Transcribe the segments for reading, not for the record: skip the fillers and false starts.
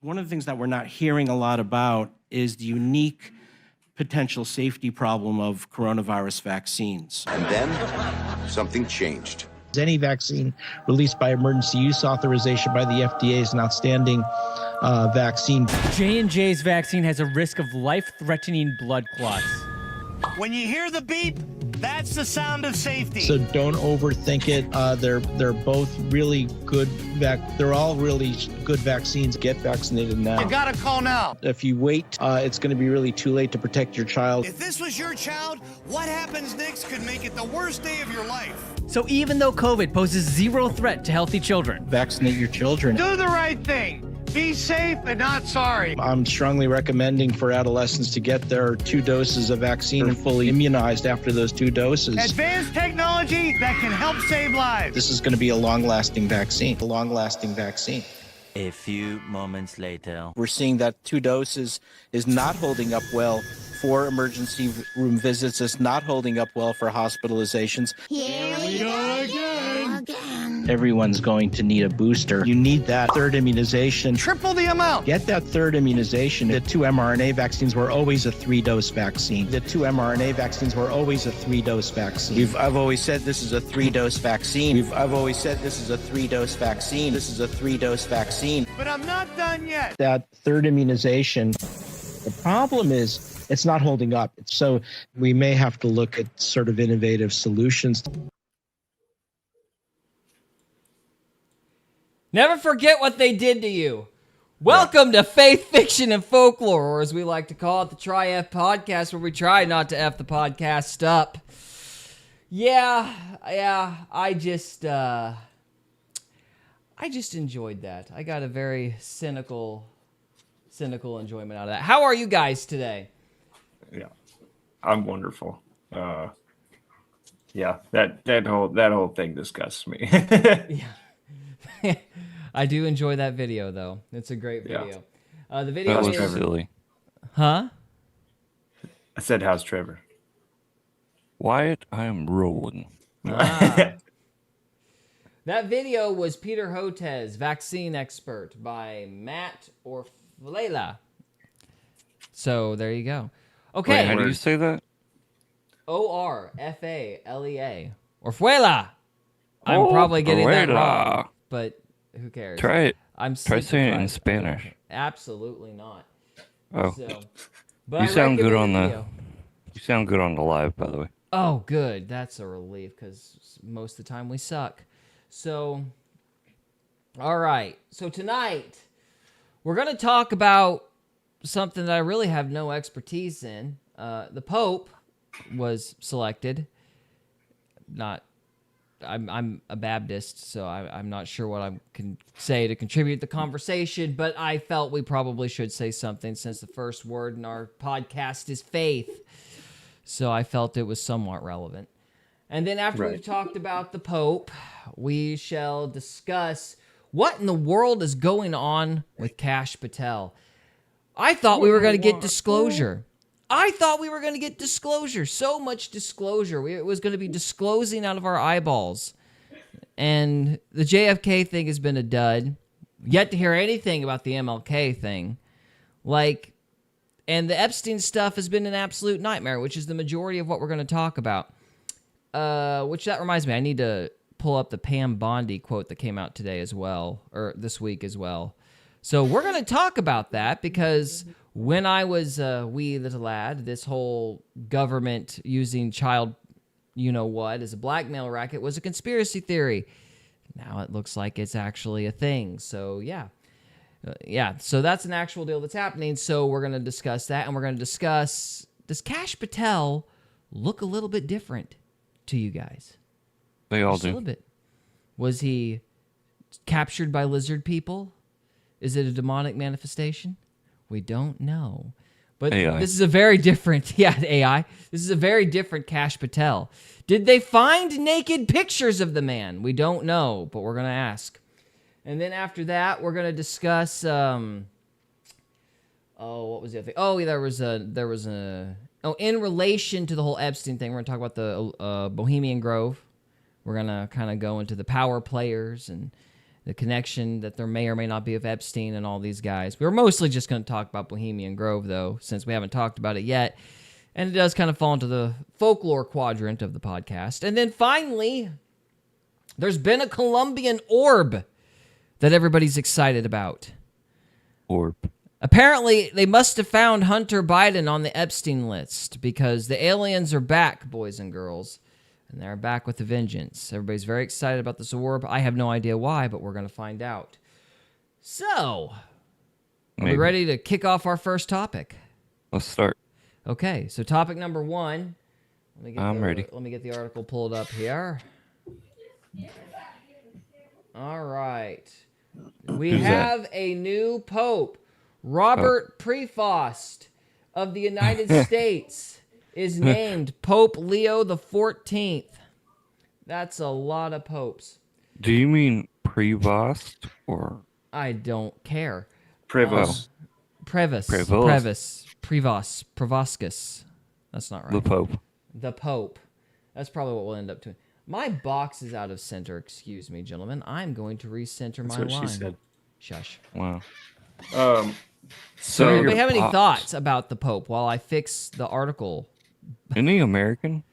One of the things that we're not hearing a lot about is the unique potential safety problem of coronavirus vaccines. And then something changed. Any vaccine released by emergency use authorization by the FDA is an outstanding vaccine. J&J's vaccine has a risk of life-threatening blood clots. When you hear the beep, that's the sound of safety. So don't overthink it. They're both really good. They're all really good vaccines. Get vaccinated now. You gotta call now. If you wait, it's going to be really too late to protect your child. If this was your child, what happens next could make it the worst day of your life. So even though COVID poses zero threat to healthy children, Vaccinate your children. Do the right thing. Be safe and not sorry. I'm strongly recommending for adolescents to get their 2 doses of vaccine and fully immunized after those 2 doses. Advanced technology that can help save lives. This is going to be a long-lasting vaccine. A long-lasting vaccine. A few moments later. We're seeing that 2 doses is not holding up well for emergency room visits. It's not holding up well for hospitalizations. Here we go again. Everyone's going to need a booster. You need that 3rd immunization. Triple the amount. Get that 3rd immunization. The 2 mRNA vaccines were always a 3-dose vaccine. The 2 mRNA vaccines were always a 3-dose vaccine. I've always said this is a 3-dose vaccine. I've always said this is a 3-dose vaccine. This is a 3-dose vaccine. But I'm not done yet. That 3rd immunization, the problem is it's not holding up. So we may have to look at sort of innovative solutions. never forget what they did to you. Welcome to Faith, Fiction, and Folklore, or as we like to call it, the Try F Podcast, where we try not to F the podcast up. Yeah, I just enjoyed that. I got a very cynical enjoyment out of that. How are you guys today? Yeah, I'm wonderful. Yeah, that whole thing disgusts me. Yeah. I do enjoy that video, though. It's a great video. Yeah. The video was is... silly. Huh? I said, how's Trevor? Wyatt, I am rolling. That video was Peter Hotez, Vaccine Expert, by Matt Orfalea. So, there you go. Okay. Wait, how do you say that? Orfalea. Orfalea. I'm probably getting that wrong, but who cares? Try it. Try saying it in it. Spanish. Absolutely not. Oh. So, but You sound good on the video. You sound good on the live, by the way. Oh, good. That's a relief because most of the time we suck. So, all right. So tonight we're going to talk about something that I really have no expertise in. The Pope was selected. I'm a Baptist, so I'm not sure what I can say to contribute to the conversation, but I felt we probably should say something since the first word in our podcast is faith. So I felt it was somewhat relevant. And then after we've talked about the Pope, we shall discuss what in the world is going on with Kash Potel. I thought we were going to get disclosure. So much disclosure. It was going to be disclosing out of our eyeballs. And the JFK thing has been a dud. Yet to hear anything about the MLK thing. And the Epstein stuff has been an absolute nightmare, which is the majority of what we're going to talk about. Which that reminds me, I need to pull up the Pam Bondi quote that came out today as well, or this week as well. So we're going to talk about that because when I was a wee little lad, this whole government using child you-know-what as a blackmail racket was a conspiracy theory. Now it looks like it's actually a thing. So, yeah. So that's an actual deal that's happening. So we're going to discuss that, and we're going to discuss, does Kash Potel look a little bit different to you guys? They all Just do. A little bit. Was he captured by lizard people? Is it a demonic manifestation? We don't know. But AI. This is a very different, AI. This is a very different Kash Potel. Did they find naked pictures of the man? We don't know, but we're going to ask. And then after that, we're going to discuss, what was the other thing? Oh, in relation to the whole Epstein thing, we're going to talk about the Bohemian Grove. We're going to kind of go into the power players and the connection that there may or may not be of Epstein and all these guys. We were mostly just going to talk about Bohemian Grove, though, since we haven't talked about it yet. And it does kind of fall into the folklore quadrant of the podcast. And then finally, there's been a Columbian Orb that everybody's excited about. Orb. Apparently, they must have found Hunter Biden on the Epstein list because the aliens are back, boys and girls. And they're back with a vengeance. Everybody's very excited about this orb. I have no idea why, but we're going to find out. So, are we ready to kick off our first topic? Let's start. Okay, so topic number 1. I'm ready. Let me get the article pulled up here. All right. We Who's have that? a new pope. Robert Prevost of the United States is named Pope Leo the 14th. That's a lot of popes. Do you mean Prevost or? I don't care. Prevost. Prevoscus. That's not right. The Pope. The Pope. That's probably what we'll end up doing. My box is out of center. Excuse me, gentlemen. I'm going to recenter That's my what line. she said. Shush. Wow. So, So anybody have any pops. thoughts about the Pope while I fix the article? Isn't he American?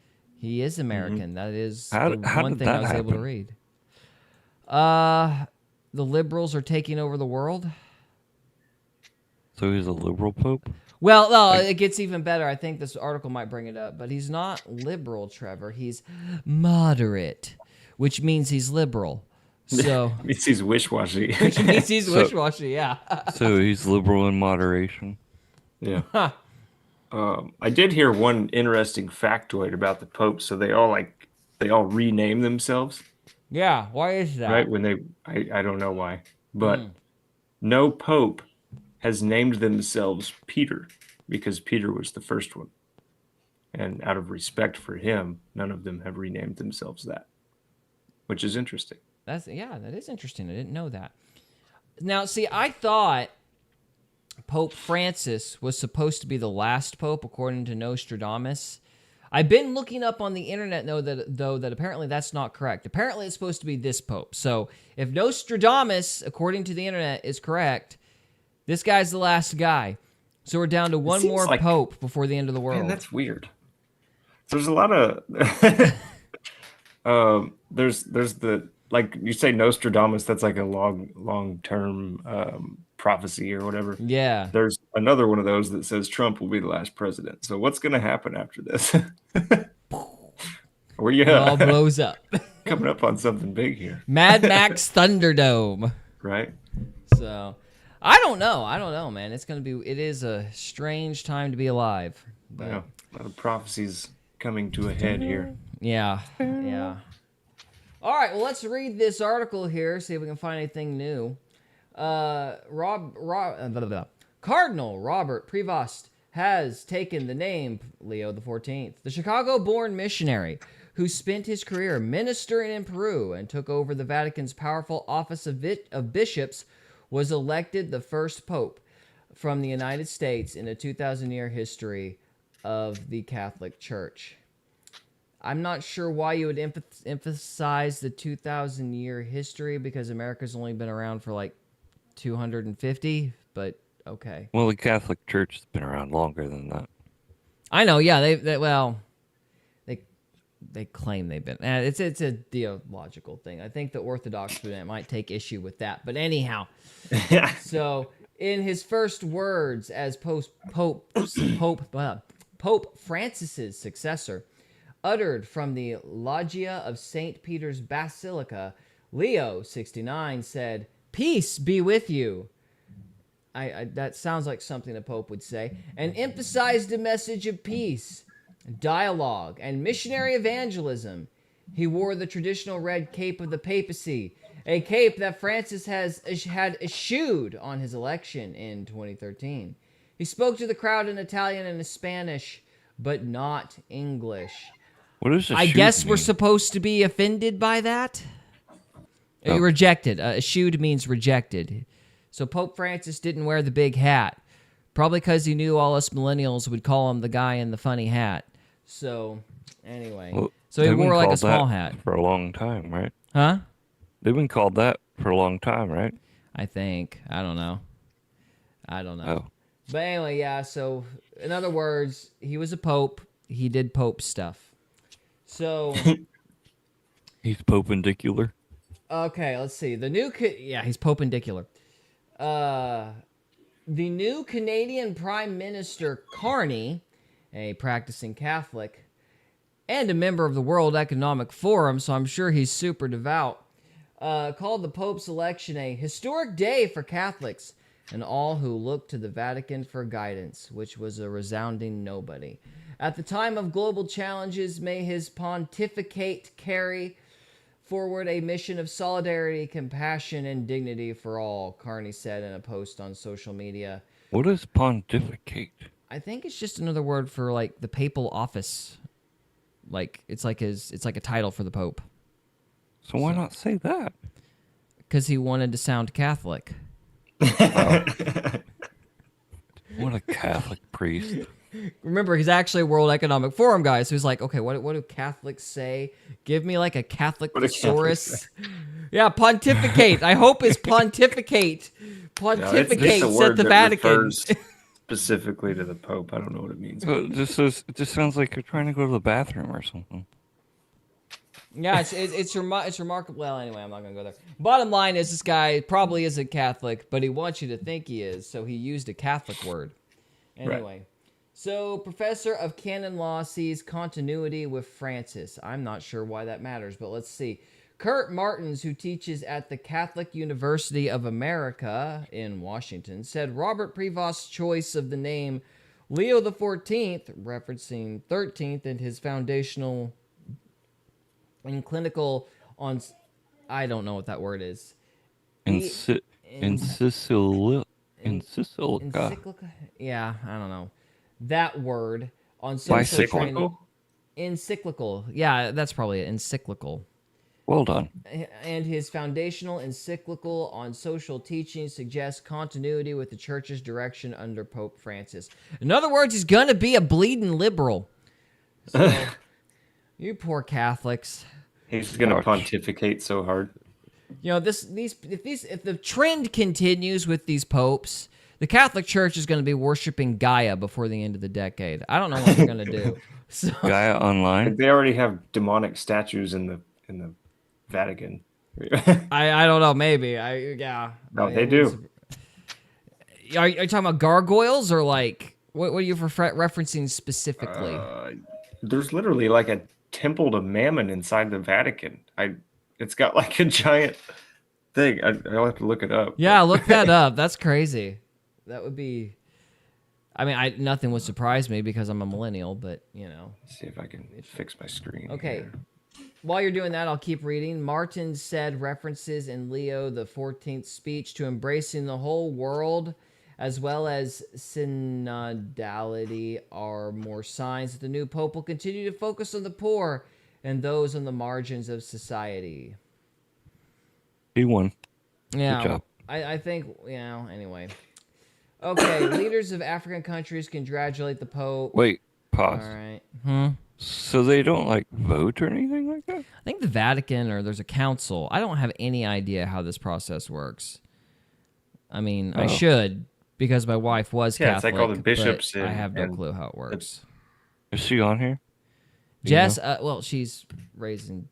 He is American. That is How the how one did thing I that was able to happen? read. The liberals are taking over the world. So he's a liberal Pope? Well, no, it gets even better. I think this article might bring it up, but he's not liberal, Trevor. He's moderate, which means he's liberal. So means he's wish-washy. which means he's So- wish-washy. Yeah. So he's liberal in moderation. Yeah. I did hear one interesting factoid about the Pope. So they all rename themselves, Yeah. Why is that? right? When I don't know why, but no Pope has named themselves Peter because Peter was the first one. And out of respect for him, none of them have renamed themselves that, which is interesting. That is interesting. I didn't know that. Now, see, I thought Pope Francis was supposed to be the last pope, according to Nostradamus. I've been looking up on the internet, though, that apparently that's not correct. Apparently, it's supposed to be this pope. So, if Nostradamus, according to the internet, is correct, this guy's the last guy. So we're down to one seems more like- pope before the end of the world. Man, that's weird. There's a lot of there's the, like you say, Nostradamus, that's like a long-term prophecy or whatever. Yeah. There's another one of those that says Trump will be the last president. So what's going to happen after this? It all blows up. Coming up on something big here, Mad Max Thunderdome. right? So, I don't know, man. It is a strange time to be alive. But Yeah, a lot of prophecies coming to a head here. yeah. All right, well, let's read this article here, see if we can find anything new. Cardinal Robert Prevost has taken the name Leo XIV. The Chicago-born missionary who spent his career ministering in Peru and took over the Vatican's powerful office of bishops was elected the first pope from the United States in a 2,000-year history of the Catholic Church. I'm not sure why you would emphasize the 2,000-year history because America's only been around for like 250, but okay. Well, the Catholic Church has been around longer than that. I know, yeah. They claim they've been. It's a theological thing. I think the Orthodox might take issue with that. But anyhow, so in his first words as Pope Francis's successor, uttered from the Loggia of St. Peter's Basilica, Leo 69 said, "Peace be with you." That sounds like something a pope would say, and emphasized a message of peace, dialogue, and missionary evangelism. He wore the traditional red cape of the papacy, a cape that Francis had eschewed on his election in 2013. He spoke to the crowd in Italian and Spanish, but not English. What does I eschewed guess we're mean? supposed to be offended by that? Oh. Rejected. Eschewed means rejected. So Pope Francis didn't wear the big hat. Probably because he knew all us millennials would call him the guy in the funny hat. So, anyway. Well, So he they've been wore like a called small that hat. for a long time, right? Huh? They've been called that for a long time, right? I think. I don't know. Oh. But anyway, yeah, so in other words, he was a pope. He did pope stuff. So, He's perpendicular. okay, let's see. He's perpendicular. The new Canadian Prime Minister Carney, a practicing Catholic and a member of the World Economic Forum, so I'm sure he's super devout, called the Pope's election a historic day for Catholics and all who look to the Vatican for guidance, which was a resounding nobody. At the time of global challenges, may his pontificate carry forward a mission of solidarity, compassion, and dignity for all, Carney said in a post on social media. What is pontificate? I think it's just another word for like the papal office. Like it's like a title for the Pope. So why not say that? Because he wanted to sound Catholic. What a Catholic priest. Remember, he's actually a World Economic Forum guy, so he's like, okay, what do Catholics say? Give me like a Catholic thesaurus. Yeah, pontificate. I hope it's pontificate. Pontificate said the Vatican. Specifically to the Pope. I don't know what it means. It just sounds like you're trying to go to the bathroom or something. Yeah, it's remarkable. Well, anyway, I'm not gonna go there. Bottom line is, this guy probably isn't Catholic, but he wants you to think he is, so he used a Catholic word. Anyway, Right. So professor of canon law sees continuity with Francis. I'm not sure why that matters, but let's see. Kurt Martins, who teaches at the Catholic University of America in Washington, said Robert Prevost's choice of the name Leo XIV, referencing 13th, and his foundational and clinical on, I don't know what that word is. Encyclica. Yeah, I don't know. That word on social training. Bicyclical? Encyclical. Yeah, that's probably it. Encyclical. Well done. And his foundational encyclical on social teaching suggests continuity with the church's direction under Pope Francis. In other words, he's gonna be a bleeding liberal. So, you poor Catholics. He's gonna pontificate so hard. You know, if the trend continues with these popes, the Catholic Church is going to be worshiping Gaia before the end of the decade. I don't know what they're going to do. So, Gaia Online. They already have demonic statues in the Vatican. I don't know. Maybe No, they do. Are you talking about gargoyles or like what are you referencing specifically? There's literally like a temple to Mammon inside the Vatican. It's got like a giant thing. I'll have to look it up. Yeah, look that up. That's crazy. That would be. I mean, nothing would surprise me because I'm a millennial, but you know. Let's see if I can fix my screen. Okay. Here. While you're doing that, I'll keep reading. Martin said references in Leo the 14th speech to embracing the whole world, as well as synodality, are more signs that the new pope will continue to focus on the poor and those on the margins of society. He won. Yeah, Good job. I think, anyway. Okay, leaders of African countries congratulate the Pope. Wait, pause. All right. So they don't like vote or anything like that? I think the Vatican or there's a council. I don't have any idea how this process works. I mean, I should because my wife was Catholic. It's like all the bishops. I have no clue how it works. Is she on here? Jess, well, she's raising.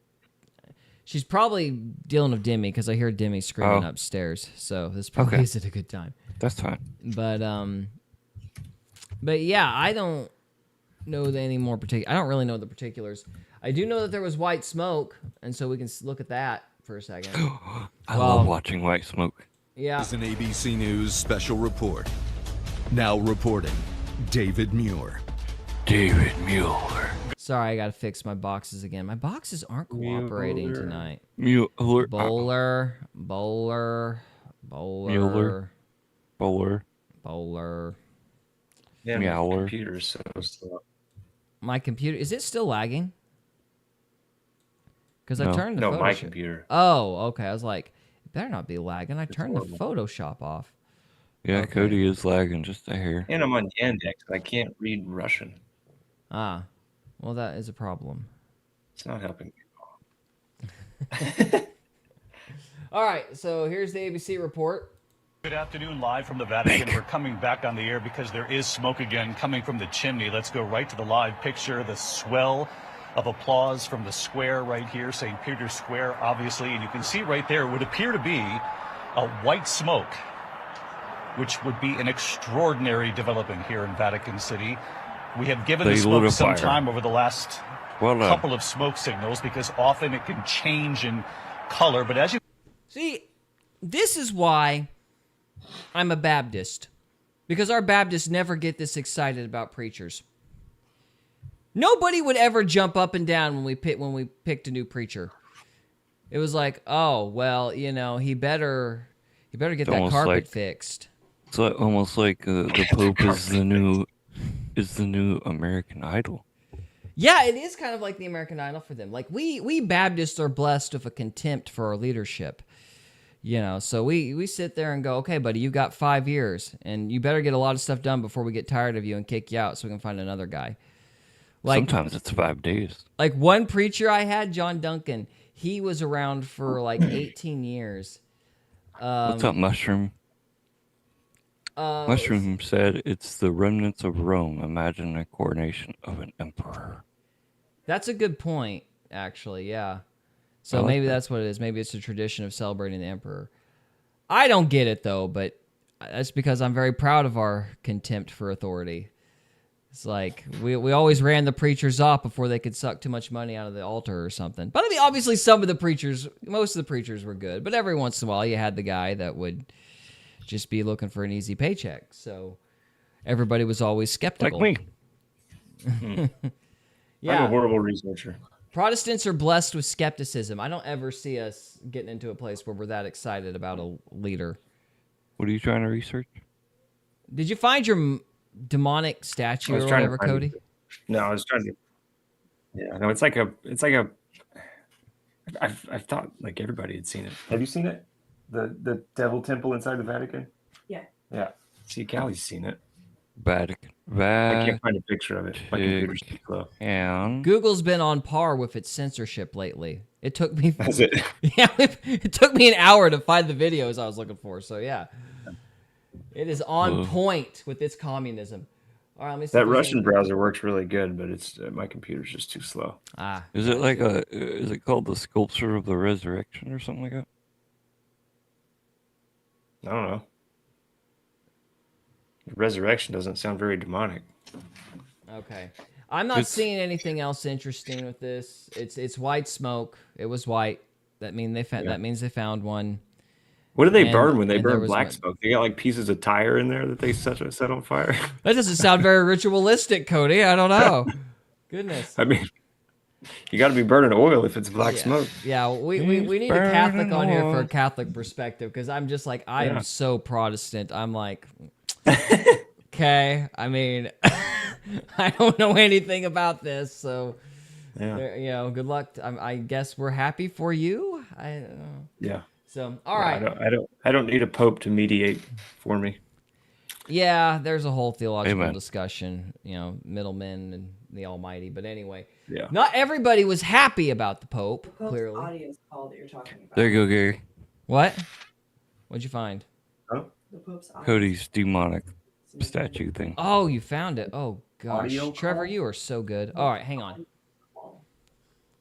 She's probably dealing with Demi because I hear Demi screaming upstairs. So this probably isn't a good time. That's fine. But yeah, I don't know any more particular. I don't really know the particulars. I do know that there was white smoke, and so we can look at that for a second. I love watching white smoke. Yeah. It's an ABC News special report. Now reporting, David Muir. David Muir. Sorry, I gotta fix my boxes again. My boxes aren't cooperating tonight. Muir. Bowler. Yeah, my Meowler. computer's so slow. My computer, is it still lagging? Because I turned the No, my Photoshop. computer. Oh, okay. I was like, it better not be lagging. I turned the Photoshop off. Yeah, Cody is lagging just a hair. And I'm on Yandex. I can't read Russian. Ah, well, that is a problem. It's not helping me All right, so here's the ABC report. Good afternoon, live from the Vatican. We're coming back on the air because there is smoke again coming from the chimney. Let's go right to the live picture. The swell of applause from the square right here, St. Peter's Square, obviously. And you can see right there would appear to be a white smoke, which would be an extraordinary development here in Vatican City. We have given the smoke some time over the last couple of smoke signals because often it can change in color. But as you see, this is why I'm a Baptist, because our Baptists never get this excited about preachers. Nobody would ever jump up and down when we picked a new preacher. It was like, oh well, you know, he better get that carpet fixed. It's almost like the Pope is the new American Idol. Yeah, it is kind of like the American Idol for them. Like we Baptists are blessed with a contempt for our leadership. You know, so we sit there and go, okay, buddy, you got 5 years, and you better get a lot of stuff done before we get tired of you and kick you out so we can find another guy. Like, sometimes it's 5 days. Like one preacher I had, John Duncan, he was around for like 18 years. What's up, Mushroom? Mushroom said it's the remnants of Rome. Imagine a coronation of an emperor. That's a good point, actually, yeah. So maybe that's what it is. Maybe it's a tradition of celebrating the emperor. I don't get it, though, but that's because I'm very proud of our contempt for authority. It's like we always ran the preachers off before they could suck too much money out of the altar or something. But I mean, obviously most of the preachers were good. But every once in a while, you had the guy that would just be looking for an easy paycheck. So everybody was always skeptical. Like me. Yeah. I'm a horrible researcher. Protestants are blessed with skepticism. I don't ever see us getting into a place where we're that excited about a leader. What are you trying to research? Did you find your demonic statue or whatever, Cody? No, I was trying to. Yeah, no, it's like a. I've thought like everybody had seen it. Have you seen it? The Devil Temple inside the Vatican. Yeah. Yeah. See, Callie's seen it. Vatican. I can't find a picture of it. My computer's too slow. And Google's been on par with its censorship lately. It took me. That's it. Yeah, it took me an hour to find the videos I was looking for. So yeah, it is on point with its communism. All right, let me see. That Russian browser works really good, but it's my computer's just too slow. Is it like is it called the Sculpture of the Resurrection or something like that? I don't know. Resurrection doesn't sound very demonic. Okay. I'm not seeing anything else interesting with this. It's white smoke. It was white. That means they found one. What do they burn when they burn black smoke? They got like pieces of tire in there that they set on fire. That doesn't sound very ritualistic, Cody. I don't know. Goodness. I mean, you got to be burning oil if it's black smoke. Yeah, we need a Catholic on here for a Catholic perspective, because I'm just like, I am so Protestant. I'm like, okay, I mean, I don't know anything about this, so good luck. I guess we're happy for you. I don't know. Yeah. So all right. I don't need a pope to mediate for me. Yeah, there's a whole theological discussion, middlemen and the Almighty. But anyway, not everybody was happy about the Pope. The Pope's clearly, audience call that you're talking about. There you go, Gary. What? What'd you find? Oh, the Pope's audience. Cody's demonic statue thing. Oh, you found it. Oh gosh, Audio Trevor, call? you are so good. All right, hang on.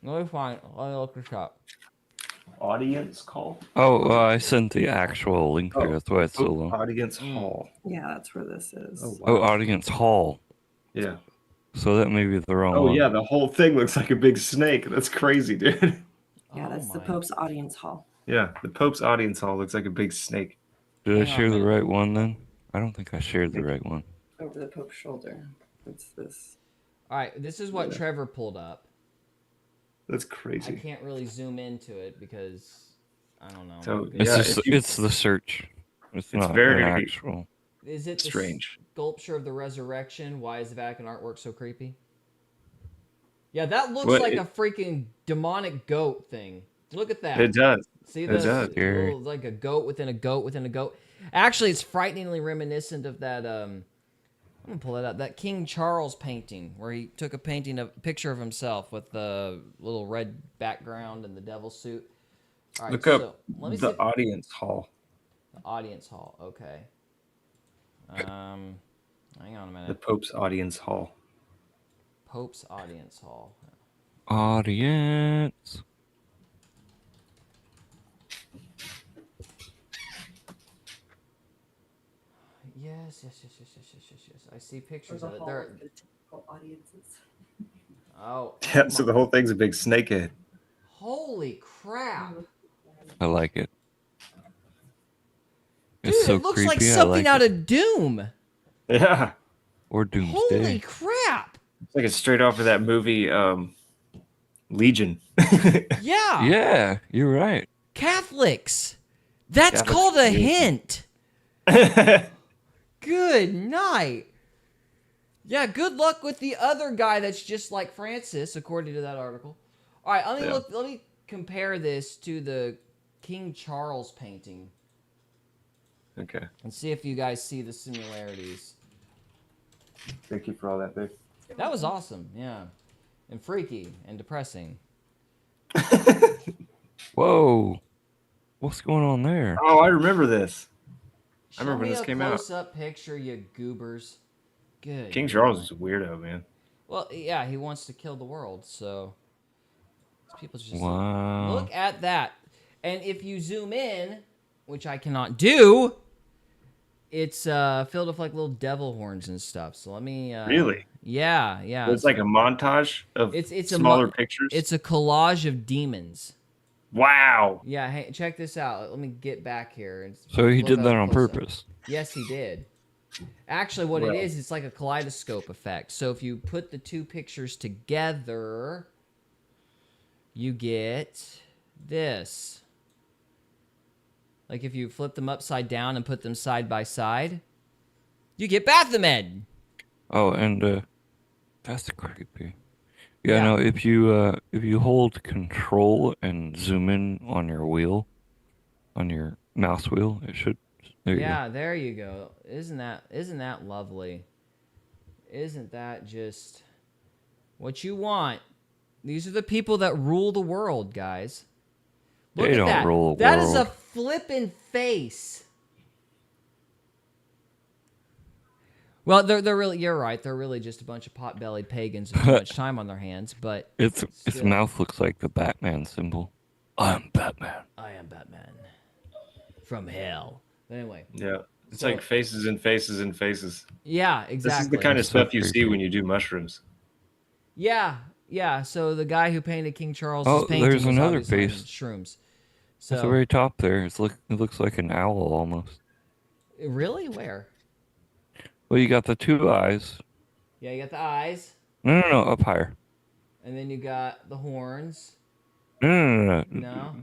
Let me look this up. Audience call? Oh, I sent the actual link there. That's why it's so long. Audience hall. Yeah, that's where this is. Oh, wow. Oh, audience hall. Yeah. So that may be the wrong one. Oh, yeah, the whole thing looks like a big snake. That's crazy, dude. Yeah, that's the Pope's audience hall. Yeah, the Pope's audience hall looks like a big snake. Did I share the right one then? I don't think I shared the right one. Over the Pope's shoulder. It's this. All right, this is what Trevor pulled up. That's crazy. I can't really zoom into it because I don't know. So It's the search. It's not very an actual. Is it strange. The sculpture of the resurrection? Why is the Vatican artwork so creepy? Yeah, that looks like a freaking demonic goat thing. Look at that. It does. See this? It does. Like a goat within a goat within a goat. Actually, it's frighteningly reminiscent of that. I'm gonna pull it up. That King Charles painting where he took a picture of himself with the little red background and the devil suit. All right, Look up so let me see. the audience hall. The audience hall. Okay. Hang on a The minute. Pope's audience hall. Pope's audience hall. Audience. Yes. I see pictures the of it. hall There. of the typical audiences. Oh. Yeah, so the whole thing's a big snakehead. Holy crap! I like it. Dude, It's so it looks creepy. like I something like out it. of Doom. Yeah. Or Doomsday. Holy crap! It's like it's straight off of that movie, Legion. Yeah. Yeah, you're right. Catholics. That's Catholics called a are crazy. hint. Good night. Yeah, good luck with the other guy that's just like Francis, according to that article. All right, let me look. Let me compare this to the King Charles painting. Okay. And see if you guys see the similarities. Thank you for all that, babe. That was awesome, yeah. And freaky and depressing. Whoa. What's going on there? Oh, I remember this. I Show remember when me this a came out. close-up picture, you goobers. Good. King Charles is a weirdo, man. Well, yeah, he wants to kill the world, so people just Wow. look at that. And if you zoom in, which I cannot do, it's filled with like little devil horns and stuff. So let me Really? Yeah. It's like a montage of it's smaller a pictures. It's a collage of demons. Wow. Yeah, hey, check this out. Let me get back here. And So he look did up that on close up. purpose. Yes, he did. Actually, what it is, it's like a kaleidoscope effect. So if you put the two pictures together, you get this. Like if you flip them upside down and put them side by side, you get Baphomet. Oh, and that's creepy. Yeah, Yeah. no, if you hold control and zoom in on your wheel, on your mouse wheel, it should there you Yeah, there you go. Isn't that lovely? Isn't that just what you want? These are the people that rule the world, guys. Look They at don't that. rule the That is a world. flippin' face. Well, they're really, you're right. They're really just a bunch of pot-bellied pagans with too much time on their hands, but Its still. mouth looks like the Batman symbol. I'm Batman. I am Batman from hell. Anyway. Yeah. It's So- like faces and faces and faces. Yeah, exactly. This is the kind of So stuff you see creepy. when you do mushrooms. Yeah. So the guy who painted King Charles' Oh, painting there's was another obviously on face. shrooms. At the So very top there, it looks like an owl almost. really, where? Well, you got the two eyes. Yeah, you got the eyes, No, up higher. and then you got the horns. No. No.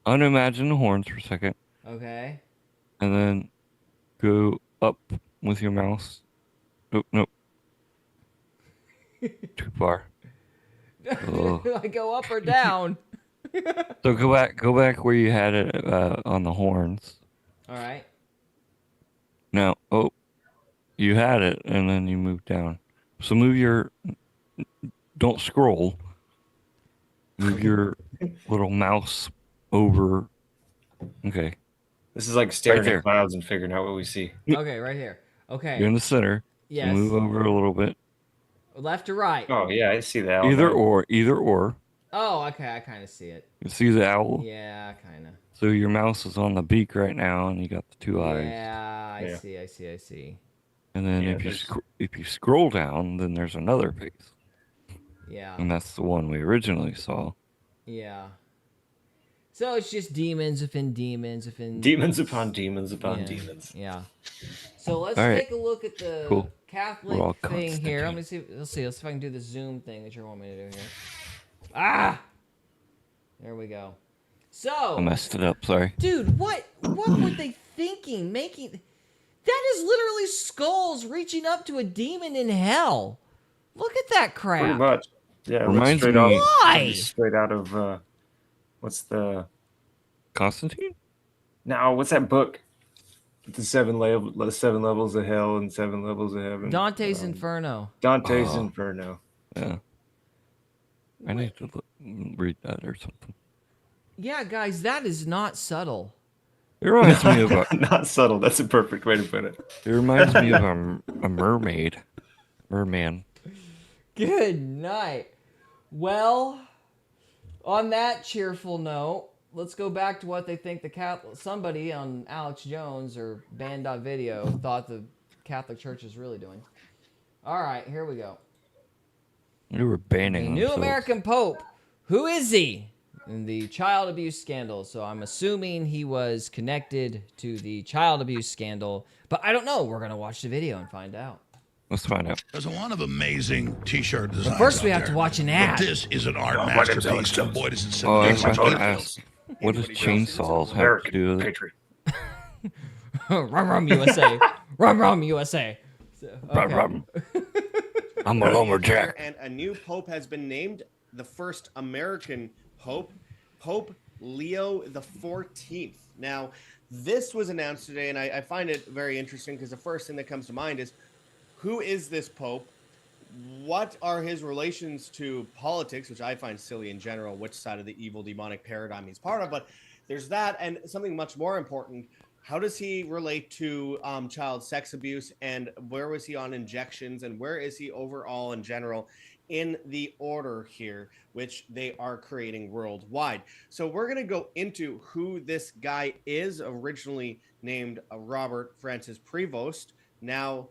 Unimagine the horns for a second, Okay. and then go up with your mouse. Nope. Too far. Oh. Do I go up or down? So go back where you had it on the horns. All right. Now, you had it, and then you moved down. So don't scroll. Move your little mouse over. Okay. This is like staring Right there. at clouds and figuring out what we see. Okay, right here. Okay. You're in the center. Yes. So move over a little bit. Left or right? Oh yeah, I see the owl. Either now. or. Oh, okay. I kind of see it. You see the owl? Yeah, kind of. So your mouse is on the beak right now, and you got the two eyes. Yeah, I Yeah. see. And then Yeah, if you scroll down, then there's another face, Yeah. and that's the one we originally saw. Yeah. So it's just demons within demons within Demons upon demons upon yeah. demons. Yeah. So let's All right. take a look at the Cool. Catholic We're all thing here. Let me see. Let's see if I can do the zoom thing that you want me to do here. Ah! There we go. So I messed it up. Sorry. dude, what were they thinking? Making that is literally skulls reaching up to a demon in hell. Look at that crap. Pretty much. Yeah, it looks Reminds straight me- off. Why? Straight out of what's the Constantine? now? What's that book? The seven levels of hell and 7 levels of heaven. Dante's Inferno. Dante's Oh. Inferno. Yeah. I need to read that or something. Yeah, guys, that is not subtle. It reminds me of a, Not subtle. That's a perfect way to put it. it reminds me of a merman. Good night. Well, on that cheerful note, let's go back to what they think the Catholic. Somebody on Alex Jones or Band.video thought the Catholic Church is really doing. All right, here we go. They were banning The new themselves. American Pope. Who is he? In the child abuse scandal. So I'm assuming he was connected to the child abuse scandal, but I don't know. We're gonna watch the video and find out. Let's find out. There's a lot of amazing T-shirt designs. But first, we out have to there. watch an ad. But this is an art masterpiece. And boy, does it set Oh, I the was about example. to ask, what does chainsaws have to do with it? Patriot. Rum Rum USA. Rum Rum USA. So, okay. Rum. I'm a lumberjack. And a new pope has been named, the first American pope, Pope Leo the 14th. Now, this was announced today, and I find it very interesting because the first thing that comes to mind is, who is this pope? What are his relations to politics, which I find silly in general, which side of the evil demonic paradigm he's part of, but there's that, and something much more important, how does he relate to child sex abuse, and where was he on injections, and where is he overall in general in the order here, which they are creating worldwide. So we're going to go into who this guy is, originally named Robert Francis Prevost. Now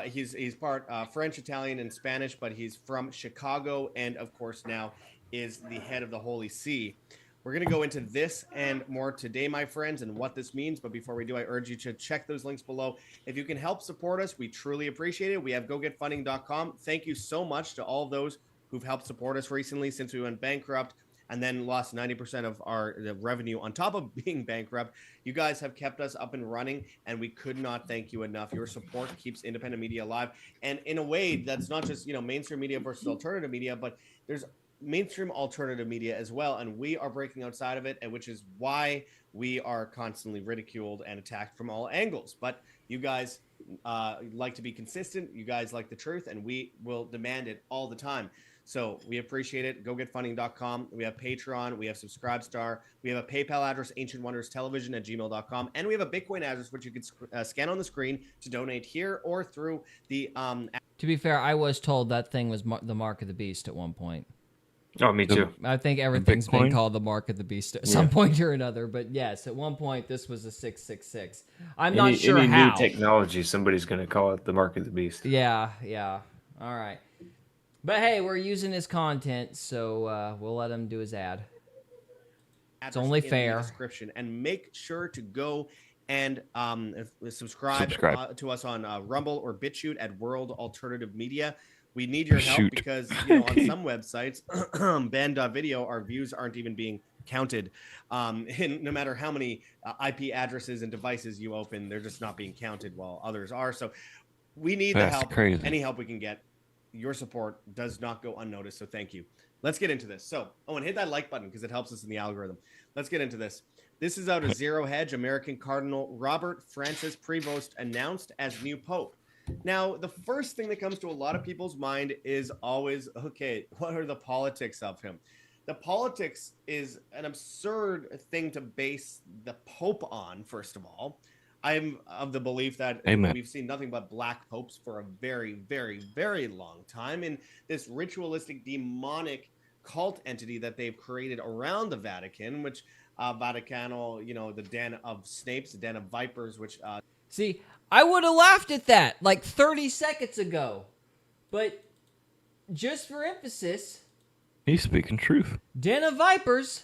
he's part French, Italian, and Spanish, but he's from Chicago, and of course now is the head of the Holy See. We're going to go into this and more today, my friends, and what this means. But before we do, I urge you to check those links below. If you can help support us, we truly appreciate it. We have gogetfunding.com. Thank you so much to all those who've helped support us recently since we went bankrupt and then lost 90% of the revenue on top of being bankrupt. You guys have kept us up and running, and we could not thank you enough. Your support keeps independent media alive. And in a way, that's not just, mainstream media versus alternative media, but there's mainstream alternative media as well, and we are breaking outside of it, and which is why we are constantly ridiculed and attacked from all angles. But you guys like to be consistent, you guys like the truth, and we will demand it all the time. So we appreciate it. GoGetFunding.com. We have Patreon. We have Subscribestar. We have a PayPal address, ancientwonderstelevision@gmail.com. And we have a Bitcoin address, which you can scan on the screen to donate here or through the... To be fair, I was told that thing was the mark of the beast at one point. Oh, me too. I think everything's been Bitcoin? called the mark of the beast at some point or another. But yes, at one point, this was a 666. I'm not sure any how. new technology, somebody's going to call it the mark of the beast. Yeah. All right. But hey, we're using his content, so we'll let him do his ad. It's only in the fair. Description, and make sure to go and subscribe to us on Rumble or BitChute at World Alternative Media. We need your help because on some websites, Band.video, our views aren't even being counted. And no matter how many IP addresses and devices you open, they're just not being counted while others are. So we need the help. Crazy. Any help we can get. Your support does not go unnoticed, so thank you. Let's get into this. So, and hit that like button because it helps us in the algorithm. Let's get into this. This is out of Zero Hedge. American Cardinal Robert Francis Prevost announced as new pope. Now, the first thing that comes to a lot of people's mind is always, okay, what are the politics of him? The politics is an absurd thing to base the pope on, first of all. I'm of the belief that we've seen nothing but black popes for a very, very, very long time in this ritualistic, demonic cult entity that they've created around the Vatican, which Vaticano, the den of snakes, the den of vipers, which... See, I would have laughed at that like 30 seconds ago. But just for emphasis... He's speaking truth. Den of vipers...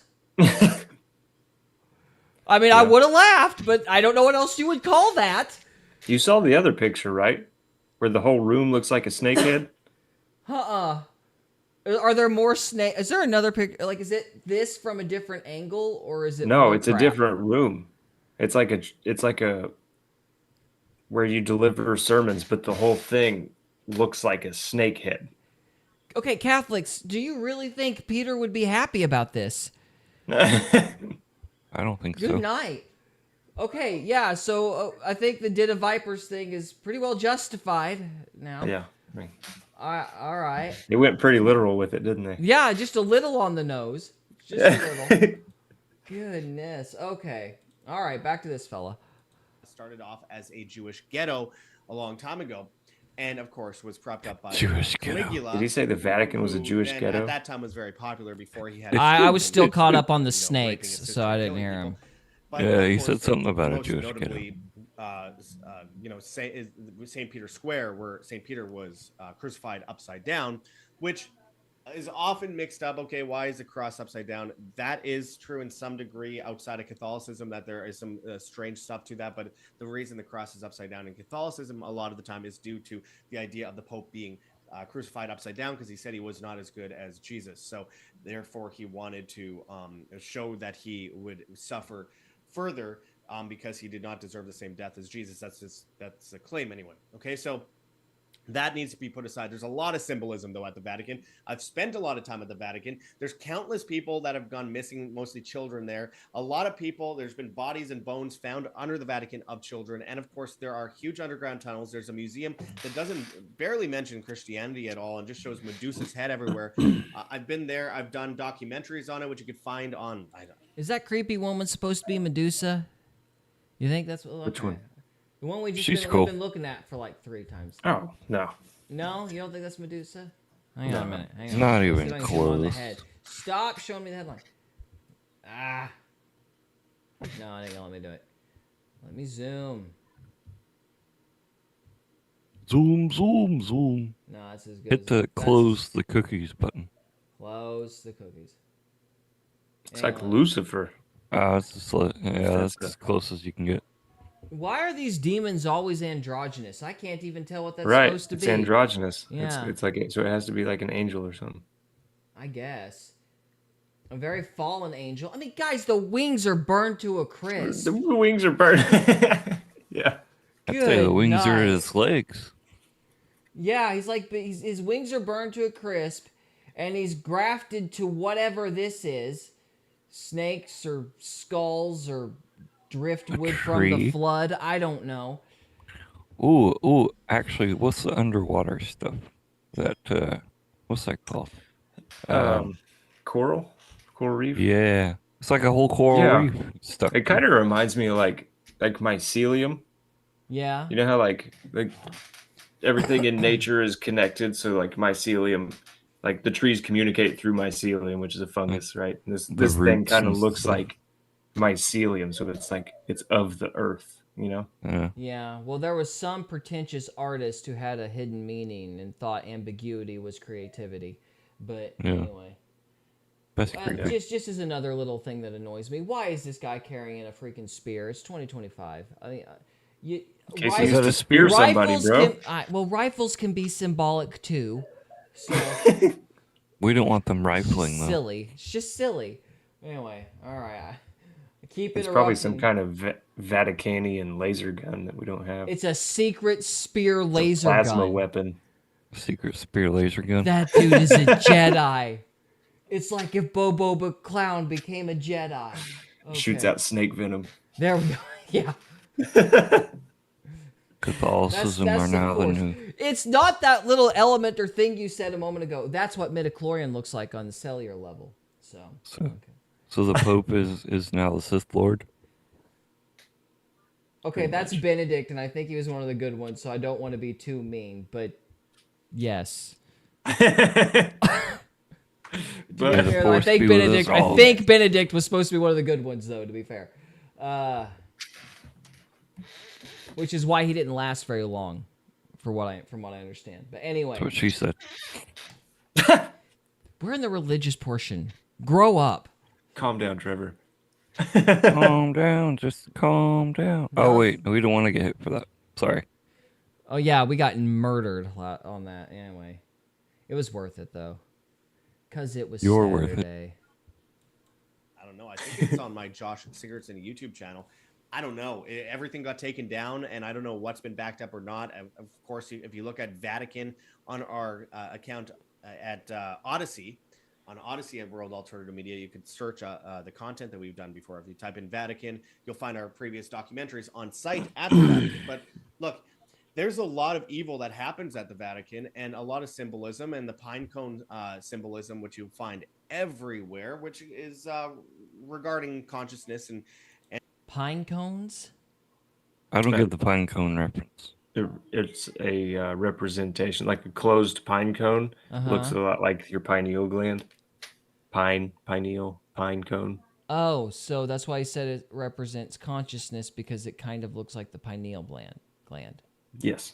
I mean, I would have laughed, but I don't know what else you would call that. You saw the other picture, right? Where the whole room looks like a snake head? Are there more snake? Is there another picture? Like, is it this from a different angle, or is it? No, it's a different room. It's like a where you deliver sermons, but the whole thing looks like a snake head. Okay, Catholics, do you really think Peter would be happy about this? I don't think so. Good night. Okay, yeah, so I think the Den of Vipers thing is pretty well justified now. Yeah. All right. They went pretty literal with it, didn't they? Yeah, just a little on the nose. Just a little. Goodness. Okay. All right. Back to this fella. Started off as a Jewish ghetto a long time ago, and of course was propped up by Jewish ghetto. Caligula. Did he say the Vatican was a Jewish and ghetto? At that time was very popular before he had. I was still caught up on the raping snakes, his sister so I and didn't killing hear people. him. But Yeah, of he course, said something about a most Jewish ghetto. notably, St. Peter's Square, where St. Peter was crucified upside down, which is often mixed up. Okay, why is the cross upside down? That is true in some degree outside of Catholicism, that there is some strange stuff to that. But the reason the cross is upside down in Catholicism a lot of the time is due to the idea of the Pope being crucified upside down, because he said he was not as good as Jesus. So therefore, he wanted to show that he would suffer further because he did not deserve the same death as Jesus. That's the claim anyway. Okay, so that needs to be put aside. There's a lot of symbolism, though, at the Vatican. I've spent a lot of time at the Vatican. There's countless people that have gone missing, mostly children there. A lot of people, there's been bodies and bones found under the Vatican of children. And of course, there are huge underground tunnels. There's a museum that doesn't barely mention Christianity at all and just shows Medusa's head everywhere. I've been there. I've done documentaries on it, which you could find on... Is that creepy woman supposed to be Medusa? You think that's what? Okay. Which one? The one we just She's been, cool. we've been looking at for like 3 times. Oh, no. No, you don't think that's Medusa? Hang on a minute. Hang It's on. not Let's even see if I can zoom on the close. head. Stop showing me the headline. Ah. No, it ain't gonna let me do it. Let me zoom. Zoom, zoom, zoom. No, that's as good Hit as the that's- close the cookies button. Close the cookies. It's Hang like on. Lucifer. It's just that's as close as you can get. Why are these demons always androgynous? I can't even tell what that's Right. supposed to It's be. androgynous. Yeah. It's like, so it has to be like an angel or something. I guess. A very fallen angel. I mean, guys, the wings are burned to a crisp. The wings are burned. Yeah. I'd say the wings are night. his legs. Yeah, he's like, his wings are burned to a crisp, and he's grafted to whatever this is. Snakes or skulls or driftwood from the tree. flood. I don't know. Ooh, actually, what's the underwater stuff? What's that called? Coral reef. Yeah. It's like a whole coral reef stuff. It kind of reminds me of like mycelium. Yeah. You know how like everything in nature is connected, so like mycelium, like the trees communicate through mycelium, which is a fungus, right? And this thing roots kind of and looks stuff. like mycelium, so it's like it's of the earth, you know? Yeah, well, there was some pretentious artist who had a hidden meaning and thought ambiguity was creativity. But Yeah. anyway. That's creepy. Just as another little thing that annoys me. Why is this guy carrying a freaking spear? It's 2025. I mean, case he has to spear somebody, bro. Well, rifles can be symbolic too. So We don't want them rifling though. silly. It's just silly. Anyway, all right. Keep It's interrupting. probably some kind of Vaticanian laser gun that we don't have. It's a secret spear It's a laser plasma gun. weapon. Secret spear laser gun. That dude is a Jedi. It's like if Bobo the Clown became a Jedi. Shoots Okay. out snake venom. There we go. Yeah. Catholicism That's are now the course. new. It's not that little element or thing you said a moment ago. That's what midichlorian looks like on the cellular level. So the Pope is now the Sith Lord. Okay, that's Benedict, and I think he was one of the good ones, so I don't want to be too mean, but yes. But To be fair, I think Benedict was supposed to be one of the good ones, though, to be fair. Which is why he didn't last very long, from what I understand. But anyway. That's what she said. We're in the religious portion. Grow up. Calm down, Trevor. Calm down, just calm down. Oh wait, we don't want to get hit for that. Sorry. Oh yeah, we got murdered on that. Anyway, it was worth it though, cause it was You're Saturday. worth it. I don't know. I think it's on my Josh Sigurdsson YouTube channel. I don't know. Everything got taken down, and I don't know what's been backed up or not. Of course, if you look at Vatican on our account at Odyssey, on Odyssey at World Alternative Media, you could search the content that we've done before. If you type in Vatican, you'll find our previous documentaries on site at the Vatican. But look, there's a lot of evil that happens at the Vatican, and a lot of symbolism, and the pine cone symbolism, which you'll find everywhere, which is regarding consciousness and Pine cones? I don't get the pine cone reference. It's a representation, like a closed pine cone. Looks a lot like your pineal gland. Pineal, pine cone. Oh, so that's why he said it represents consciousness, because it kind of looks like the pineal gland. Yes.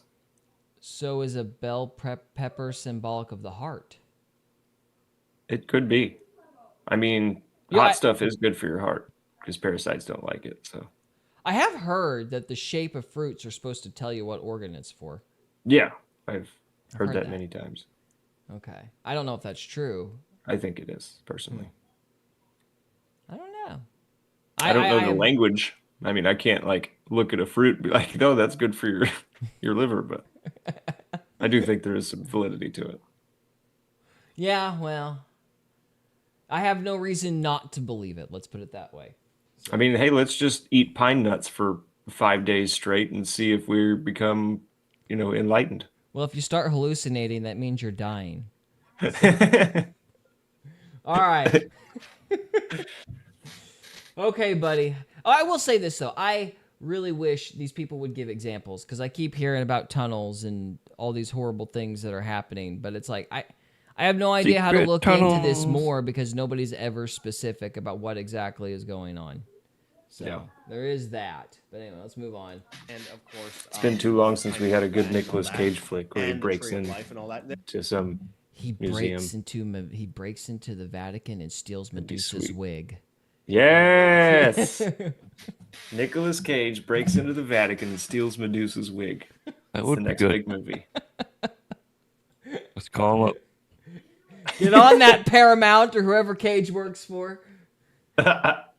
So is a bell pepper symbolic of the heart? It could be. I mean, hot stuff is good for your heart because parasites don't like it. So I have heard that the shape of fruits are supposed to tell you what organ it's for. yeah, I've heard that many times. Okay. I don't know if that's true. I think it is, personally. I don't know. I don't know the language. I mean, I can't like look at a fruit and be like, no, that's good for your liver, but I do think there is some validity to it. Yeah, well, I have no reason not to believe it. Let's put it that way. I mean, hey, let's just eat pine nuts for 5 days straight and see if we become, enlightened. Well, if you start hallucinating, that means you're dying. All right. Okay, buddy. Oh, I will say this, though. I really wish these people would give examples, because I keep hearing about tunnels and all these horrible things that are happening, but it's like, I have no idea how to look into this more, because nobody's ever specific about what exactly is going on. So there is that. But anyway, let's move on. And of course, it's been too long since we had a good Nicolas Cage flick where he breaks in to some museum. He breaks into the Vatican and steals Medusa's wig. Yes. Nicolas Cage breaks into the Vatican and steals Medusa's wig. That would the be next good. big movie. Let's call him up. Get on that, Paramount or whoever Cage works for.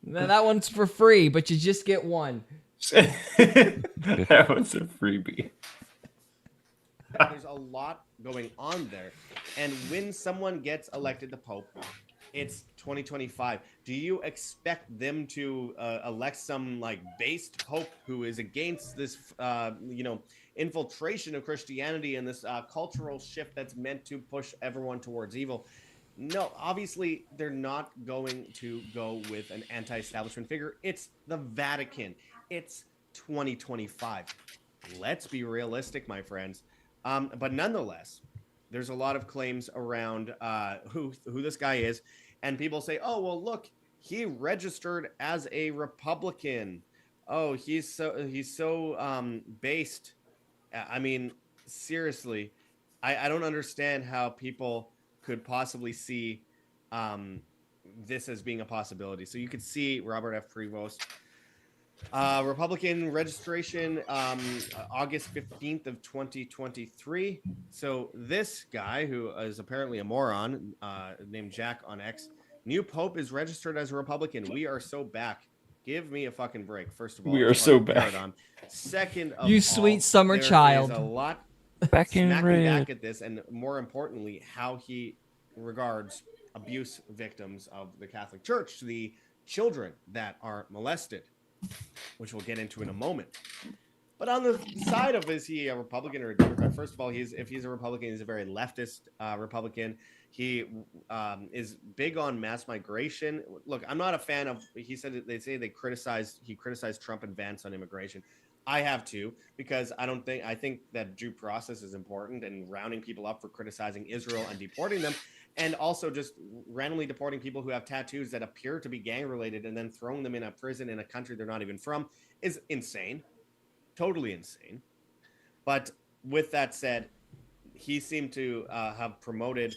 Now, that one's for free, but you just get one. That was a freebie. There's a lot going on there. And when someone gets elected the Pope, it's 2025. Do you expect them to elect some based Pope who is against this, infiltration of Christianity and this cultural shift that's meant to push everyone towards evil? No, obviously they're not going to go with an anti-establishment figure. It's the Vatican. It's 2025. Let's be realistic, my friends. But nonetheless, there's a lot of claims around who this guy is, and people say, "Oh, well, look, he registered as a Republican. Oh, he's so based." I mean, seriously, I don't understand how people could possibly see this as being a possibility. So you could see Robert F. Prevost, Republican registration, August 15th of 2023. So this guy, who is apparently a moron, named Jack on X, new Pope is registered as a Republican. We are so back. Give me a fucking break. First of all, we are so back. Second of you all, sweet summer child. There's a lot back in red. back at this, and more importantly, how he regards abuse victims of the Catholic Church, the children that are molested, which we'll get into in a moment. But on the side of, is he a Republican or a Democrat? First of all, if he's a Republican, he's a very leftist Republican. He is big on mass migration. Look, I'm not a fan of. He criticized Trump and Vance on immigration. I have to, because I think that due process is important, and rounding people up for criticizing Israel and deporting them, and also just randomly deporting people who have tattoos that appear to be gang related and then throwing them in a prison in a country they're not even from is insane. Totally insane. But with that said, he seemed to have promoted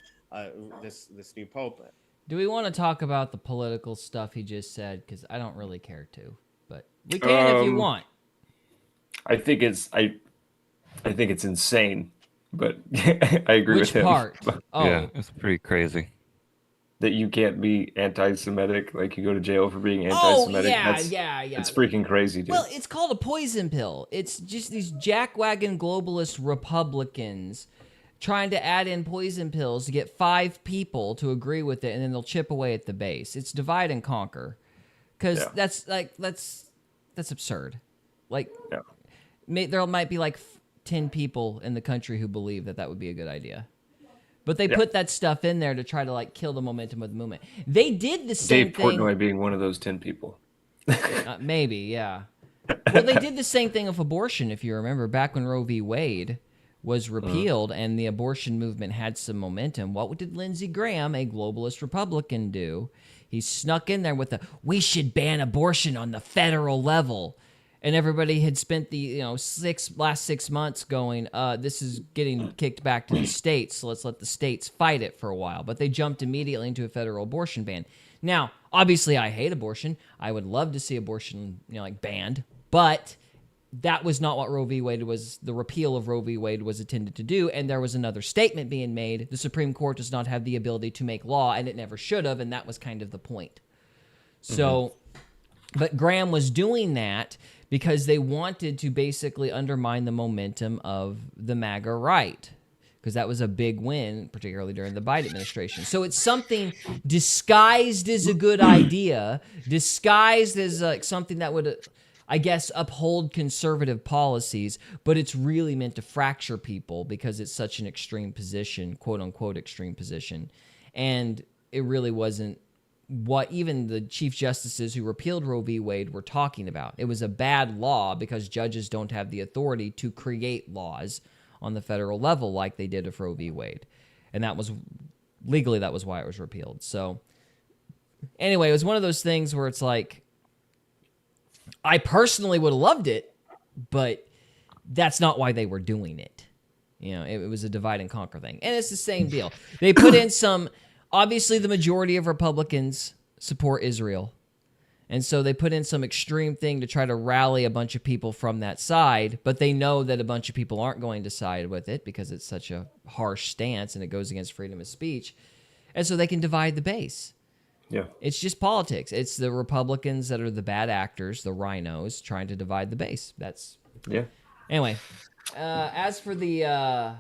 this new Pope. Do we want to talk about the political stuff he just said? Because I don't really care to, but we can if you want. I think it's insane, but I agree with him. Which part? Oh. Yeah, it's pretty crazy. That you can't be anti-Semitic, like you go to jail for being anti-Semitic. Oh, yeah. It's freaking crazy, dude. Well, it's called a poison pill. It's just these jackwagon globalist Republicans trying to add in poison pills to get 5 people to agree with it, and then they'll chip away at the base. It's divide and conquer, because that's absurd. There might be 10 people in the country who believe that would be a good idea. But they put that stuff in there to try to like kill the momentum of the movement. They did the same Dave thing. Portnoy being one of those 10 people. Maybe, yeah. Well, they did the same thing with abortion, if you remember, back when Roe v. Wade was repealed and the abortion movement had some momentum. What did Lindsey Graham, a globalist Republican, do? He snuck in there with we should ban abortion on the federal level. And everybody had spent the last 6 months going, this is getting kicked back to the states, so let's let the states fight it for a while. But they jumped immediately into a federal abortion ban. Now, obviously, I hate abortion. I would love to see abortion, banned. But that was not what Roe v. Wade was. The repeal of Roe v. Wade was intended to do. And there was another statement being made. The Supreme Court does not have the ability to make law, and it never should have. And that was kind of the point. So, but Graham was doing that because they wanted to basically undermine the momentum of the MAGA right, because that was a big win, particularly during the Biden administration. So it's something disguised as a good idea, disguised as something that would, I guess, uphold conservative policies, but it's really meant to fracture people because it's such an extreme position, quote-unquote extreme position. And it really wasn't what even the chief justices who repealed Roe v. Wade were talking about. It was a bad law because judges don't have the authority to create laws on the federal level like they did with Roe v. Wade. And that was, legally, that was why it was repealed. So, anyway, it was one of those things where it's like, I personally would have loved it, but that's not why they were doing it. It was a divide and conquer thing. And it's the same deal. They put in some... Obviously, the majority of Republicans support Israel. And so they put in some extreme thing to try to rally a bunch of people from that side, but they know that a bunch of people aren't going to side with it because it's such a harsh stance and it goes against freedom of speech. And so they can divide the base. Yeah. It's just politics. It's the Republicans that are the bad actors, the rhinos, trying to divide the base. Anyway, as for the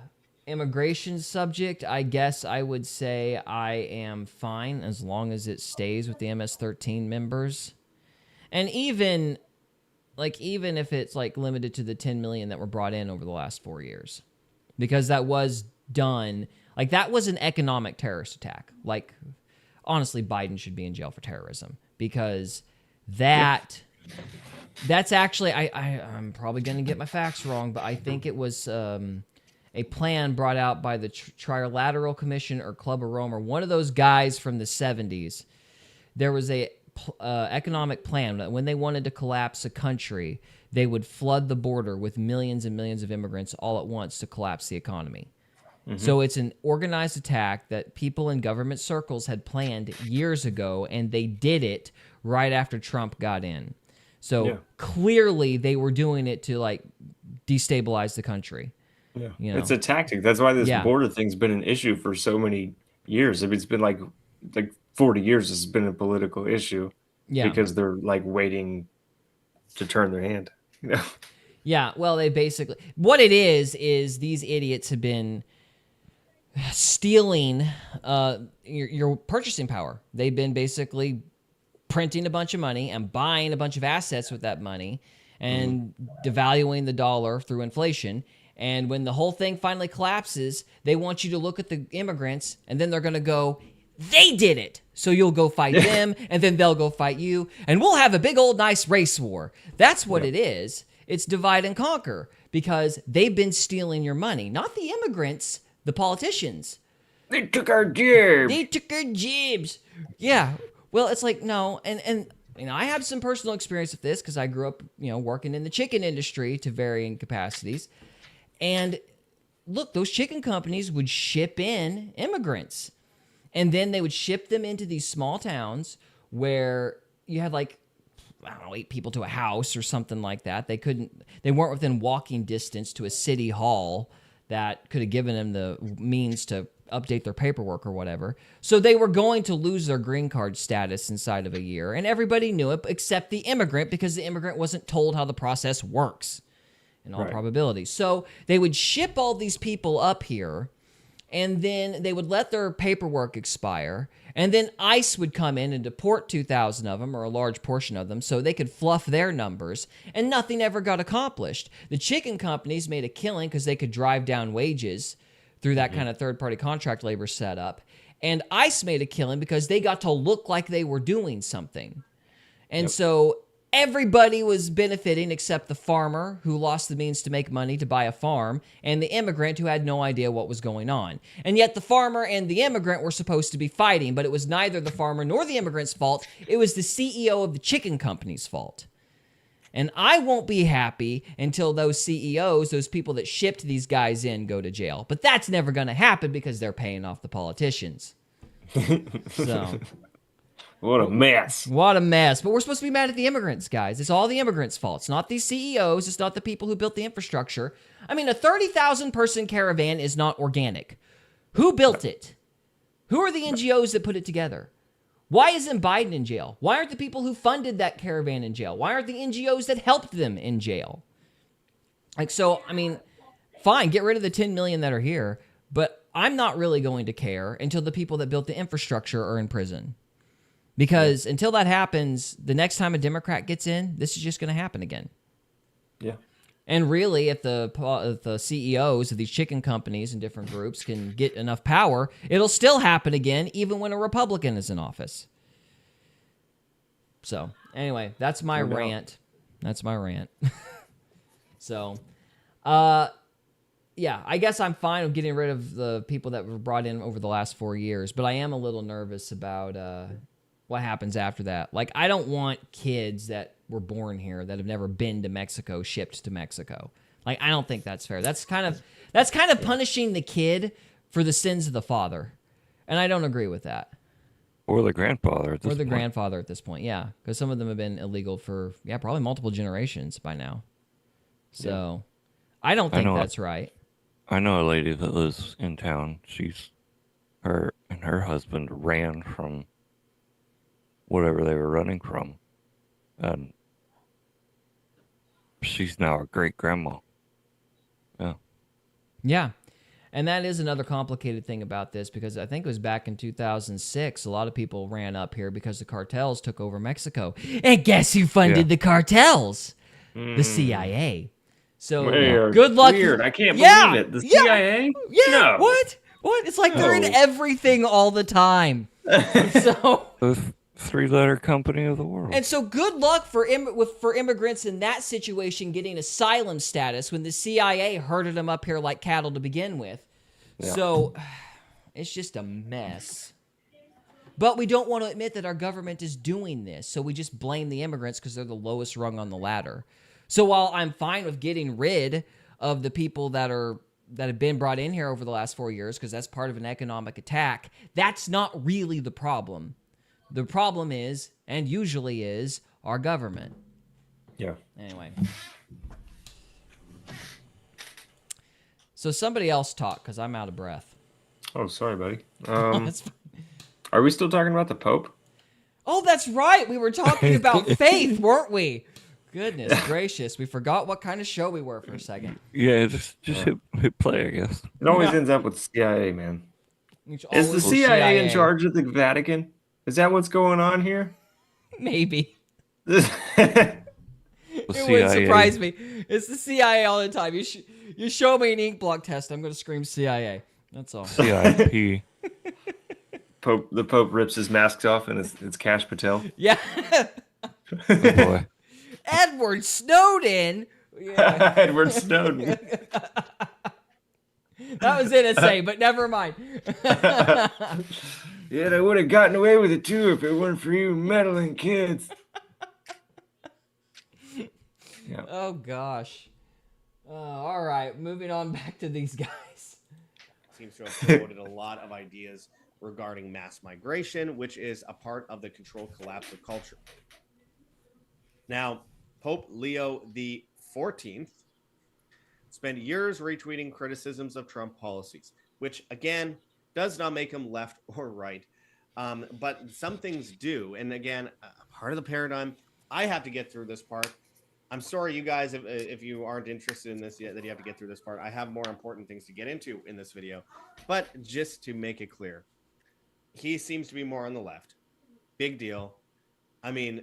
immigration subject, I guess I would say I am fine as long as it stays with the MS-13 members. And even if it's limited to the 10 million that were brought in over the last 4 years, because that was done, that was an economic terrorist attack. Honestly, Biden should be in jail for terrorism because that's actually, I'm probably going to get my facts wrong, but I think it was a plan brought out by the Trilateral Commission or Club of Rome or one of those guys from the 70s. There was a economic plan that when they wanted to collapse a country, they would flood the border with millions and millions of immigrants all at once to collapse the economy. So it's an organized attack that people in government circles had planned years ago, and they did it right after Trump got in. So clearly they were doing it to destabilize the country. Yeah, it's a tactic. That's why this border thing's been an issue for so many years. I mean, it's been like 40 years. This has been a political issue because they're waiting to turn their hand. Yeah. Well, they basically what it is these idiots have been stealing your purchasing power. They've been basically printing a bunch of money and buying a bunch of assets with that money and devaluing the dollar through inflation. And when the whole thing finally collapses, they want you to look at the immigrants, and then they're going to go, they did it. So you'll go fight them, and then they'll go fight you, and we'll have a big old nice race war. That's what it is. It's divide and conquer, because they've been stealing your money. Not the immigrants, the politicians. They took our jibs. They took our jibs. Yeah. Well, it's no, and I have some personal experience with this, because I grew up, working in the chicken industry to varying capacities. And look, those chicken companies would ship in immigrants, and then they would ship them into these small towns where you had 8 people to a house or something like that. They weren't within walking distance to a city hall that could have given them the means to update their paperwork or whatever. So they were going to lose their green card status inside of a year, and everybody knew it except the immigrant, because the immigrant wasn't told how the process works. In all probability. So they would ship all these people up here, and then they would let their paperwork expire, and then ICE would come in and deport 2,000 of them, or a large portion of them, so they could fluff their numbers, and nothing ever got accomplished. The chicken companies made a killing because they could drive down wages, through that kind of third-party contract labor setup. And ICE made a killing because they got to look like they were doing something. And so everybody was benefiting except the farmer who lost the means to make money to buy a farm and the immigrant who had no idea what was going on. And yet the farmer and the immigrant were supposed to be fighting, but it was neither the farmer nor the immigrant's fault. It was the CEO of the chicken company's fault. And I won't be happy until those CEOs, those people that shipped these guys in, go to jail. But that's never going to happen because they're paying off the politicians. So, what a mess. What a mess. But we're supposed to be mad at the immigrants, guys. It's all the immigrants' fault. It's not these CEOs. It's not the people who built the infrastructure. I mean, a 30,000 person caravan is not organic. Who built it? Who are the NGOs that put it together? Why isn't Biden in jail? Why aren't the people who funded that caravan in jail? Why aren't the NGOs that helped them in jail? Like, so, I mean, fine, get rid of the 10 million that are here, but I'm not really going to care until the people that built the infrastructure are in prison. Because until that happens, the next time a Democrat gets in, this is just going to happen again. Yeah. And really, if the CEOs of these chicken companies and different groups can get enough power, it'll still happen again, even when a Republican is in office. So, anyway, that's my rant. That's my rant. So, yeah, I guess I'm fine with getting rid of the people that were brought in over the last 4 years, but I am a little nervous about what happens after that. Like, I don't want kids that were born here that have never been to Mexico shipped to Mexico. Like, I don't think that's fair. That's kind of punishing the kid for the sins of the father, and I don't agree with that. Or the grandfather at this point. Grandfather at this point, yeah, because some of them have been illegal for probably multiple generations by now. So, I don't think that's right. I know a lady that lives in town. Her and her husband ran from whatever they were running from, and she's now a great grandma. Yeah. Yeah. And that is another complicated thing about this, because I think it was back in 2006, a lot of people ran up here because the cartels took over Mexico. And guess who funded the cartels? The CIA. So good luck. Weird. I can't believe it. The CIA? Yeah. No. What? It's like they're in everything all the time. So the three-letter company of the world. And so good luck for immigrants in that situation getting asylum status when the CIA herded them up here like cattle to begin with. Yeah. So it's just a mess. But we don't want to admit that our government is doing this, so we just blame the immigrants because they're the lowest rung on the ladder. So while I'm fine with getting rid of the people that have been brought in here over the last 4 years, because that's part of an economic attack, that's not really the problem. The problem is, and usually is, our government. Yeah. Anyway. So somebody else talk, because I'm out of breath. Oh, sorry, buddy. Are we still talking about the Pope? Oh, that's right. We were talking about faith, weren't we? Goodness gracious. We forgot what kind of show we were for a second. Yeah, just hit play, I guess. It always ends up with CIA, man. Is the CIA in charge of the Vatican? Is that what's going on here? Maybe. It wouldn't surprise me. It's the CIA all the time. You show me an ink block test, I'm going to scream CIA. That's all. CIP. The Pope rips his masks off and it's Kash Potel. Yeah. Oh boy. Edward Snowden. Yeah. Edward Snowden. That was NSA, but never mind. Yeah, they would have gotten away with it too if it weren't for you meddling kids. Yeah. Oh gosh. All right, moving on back to these guys. Seems to have promoted a lot of ideas regarding mass migration, which is a part of the controlled collapse of culture. Now, Pope Leo the 14th spent years retweeting criticisms of Trump policies, which again does not make him left or right, but some things do. And again, part of the paradigm. I have to get through this part. I'm sorry, you guys, if you aren't interested in this yet, that you have to get through this part. I have more important things to get into in this video, but just to make it clear, he seems to be more on the left. Big deal. I mean,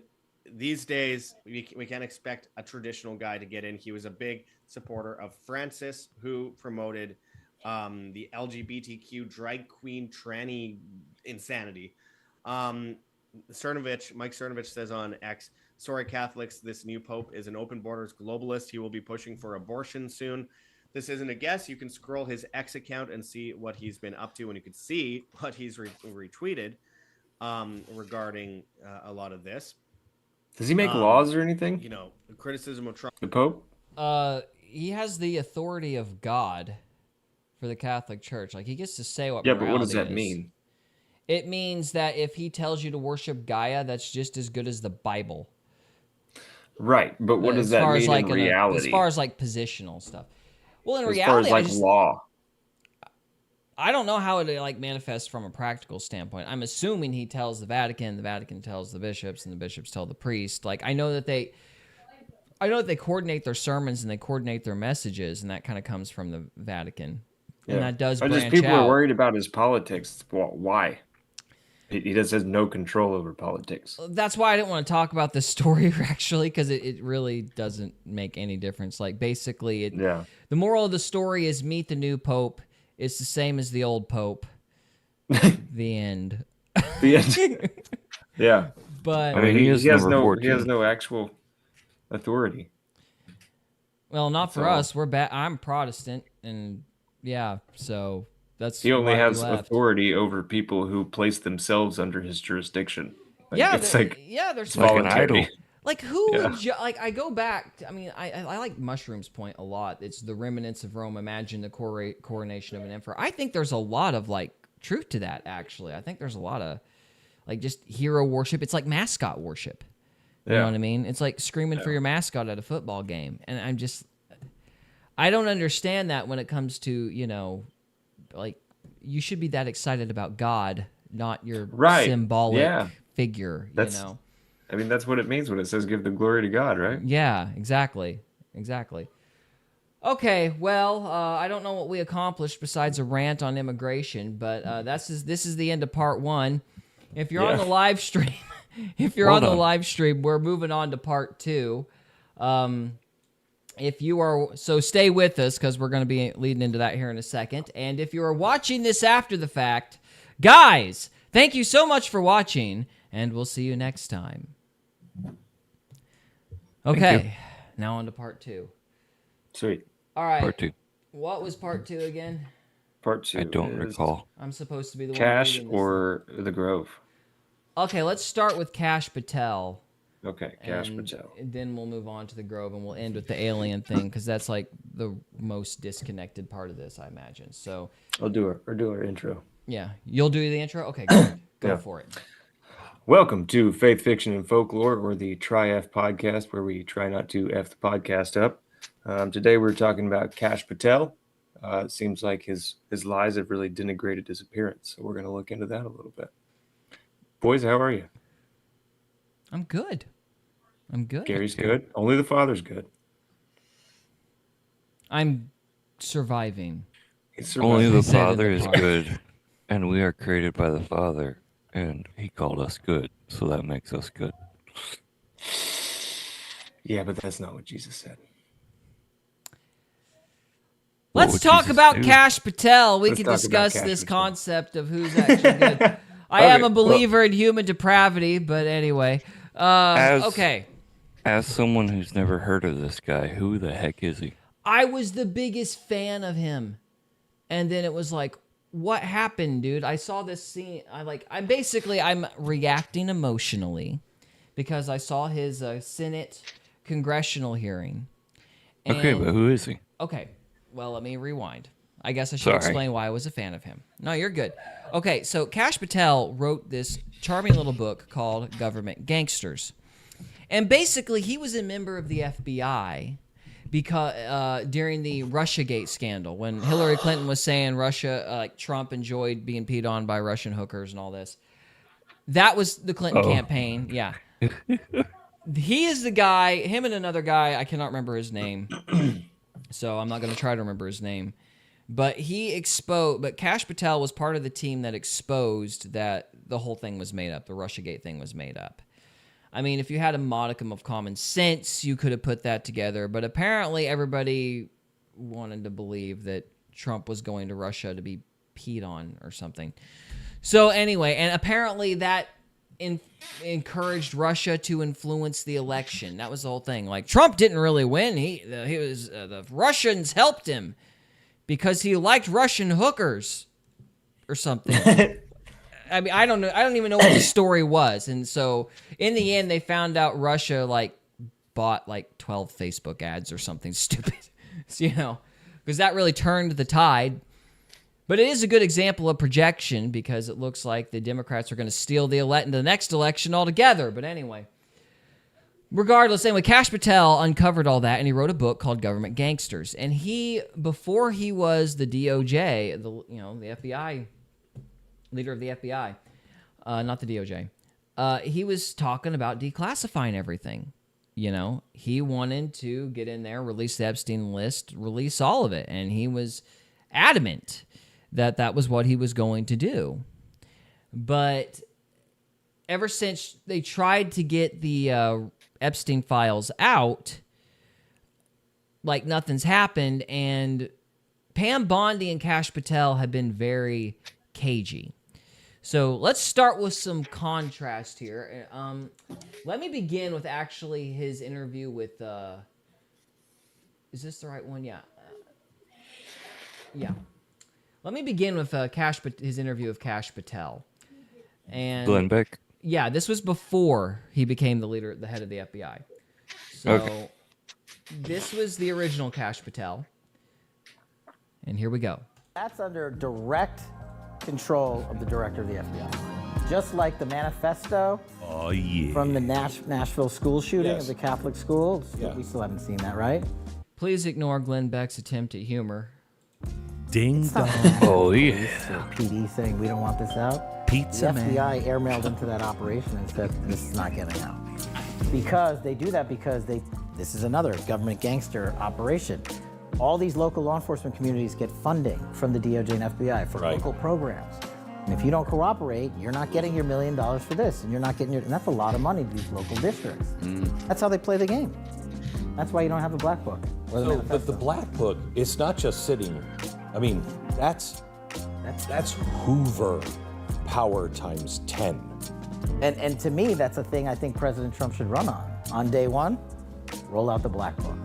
these days, we can't expect a traditional guy to get in. He was a big supporter of Francis, who promoted the LGBTQ drag queen tranny insanity. Mike Cernovich says on X, sorry, Catholics, this new Pope is an open borders globalist. He will be pushing for abortion soon. This isn't a guess. You can scroll his X account and see what he's been up to, and you can see what he's retweeted regarding a lot of this. Does he make laws or anything? You know, criticism of Trump. The Pope? He has the authority of God for the Catholic Church. Like, he gets to say what Yeah, but what does morality that is. mean? It means that if he tells you to worship Gaia, that's just as good as the Bible. Right, but what does As that far as mean like in reality? as far as like positional stuff. Well, in as reality, far as like law. I don't know how it like manifests from a practical standpoint. I'm assuming he tells the Vatican tells the bishops, and the bishops tell the priest. Like, I know that they coordinate their sermons and they coordinate their messages, and that kind of comes from the Vatican. And that does branch just people out. are worried about his politics. Well, why? He just has no control over politics. That's why I didn't want to talk about this story, actually, because it really doesn't make any difference. Like, basically, the moral of the story is meet the new Pope. It's the same as the old Pope. The end. The end. Yeah. But I mean, he has no actual authority. Well, not for us. I'm Protestant, and yeah, so that's he only why we has left. authority over people who place themselves under his jurisdiction. Like, Yeah, it's like there's like an idol. Like, who would like? I go back. I mean, I like Mushroom's point a lot. It's the remnants of Rome. Imagine the coronation of an emperor. I think there's a lot of like truth to that. Actually, I think there's a lot of like just hero worship. It's like mascot worship. You know what I mean? It's like screaming for your mascot at a football game. And I don't understand that when it comes to, you know, like, you should be that excited about God, not your symbolic figure, you know? I mean, that's what it means when it says give the glory to God, right? Yeah, exactly. Okay, well, I don't know what we accomplished besides a rant on immigration, but this is the end of part 1. If you're on the live stream, we're moving on to part 2. If you are, so stay with us because we're going to be leading into that here in a second. And if you are watching this after the fact, guys, thank you so much for watching, and we'll see you next time. Okay, now on to part 2. Sweet. All right. Part 2. What was part 2 again? Part 2. I don't recall. I'm supposed to be the one Kash reading this. or the Grove. Okay, let's start with Kash Potel. Okay, Kash Potel. And then we'll move on to the Grove, and we'll end with the alien thing because that's like the most disconnected part of this, I imagine. So I'll do our intro. Yeah, you'll do the intro. Okay, good. Go for it. Welcome to Faith, Fiction, and Folklore, or the Tri-F podcast, where we try not to F the podcast up. Today we're talking about Kash Potel. It seems like his lies have really denigrated his appearance, so we're going to look into that a little bit. Boys, how are you? I'm good. Gary's good. Only the father's good. I'm surviving. Only the Father is good, and we are created by the Father, and He called us good, so that makes us good. Yeah, but that's not what Jesus said. Let's talk about Kash Patel. We can discuss this concept of who's actually good. I am a believer in human depravity, but anyway. Okay. As someone who's never heard of this guy, who the heck is he? I was the biggest fan of him. And then it was like, what happened, dude? I saw this scene. I'm reacting emotionally because I saw his Senate congressional hearing. Okay, but who is he? Okay. Well, let me rewind. I guess I should explain why I was a fan of him. No, you're good. Okay, so Kash Patel wrote this charming little book called Government Gangsters. And basically, he was a member of the FBI because during the Russiagate scandal, when Hillary Clinton was saying Trump enjoyed being peed on by Russian hookers and all this. That was the Clinton campaign. Yeah. He is the guy, him and another guy, I cannot remember his name. So I'm not going to try to remember his name. But Kash Patel was part of the team that exposed that the whole thing was made up. The Russiagate thing was made up. I mean, if you had a modicum of common sense, you could have put that together. But apparently everybody wanted to believe that Trump was going to Russia to be peed on or something. So anyway, and apparently that encouraged Russia to influence the election. That was the whole thing. Like, Trump didn't really win. He was the Russians helped him because he liked Russian hookers or something. I mean, I don't know. I don't even know what the story was. And so in the end, they found out Russia like bought like 12 Facebook ads or something stupid, so, because that really turned the tide. But it is a good example of projection because it looks like the Democrats are going to steal the next election altogether. But anyway, regardless, anyway, Kash Potel uncovered all that, and he wrote a book called Government Gangsters. And before he was the DOJ, the FBI leader of the FBI, not the DOJ, he was talking about declassifying everything. He wanted to get in there, release the Epstein list, release all of it, and he was adamant that was what he was going to do. But ever since they tried to get the Epstein files out, like nothing's happened, and Pam Bondi and Kash Potel have been very cagey. So let's start with some contrast here. Let me begin with actually his interview with, is this the right one? Yeah. Yeah. Let me begin with his interview with Kash Potel. And Glenn Beck? Yeah, this was before he became the head of the FBI. So This was the original Kash Potel. And here we go. That's under direct control of the director of the FBI. Just like the manifesto from the Nashville school shooting of the Catholic school. We still haven't seen that, right? Please ignore Glenn Beck's attempt at humor. Ding dong. Oh, yeah. PD saying we don't want this out. Pizza the FBI airmailed into that operation and said this is not getting out. Because they do that because this is another government gangster operation. All these local law enforcement communities get funding from the DOJ and FBI for local programs. And if you don't cooperate, you're not getting your $1 million for this, and you're not getting and that's a lot of money to these local districts. That's how they play the game. That's why you don't have the black book. Or the but the black book, it's not just sitting. I mean, that's Hoover power times 10. And to me, that's a thing I think President Trump should run on. On day one, roll out the black book.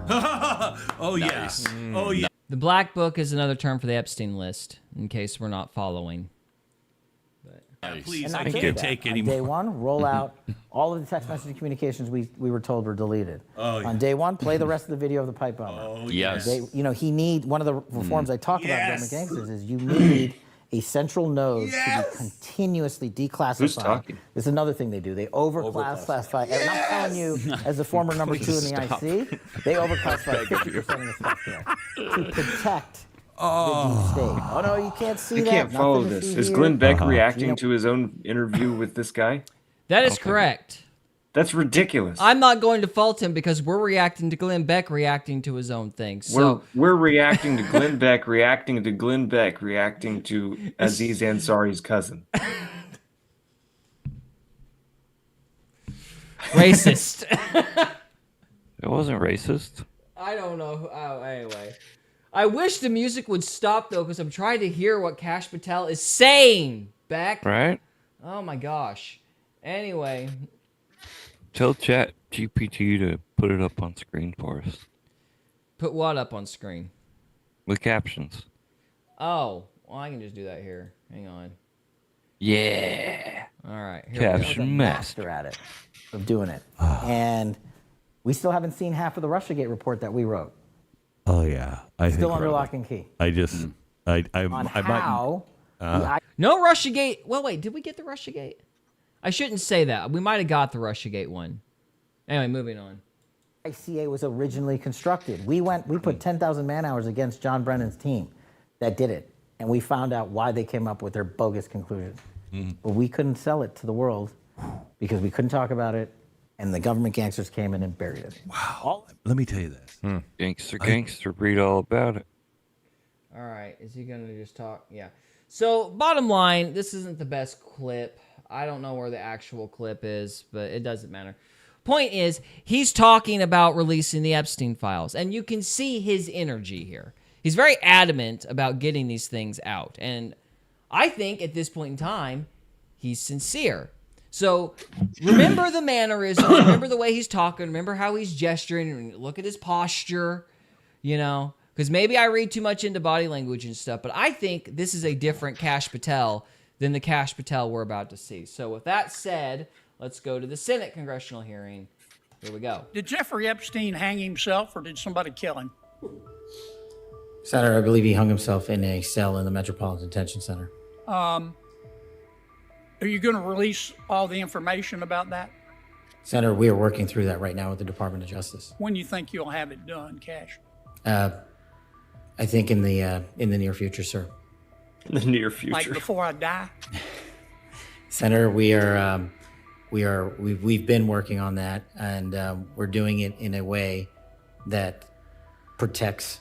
Oh, yes. Oh, yeah. The black book is another term for the Epstein list, in case we're not following. Please, I can't take any more. Day one, roll out all of the text messaging communications we were told were deleted. On day one, play the rest of the video of the pipe bomber. Oh, yes. One of the reforms I talk about government gangsters is you need a central node to be continuously declassified. Who's talking? This is another thing they do. They overclassify. And I'm telling you, as the former number 2 in the IC, they overclassify 50% of the stuff there to protect the deep state. Oh no, you can't see that. You can't follow this. Is Glenn Beck reacting to his own interview with this guy? That is correct. That's ridiculous. I'm not going to fault him because we're reacting to Glenn Beck reacting to his own thing. So we're reacting to Glenn Beck reacting to Glenn Beck reacting to Aziz Ansari's cousin. Racist. It wasn't racist. I don't know. Oh, anyway. I wish the music would stop, though, because I'm trying to hear what Kash Potel is saying, Beck. Right? Oh, my gosh. Anyway. Tell Chat GPT to put it up on screen for us. Put what up on screen? With captions. Oh, well, I can just do that here. Hang on. Yeah. All right. Caption master at it, of doing it. And we still haven't seen half of the Russiagate report that we wrote. Oh, yeah. Still under lock and key. I just... On how... No Russiagate. Well, wait. Did we get the Russiagate? I shouldn't say that. We might have got the Russiagate one. Anyway, moving on. ICA was originally constructed. We put 10,000 man-hours against John Brennan's team that did it. And we found out why they came up with their bogus conclusions. But we couldn't sell it to the world because we couldn't talk about it. And the government gangsters came in and buried it. Wow. Let me tell you this. Gangster, read all about it. All right. Is he going to just talk? Yeah. So, bottom line, this isn't the best clip. I don't know where the actual clip is, but it doesn't matter. Point is, he's talking about releasing the Epstein files, and you can see his energy here. He's very adamant about getting these things out. And I think at this point in time, he's sincere. So remember the mannerisms, remember the way he's talking, remember how he's gesturing, look at his posture, you know, because maybe I read too much into body language and stuff, but I think this is a different Kash Potel than the Kash Potel we're about to see. So with that said, let's go to the Senate congressional hearing. Here we go. Did Jeffrey Epstein hang himself or did somebody kill him? Senator, I believe he hung himself in a cell in the Metropolitan Detention Center. Are you going to release all the information about that? Senator, we are working through that right now with the Department of Justice. When do you think you'll have it done, Kash? I think in the near future, sir. In the near future. Like before I die? Senator, we've been working on that, and we're doing it in a way that protects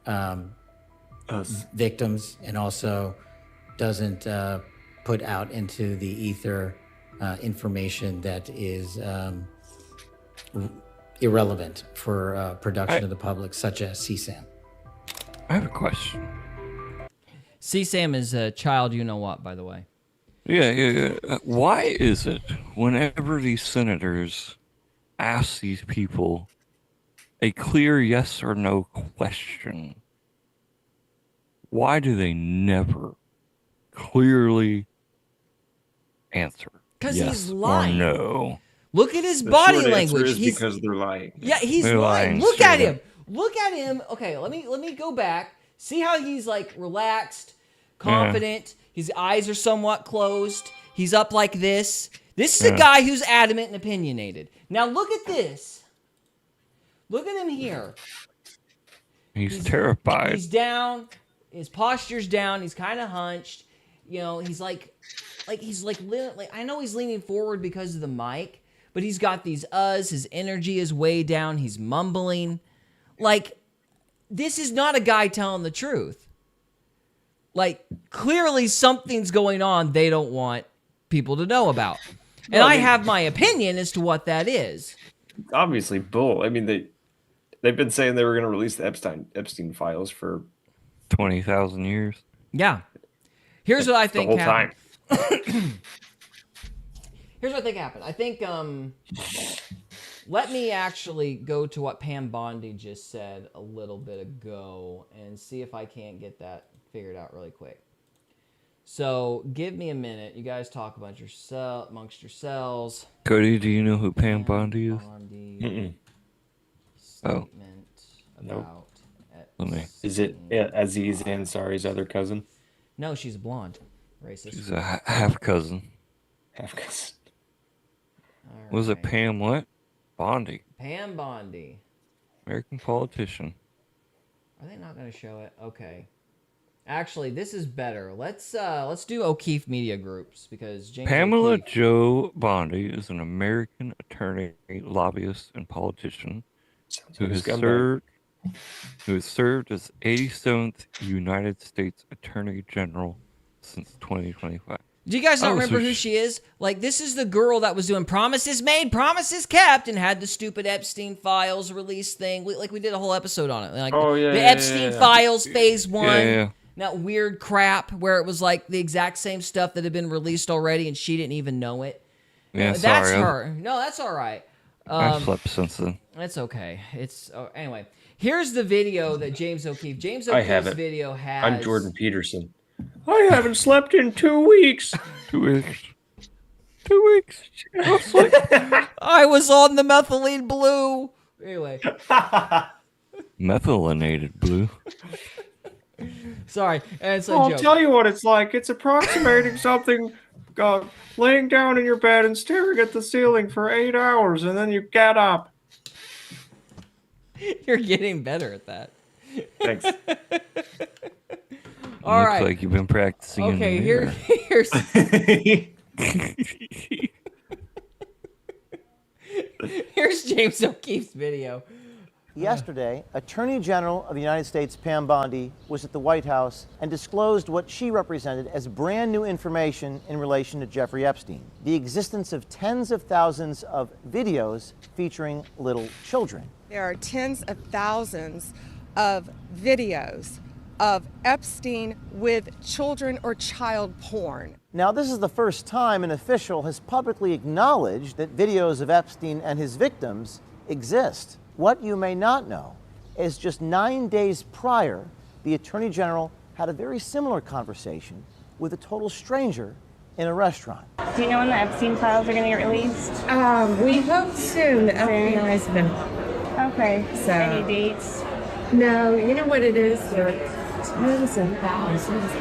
us victims and also doesn't put out into the ether information that is irrelevant for production of the public, such as CSAM. I have a question. CSAM is a child you know what, by the way. Yeah. Why is it whenever these senators ask these people a clear yes or no question, why do they never clearly answer? Because yes he's lying. Or no. Look at his The body short answer language. is because they're lying. Yeah, he's They're lying. lying Look at straight him. Look at him. Okay, let me go back. See how he's like relaxed, confident. His eyes are somewhat closed. He's up like this. This is a guy who's adamant and opinionated. Now look at this. Look at him here. He's terrified. He's down. His posture's down. He's kind of hunched. You know, he's like I know he's leaning forward because of the mic, but he's got these his energy is way down. He's mumbling. Like, this is not a guy telling the truth. Like, clearly something's going on they don't want people to know about. And I have my opinion as to what that is. Obviously bull. I mean, they've been saying they were going to release the Epstein files for 20,000 years. Yeah. Here's what I think the whole happened. time. Here's what I think happened. I think, let me actually go to what Pam Bondi just said a little bit ago and see if I can't get that figured out really quick. So give me a minute. You guys talk about amongst yourselves. Cody, do you know who Pam Bondi is? Statement about Is it Aziz Ansari's other cousin? No, she's blonde. Racist. She's a half cousin. Half cousin. Was it Pam what? Bondi. Pam Bondi. American politician. Are they not going to show it? Okay. Actually, this is better. Let's do O'Keefe Media Groups because James Pamela O'Keefe. Jo Bondi is an American attorney, lobbyist, and politician who has served as 87th United States Attorney General since 2025. Do you guys not remember who she is? Like, this is the girl that was doing promises made, promises kept, and had the stupid Epstein files release thing. We did a whole episode on it. Like, the Epstein files phase 1. Yeah. That weird crap where it was like the exact same stuff that had been released already and she didn't even know it. Yeah, that's sorry. her. No, that's all right. I've slept since then. That's okay. Anyway, here's the video that James O'Keefe. I have it. Video has. I'm Jordan Peterson. I haven't slept in 2 weeks. 2 weeks. 2 weeks. I was on the methylene blue. Anyway. Methylinated blue. Sorry, it's a I'll joke. tell you what it's like. It's approximating something laying down in your bed and staring at the ceiling for 8 hours, and then you get up. You're getting better at that. Thanks. All Looks right. like you've been practicing. Okay, in the mirror. here's James O'Keefe's video. Yesterday, Attorney General of the United States Pam Bondi was at the White House and disclosed what she represented as brand new information in relation to Jeffrey Epstein, the existence of tens of thousands of videos featuring little children. There are tens of thousands of videos of Epstein with children or child porn. Now, this is the first time an official has publicly acknowledged that videos of Epstein and his victims exist. What you may not know is just 9 days prior, the Attorney General had a very similar conversation with a total stranger in a restaurant. Do you know when the Epstein files are going to get released? We hope soon. The FBI's been. Okay. So. Any dates? No, you know what it is? There are tons and thousands of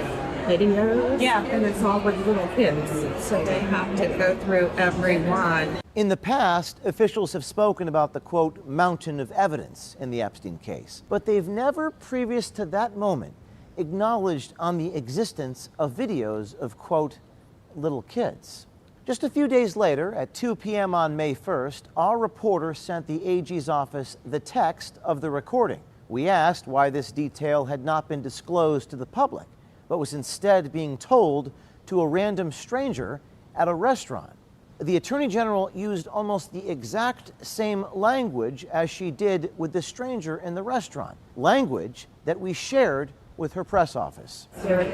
videos. Yeah. And it's all with little kids. So they have to go through every one. In the past, officials have spoken about the, quote, mountain of evidence in the Epstein case, but they've never, previous to that moment, acknowledged on the existence of videos of, quote, little kids. Just a few days later, at 2 p.m. on May 1st, our reporter sent the AG's office the text of the recording. We asked why this detail had not been disclosed to the public, but was instead being told to a random stranger at a restaurant. The Attorney General used almost the exact same language as she did with the stranger in the restaurant, language that we shared with her press office. There are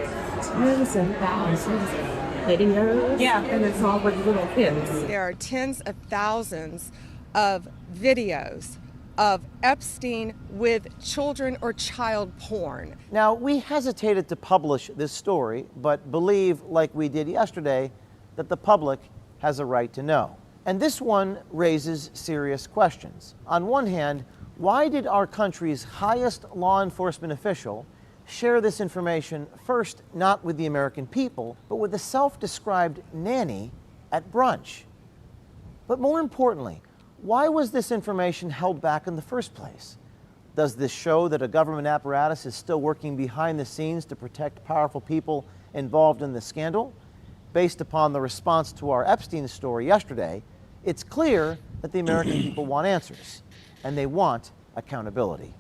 tens and thousands of videos. Yeah. And it's all with little kids. There are tens of thousands of videos of Epstein with children or child porn. Now, we hesitated to publish this story, but believe, like we did yesterday, that the public has a right to know. And this one raises serious questions. On one hand, why did our country's highest law enforcement official share this information first not with the American people, but with a self-described nanny at brunch? But more importantly, why was this information held back in the first place? Does this show that a government apparatus is still working behind the scenes to protect powerful people involved in the scandal? Based upon the response to our Epstein story yesterday, it's clear that the American people want answers, and they want accountability.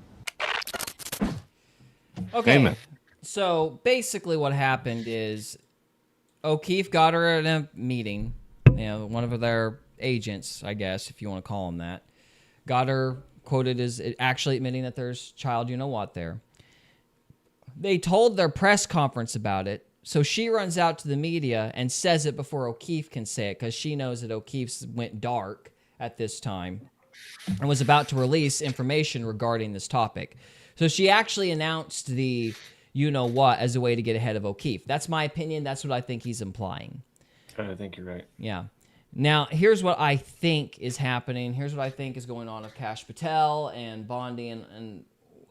Okay. Amen. So basically what happened is O'Keefe got her at a meeting, one of their agents, I guess, if you want to call them that, got her quoted as actually admitting that there's child you-know-what there. They told their press conference about it, so she runs out to the media and says it before O'Keefe can say it, because she knows that O'Keefe's went dark at this time and was about to release information regarding this topic. So she actually announced the you-know-what as a way to get ahead of O'Keefe. That's my opinion. That's what I think he's implying. I think you're right. Yeah. Now, here's what I think is happening. Here's what I think is going on with Kash Potel and Bondi and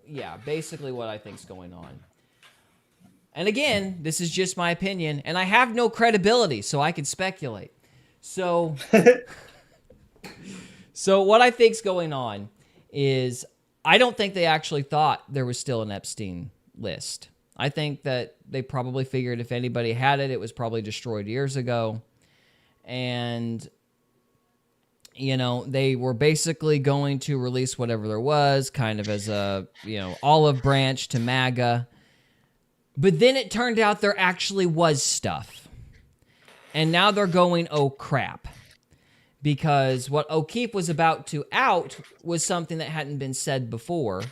yeah, basically what I think is going on. And again, this is just my opinion, and I have no credibility, so I can speculate. So, so what I think's going on is I don't think they actually thought there was still an Epstein list. I think that they probably figured if anybody had it, it was probably destroyed years ago. And, they were basically going to release whatever there was, kind of as a, olive branch to MAGA. But then it turned out there actually was stuff. And now they're going, oh, crap. Because what O'Keefe was about to out was something that hadn't been said before.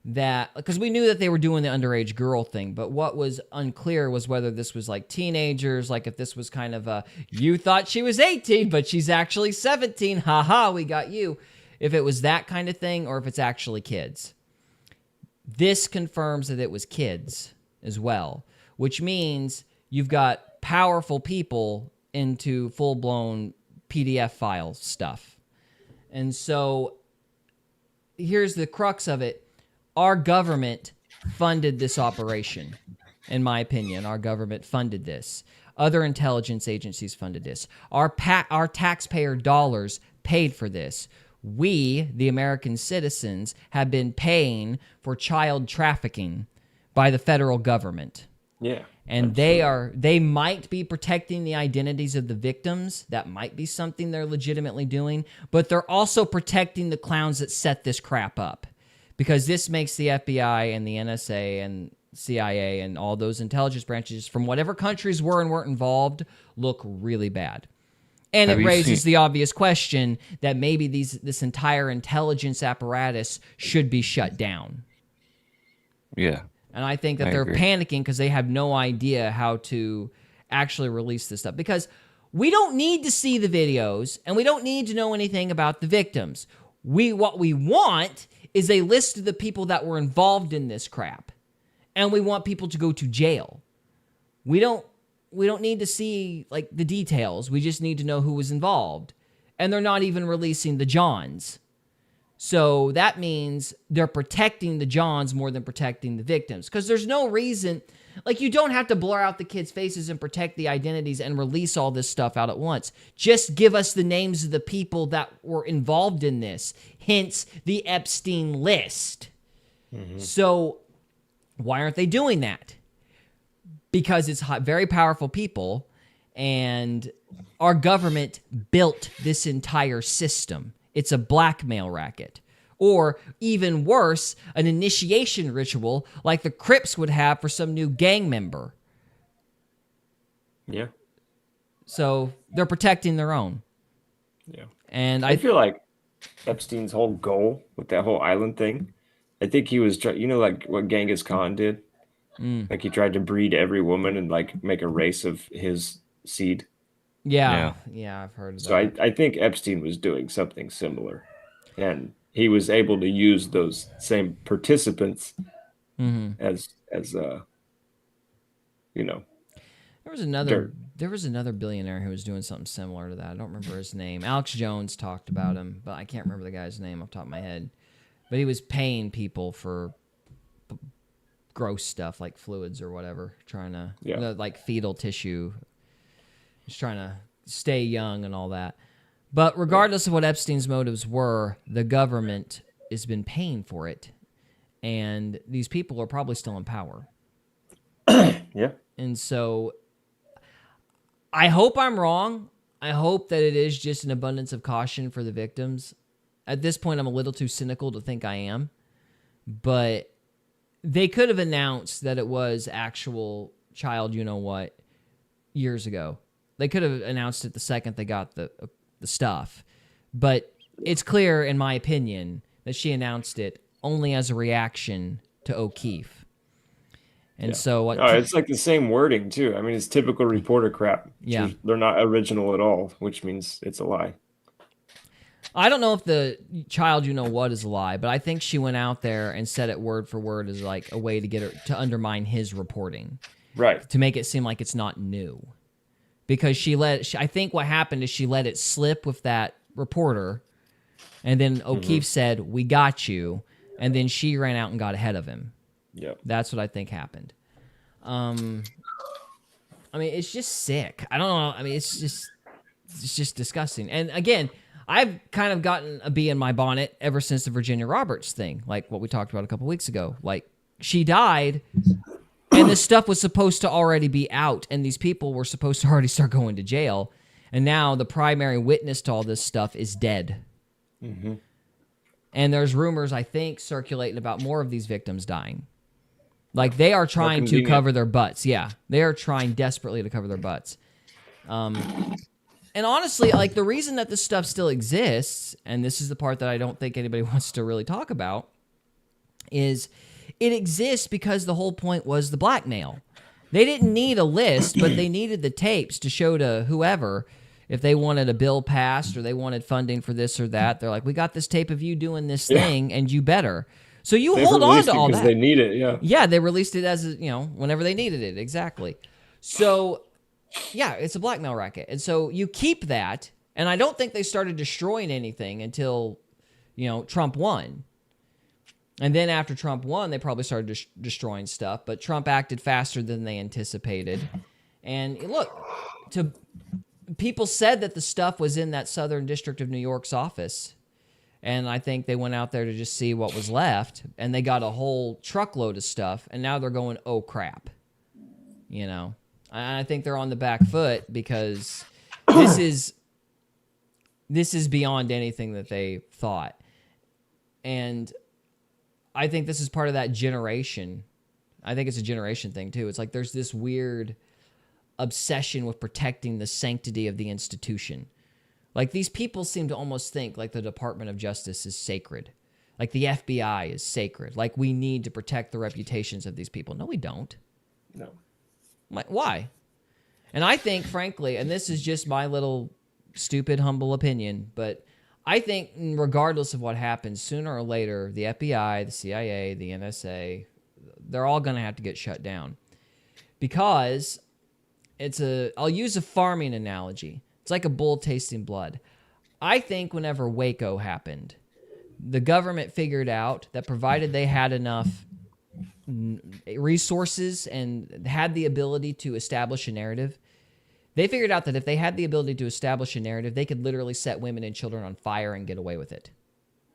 Because we knew that they were doing the underage girl thing, but what was unclear was whether this was like teenagers, like if this was kind of a, you thought she was 18, but she's actually 17, haha, we got you. If it was that kind of thing, or if it's actually kids. This confirms that it was kids as well, which means you've got powerful people into full-blown PDF file stuff. And so here's the crux of it. Our government funded this operation. In my opinion, our government funded this. Other intelligence agencies funded this. Our taxpayer dollars paid for this. We, the American citizens, have been paying for child trafficking by the federal government. Yeah. And they might be protecting the identities of the victims. That might be something they're legitimately doing. But they're also protecting the clowns that set this crap up. Because this makes the FBI and the NSA and CIA and all those intelligence branches from whatever countries were and weren't involved look really bad. And it raises the obvious question that maybe this entire intelligence apparatus should be shut down. Yeah. And I think that I they're agree. panicking because they have no idea how to actually release this stuff. Because we don't need to see the videos and we don't need to know anything about the victims. What we want is a list of the people that were involved in this crap. And we want people to go to jail. We don't need to see like the details. We just need to know who was involved. And they're not even releasing the Johns. So that means they're protecting the Johns more than protecting the victims. Because there's no reason, like you don't have to blur out the kids' faces and protect the identities and release all this stuff out at once. Just give us the names of the people that were involved in this. Hence the Epstein list. So why aren't they doing that? Because it's very powerful people, and our government built this entire system. It's a blackmail racket. Or even worse, an initiation ritual like the Crips would have for some new gang member. Yeah. So they're protecting their own. Yeah. And I feel like Epstein's whole goal with that whole island thing, I think he was trying, like what Genghis Khan did. Like he tried to breed every woman and like make a race of his seed. Yeah, I've heard of So that. I think Epstein was doing something similar, and he was able to use those same participants as you know. There was another billionaire who was doing something similar to that. I don't remember his name. Alex Jones talked about him, but I can't remember the guy's name off the top of my head. But he was paying people for gross stuff like fluids or whatever, trying to like fetal tissue, just trying to stay young and all that. But regardless of what Epstein's motives were, the government has been paying for it, and these people are probably still in power. Yeah. And so I hope I'm wrong. I hope that it is just an abundance of caution for the victims. At this point, I'm a little too cynical to think I am, but they could have announced that it was actual child, you know what, years ago. They could have announced it the second they got the stuff. But it's clear, in my opinion, that she announced it only as a reaction to O'Keefe. And so it's like the same wording too. I mean, it's typical reporter crap. Yeah. They're not original at all, which means it's a lie. I don't know if the child, you know what, is a lie, but I think she went out there and said it word for word as like a way to get her to undermine his reporting. Right. To make it seem like it's not new. Because I think what happened is she let it slip with that reporter, and then O'Keefe said, "We got you," and then she ran out and got ahead of him. Yep. That's what I think happened. I mean, it's just sick. I don't know. I mean, it's just disgusting. And again, I've kind of gotten a bee in my bonnet ever since the Virginia Roberts thing, like what we talked about a couple weeks ago. Like, she died, and this stuff was supposed to already be out, and these people were supposed to already start going to jail, and now the primary witness to all this stuff is dead. Mm-hmm. And there's rumors, I think, circulating about more of these victims dying. Like, they are trying to cover their butts. Yeah, they are trying desperately to cover their butts. And honestly, like, the reason that this stuff still exists, and this is the part that I don't think anybody wants to really talk about, is it exists because the whole point was the blackmail. They didn't need a list, but they needed the tapes to show to whoever if they wanted a bill passed or they wanted funding for this or that. They're like, we got this tape of you doing this thing, and you better. So you hold on to all that. They need it, yeah. Yeah, they released it as, whenever they needed it, exactly. So, yeah, it's a blackmail racket. And so you keep that, and I don't think they started destroying anything until, Trump won. And then after Trump won, they probably started destroying stuff, but Trump acted faster than they anticipated. And look, people said that the stuff was in that Southern District of New York's office. And I think they went out there to just see what was left, and they got a whole truckload of stuff, and now they're going, oh, crap. I think they're on the back foot because this is beyond anything that they thought. And I think this is part of that generation. I think it's a generation thing, too. It's like there's this weird obsession with protecting the sanctity of the institution. Like, these people seem to almost think like the Department of Justice is sacred. Like the FBI is sacred. Like we need to protect the reputations of these people. No, we don't. No. Why? And I think, frankly, and this is just my little stupid, humble opinion, but I think regardless of what happens, sooner or later, the FBI, the CIA, the NSA, they're all going to have to get shut down. Because I'll use a farming analogy. It's like a bull tasting blood. I think whenever Waco happened, the government figured out that provided they had enough resources and had the ability to establish a narrative, they figured out that if they had the ability to establish a narrative, they could literally set women and children on fire and get away with it.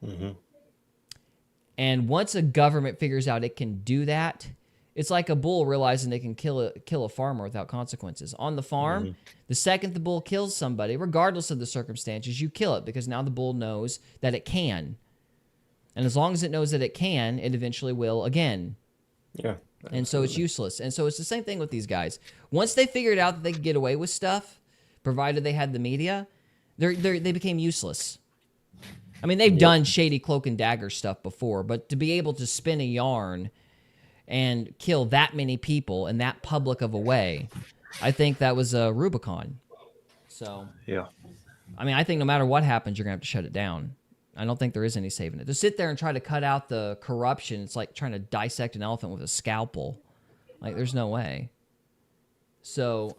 Mm-hmm. And once a government figures out it can do that, it's like a bull realizing they can kill a farmer without consequences. On the farm, the second the bull kills somebody, regardless of the circumstances, you kill it because now the bull knows that it can. And as long as it knows that it can, it eventually will again. Yeah. And so it's useless. And so it's the same thing with these guys. Once they figured out that they could get away with stuff, provided they had the media, they became useless. I mean, they've done shady cloak and dagger stuff before, but to be able to spin a yarn and kill that many people in that public of a way, I think that was a Rubicon. So, yeah. I mean, I think no matter what happens, you're going to have to shut it down. I don't think there is any saving it. To sit there and try to cut out the corruption, it's like trying to dissect an elephant with a scalpel. Like, there's no way. So...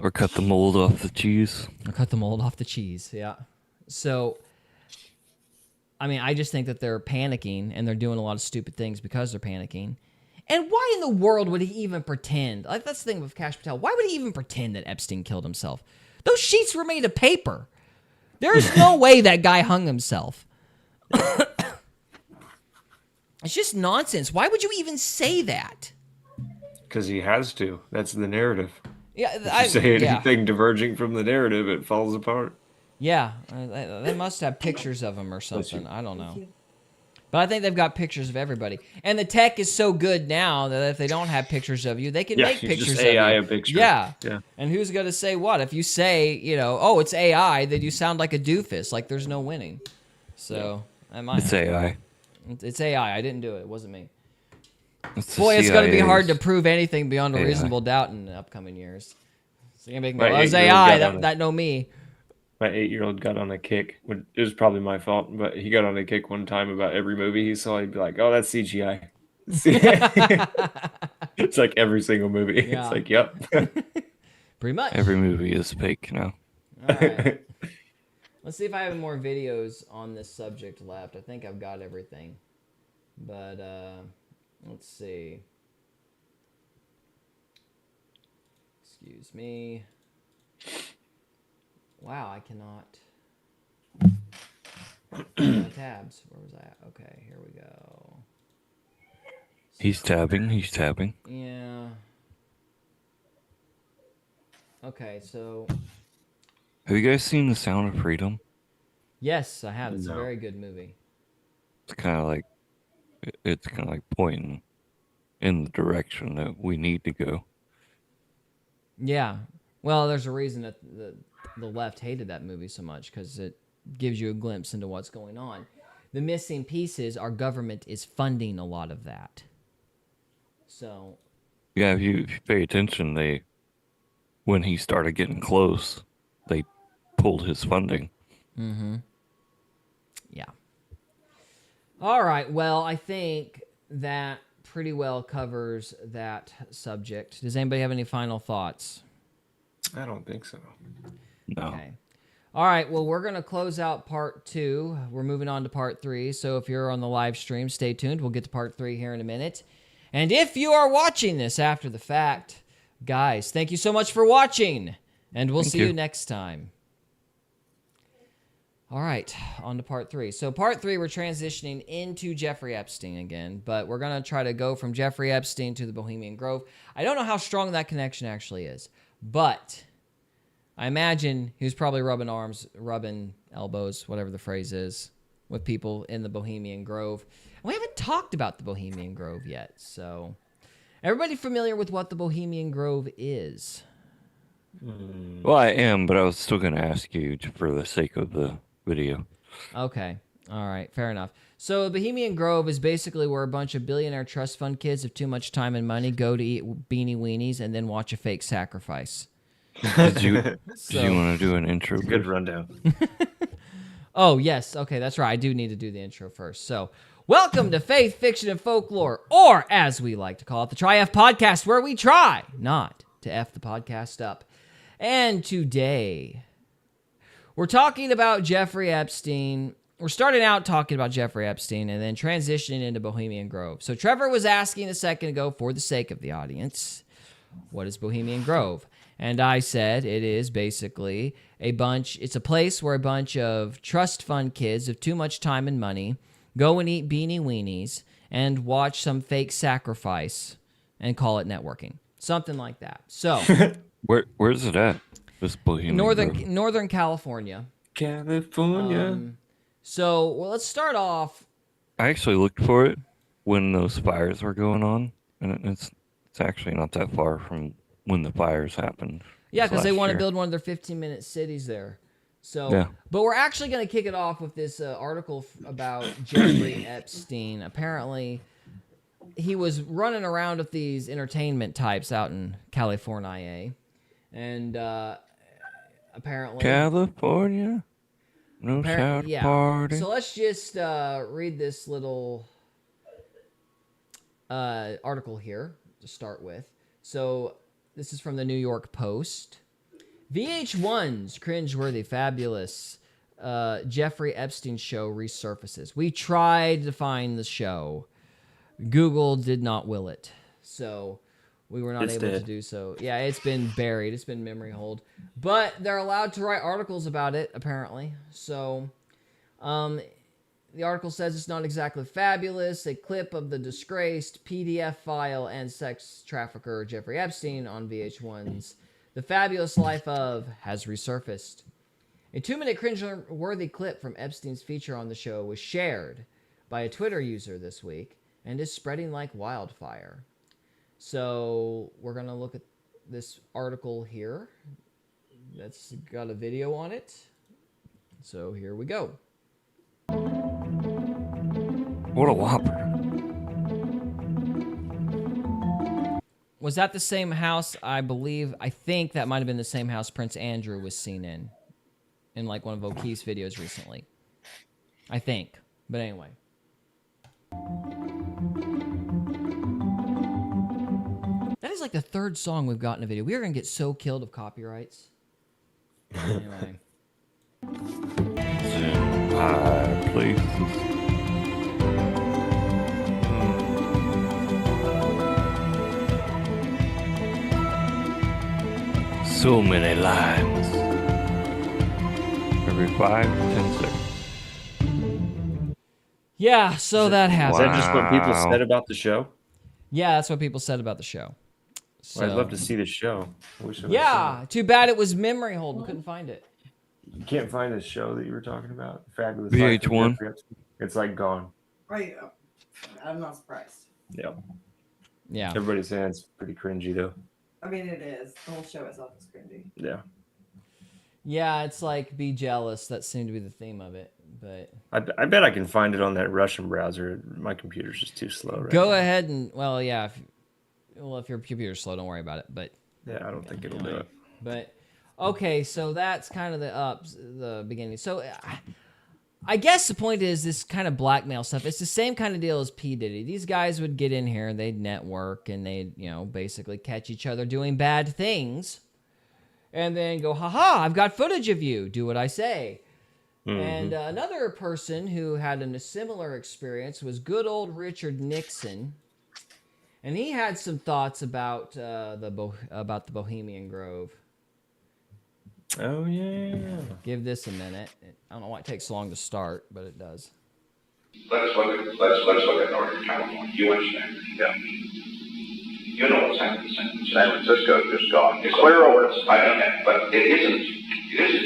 Or cut the mold off the cheese. Or cut the mold off the cheese, yeah. So, I mean, I just think that they're panicking, and they're doing a lot of stupid things because they're panicking. And why in the world would he even pretend? Like, that's the thing with Kash Potel. Why would he even pretend that Epstein killed himself? Those sheets were made of paper. There's no way that guy hung himself. It's just nonsense. Why would you even say that? Because he has to. That's the narrative. Yeah, if you say anything diverging from the narrative, it falls apart. Yeah, they must have pictures of him or something. I don't know. But I think they've got pictures of everybody. And the tech is so good now that if they don't have pictures of you, they can make pictures just of AI you. a picture. Yeah. Yeah. And who's going to say what? If you say, oh, it's AI, then you sound like a doofus. Like there's no winning. So, It's AI. It's AI. I didn't do it. It wasn't me. It's Boy, it's going to be CIA's hard to prove anything beyond a AI. reasonable doubt in the upcoming years. So you can make me My go, oh, it's 8-year-old AI. got on That know me. My 8-year-old got on a kick. It was probably my fault, but he got on a kick one time about every movie he saw. He'd be like, "Oh, that's CGI." It's like every single movie. Yeah. It's like, yep. Pretty much. Every movie is fake now. All right. Let's see if I have any more videos on this subject left. I think I've got everything. But let's see. Excuse me. Wow, I cannot. My tabs. Where was I at? Okay, here we go. He's tabbing. He's tabbing. Yeah. Okay, so Have you guys seen The Sound of Freedom? yes, I have. It's a No. very good movie. It's kind of like pointing in the direction that we need to go. Yeah. Well, there's a reason that the left hated that movie so much, because it gives you a glimpse into what's going on. The missing piece is our government is funding a lot of that. So, Yeah, if you pay attention, when he started getting close, they pulled his funding. yeah. All right. Well, I think that pretty well covers that subject. Does anybody have any final thoughts? I don't think so. No. Okay. All right. Well, we're going to close out part 2. We're moving on to part 3. So if you're on the live stream, stay tuned. We'll get to part 3 here in a minute. And if you are watching this after the fact, guys, thank you so much for watching. And we'll see you next time. All right, on to part 3. So part 3, we're transitioning into Jeffrey Epstein again, but we're going to try to go from Jeffrey Epstein to the Bohemian Grove. I don't know how strong that connection actually is, but I imagine he was probably rubbing arms, rubbing elbows, whatever the phrase is, with people in the Bohemian Grove. And we haven't talked about the Bohemian Grove yet, so everybody familiar with what the Bohemian Grove is? Well, I am, but I was still going to ask you for the sake of the video. Okay. All right, fair enough. So Bohemian Grove is basically where a bunch of billionaire trust fund kids of too much time and money go to eat beanie weenies and then watch a fake sacrifice. Did you want to do an intro? Good rundown. Oh, yes. Okay, that's right. I do need to do the intro first. So, welcome to Faith, Fiction, and Folklore, or as we like to call it, the Try-F Podcast, where we try not to F the podcast up. And today, we're talking about Jeffrey Epstein. We're starting out talking about Jeffrey Epstein and then transitioning into Bohemian Grove. So, Trevor was asking a second ago, for the sake of the audience, what is Bohemian Grove? And I said it is basically it's a place where a bunch of trust fund kids of too much time and money go and eat beanie weenies and watch some fake sacrifice and call it networking. Something like that. So where's it at? This Bohemian Grove? Northern California. California. Well, let's start off. I actually looked for it when those fires were going on, and it's actually not that far from when the fires happened. Yeah, because they want to build one of their 15-minute cities there. So, yeah. But we're actually going to kick it off with this article about Jeffrey Epstein. Apparently, he was running around with these entertainment types out in California, and apparently California, no South party. So let's just read this little article here to start with. So this is from the New York Post. VH1's cringeworthy, fabulous Jeffrey Epstein show resurfaces. We tried to find the show. Google did not will it. So we were not able to do so. Yeah, it's been buried. It's been memory hold. But they're allowed to write articles about it, apparently. So the article says it's not exactly fabulous. A clip of the disgraced PDF file and sex trafficker Jeffrey Epstein on VH1's The Fabulous Life of has resurfaced. A 2-minute cringe-worthy clip from Epstein's feature on the show was shared by a Twitter user this week and is spreading like wildfire. So we're going to look at this article here that's got a video on it. So here we go. What a whopper. Was that the same house? I think that might have been the same house Prince Andrew was seen in like one of O'Keefe's videos recently. I think. But anyway. That is like the third song we've got in a video. We are going to get so killed of copyrights. Anyway. High places. So many lives. Every 5-10 seconds. Yeah, so that happened. Is that just what people said about the show? Yeah, that's what people said about the show. So, I'd love to see the show. Too bad it was memory hold. We couldn't find it. You can't find the show that you were talking about? Fabulous. VH1. It's like gone. Right. I'm not surprised. Yep. Yeah. Everybody's saying it's pretty cringy though. I mean, it is. The whole show itself is cringy. Yeah. Yeah, it's like be jealous. That seemed to be the theme of it. But I bet I can find it on that Russian browser. My computer's just too slow right go now. ahead and if your computer's slow, don't worry about it. But yeah, I don't think it'll do it. But okay, so that's kind of the beginning. So I guess the point is this kind of blackmail stuff. It's the same kind of deal as P. Diddy. These guys would get in here and they'd network and they'd, basically catch each other doing bad things and then go, haha, I've got footage of you. Do what I say. Mm-hmm. And another person who had a similar experience was good old Richard Nixon. And he had some thoughts about the Bohemian Grove. Oh, yeah. Give this a minute. I don't know why it takes so long to start, but it does. Let's look at Northern California. You understand? Yeah. You know what's happened in San Francisco just gone. It's clear over. I know, but it isn't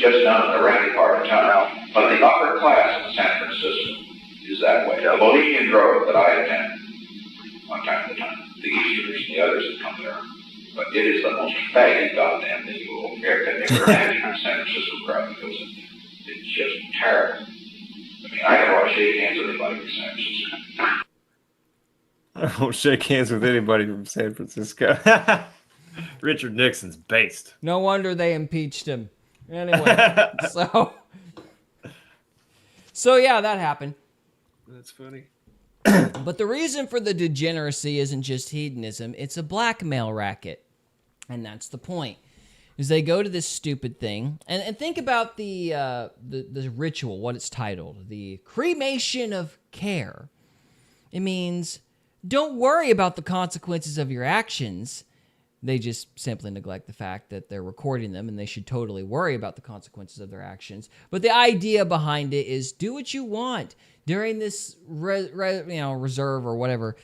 just down in the ratty part of town. But the upper class in San Francisco is that way. The Bohemian Grove that I attend from time to time, the Easterners and the others that come there. But it is the most faggy goddamn thing you will ever imagine in San Francisco crowd because it's just terrible. I never want to shake hands with anybody from San Francisco. I won't shake hands with anybody from San Francisco. Richard Nixon's based. No wonder they impeached him. Anyway, so yeah, that happened. That's funny. But the reason for the degeneracy isn't just hedonism, it's a blackmail racket. And that's the point. Is they go to this stupid thing, and think about the ritual, what it's titled, the cremation of care. It means don't worry about the consequences of your actions. They just simply neglect the fact that they're recording them, and they should totally worry about the consequences of their actions. But the idea behind it is do what you want during this reserve or whatever.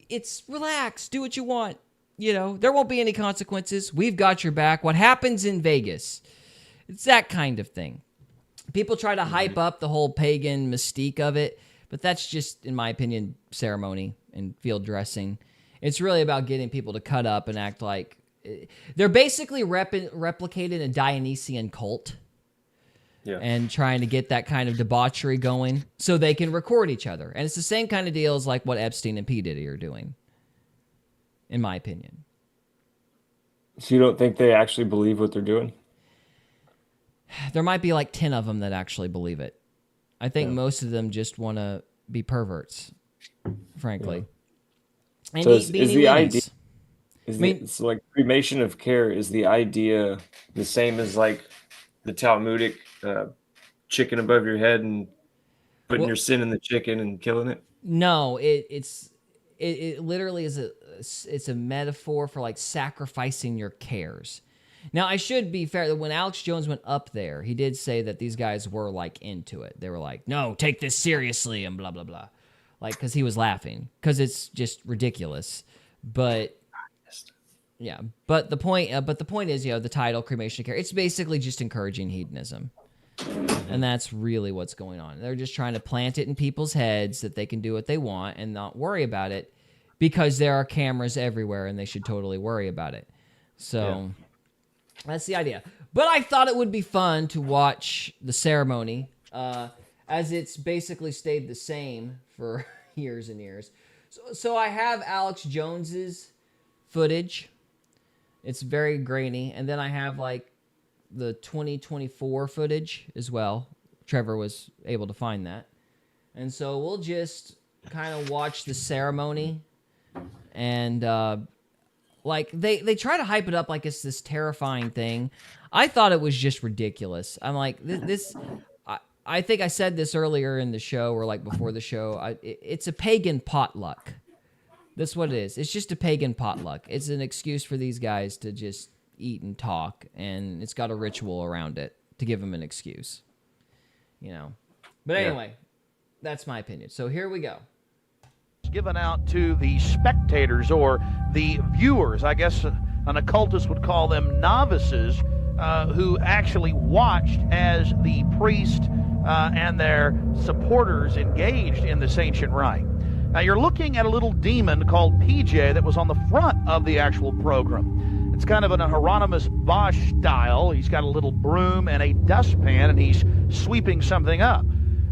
It's relax, do what you want. There won't be any consequences. We've got your back. What happens in Vegas? It's that kind of thing. People try to hype up the whole pagan mystique of it, but that's just, in my opinion, ceremony and field dressing. It's really about getting people to cut up and act like they're basically replicating a Dionysian cult. Yeah. And trying to get that kind of debauchery going so they can record each other. And it's the same kind of deal as like what Epstein and P. Diddy are doing, in my opinion. So you don't think they actually believe what they're doing? There might be like 10 of them that actually believe it. I think most of them just want to be perverts, frankly. Yeah. And so is the idea, it's like cremation of care, is the idea the same as like the Talmudic chicken above your head and putting your sin in the chicken and killing it? No, it literally is it's a metaphor for like sacrificing your cares. Now, I should be fair that when Alex Jones went up there, he did say that these guys were like into it. They were like, no, take this seriously and blah, blah, blah. Like, because he was laughing, because it's just ridiculous. But yeah, but the point is, the title cremation of care. It's basically just encouraging hedonism, and that's really what's going on. They're just trying to plant it in people's heads that they can do what they want and not worry about it, because there are cameras everywhere, and they should totally worry about it. So that's the idea. But I thought it would be fun to watch the ceremony, as it's basically stayed the same for years and years. So I have Alex Jones's footage. It's very grainy. And then I have like the 2024 footage as well. Trevor was able to find that. And so we'll just kind of watch the ceremony. And like they try to hype it up like it's this terrifying thing. I thought it was just ridiculous. I'm like, this I think I said this earlier in the show, or like before the show. It's a pagan potluck. That's what it is. It's just a pagan potluck. It's an excuse for these guys to just eat and talk, and it's got a ritual around it to give them an excuse. But anyway, that's my opinion. So here we go. Given out to the spectators or the viewers, I guess an occultist would call them novices, who actually watched as the priest and their supporters engaged in this ancient rite. Now you're looking at a little demon called PJ that was on the front of the actual program. It's kind of an Hieronymus Bosch style. He's got a little broom and a dustpan, and he's sweeping something up.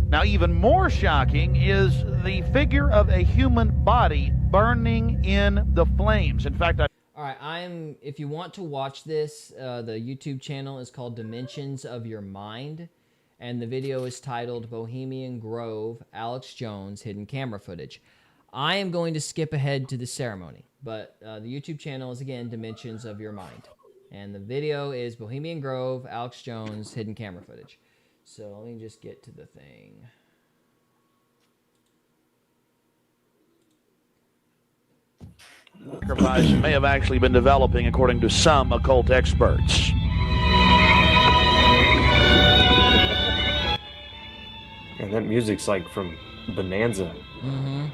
Now even more shocking is the figure of a human body burning in the flames. In fact, all right, if you want to watch this, the YouTube channel is called Dimensions of Your Mind, and the video is titled Bohemian Grove, Alex Jones, Hidden Camera Footage. I am going to skip ahead to the ceremony, but the YouTube channel is, again, Dimensions of Your Mind, and the video is Bohemian Grove, Alex Jones, Hidden Camera Footage. So let me just get to the thing. Sacrifice may have actually been developing, according to some occult experts. And that music's like from Bonanza. Mm-hmm.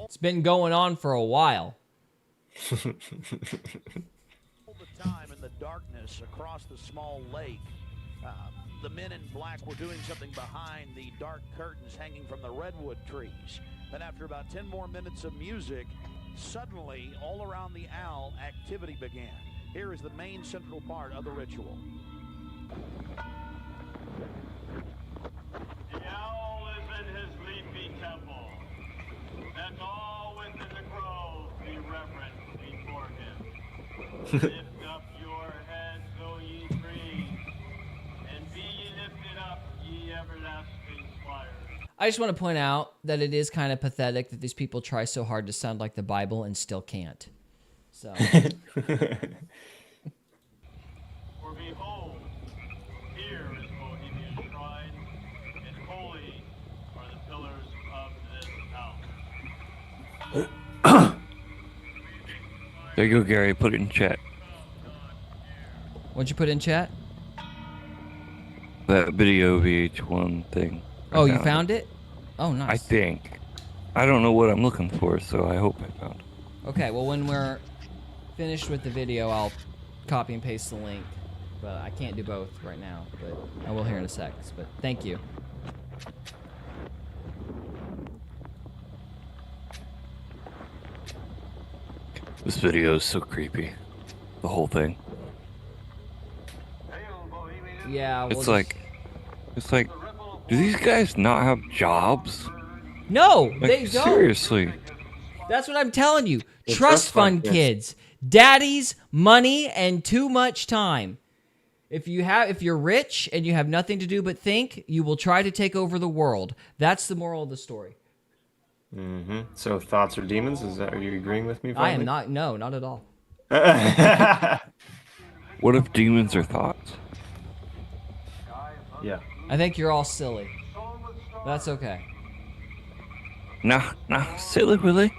It's been going on for a while. All the time in the darkness across the small lake, the men in black were doing something behind the dark curtains hanging from the redwood trees. Then after about 10 more minutes of music, suddenly all around the owl, activity began. Here is the main central part of the ritual. That's all within the crows, be reverent before him. Lift up your heads, O ye trees, and be ye lifted up, ye everlasting spires. I just want to point out that it is kind of pathetic that these people try so hard to sound like the Bible and still can't. So. For behold, here is Bohemia's shrine, and holy are the pillars of this house. There you go, Gary. Put it in chat. What'd you put in chat? That video VH1 thing. Oh, you found it? Oh, nice. I think. I don't know what I'm looking for, so I hope I found it. Okay, well, when we're finished with the video, I'll copy and paste the link. But I can't do both right now, but I will here in a sec. But thank you. This video is so creepy. The whole thing. Yeah, It's like, do these guys not have jobs? No, Like, they don't. Seriously. That's what I'm telling you. It's Trust fund kids. Daddies, money, and too much time. If you're rich and you have nothing to do but think, you will try to take over the world. That's the moral of the story. Mm-hmm. So thoughts are demons? Are you agreeing with me? I am finally? not. No, not at all. What if demons are thoughts? Yeah. I think you're all silly. That's okay. Nah, silly Willy.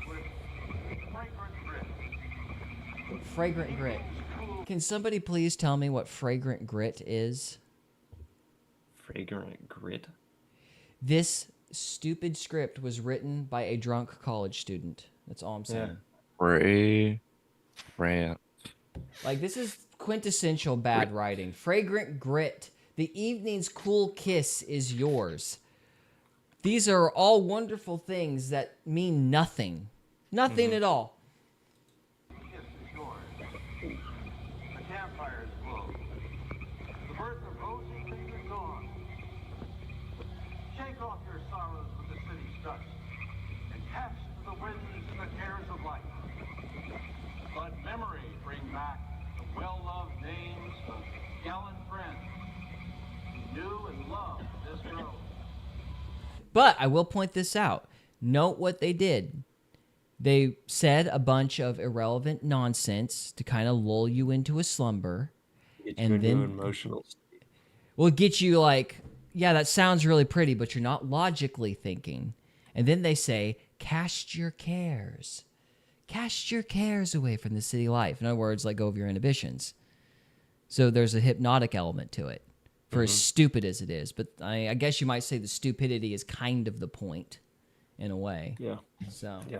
Fragrant grit. Can somebody please tell me what fragrant grit is? Fragrant grit? This stupid script was written by a drunk college student. That's all I'm saying. Fragrant. Like, this is quintessential bad writing. Fragrant grit. The evening's cool kiss is yours. These are all wonderful things that mean nothing. Nothing at all. The campfires glow. The birth of rosy things are gone. Shake off your sorrows with the city's dust, and cast to the winds the cares of life. Let memory bring back the well-loved names of gallant friends who knew and loved this grove. But I will point this out. Note what they did. They said a bunch of irrelevant nonsense to kind of lull you into a slumber. Get you and into then an emotional state. will get you like, yeah, that sounds really pretty, but you're not logically thinking. And then they say, cast your cares. Cast your cares away from the city life. In other words, let go of your inhibitions. So there's a hypnotic element to it, for as stupid as it is. But I guess you might say the stupidity is kind of the point, in a way. Yeah. So. Yeah.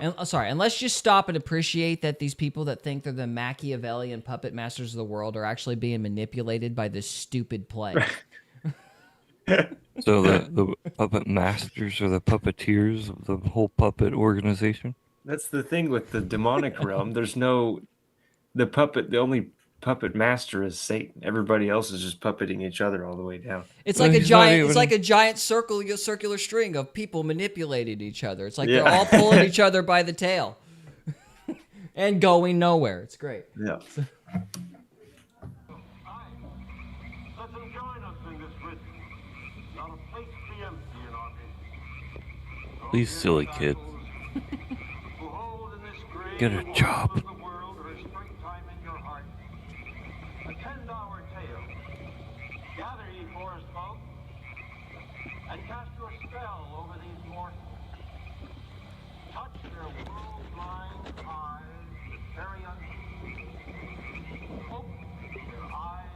And let's just stop and appreciate that these people that think they're the Machiavellian puppet masters of the world are actually being manipulated by this stupid play. So the puppet masters are the puppeteers of the whole puppet organization? That's the thing with the demonic realm. There's no the only puppet master is Satan. Everybody else is just puppeting each other all the way down. It's like a giant circular string of people manipulating each other. It's like they're all pulling each other by the tail and going nowhere. It's great. Yeah. Let them join us in this written. Not a place be empty in our midst. These silly kids. Get a job. A 10-hour tale. Gather ye forest folk, and cast your spell over these mortals. Touch their world-blind eyes with very unseen. Open their eyes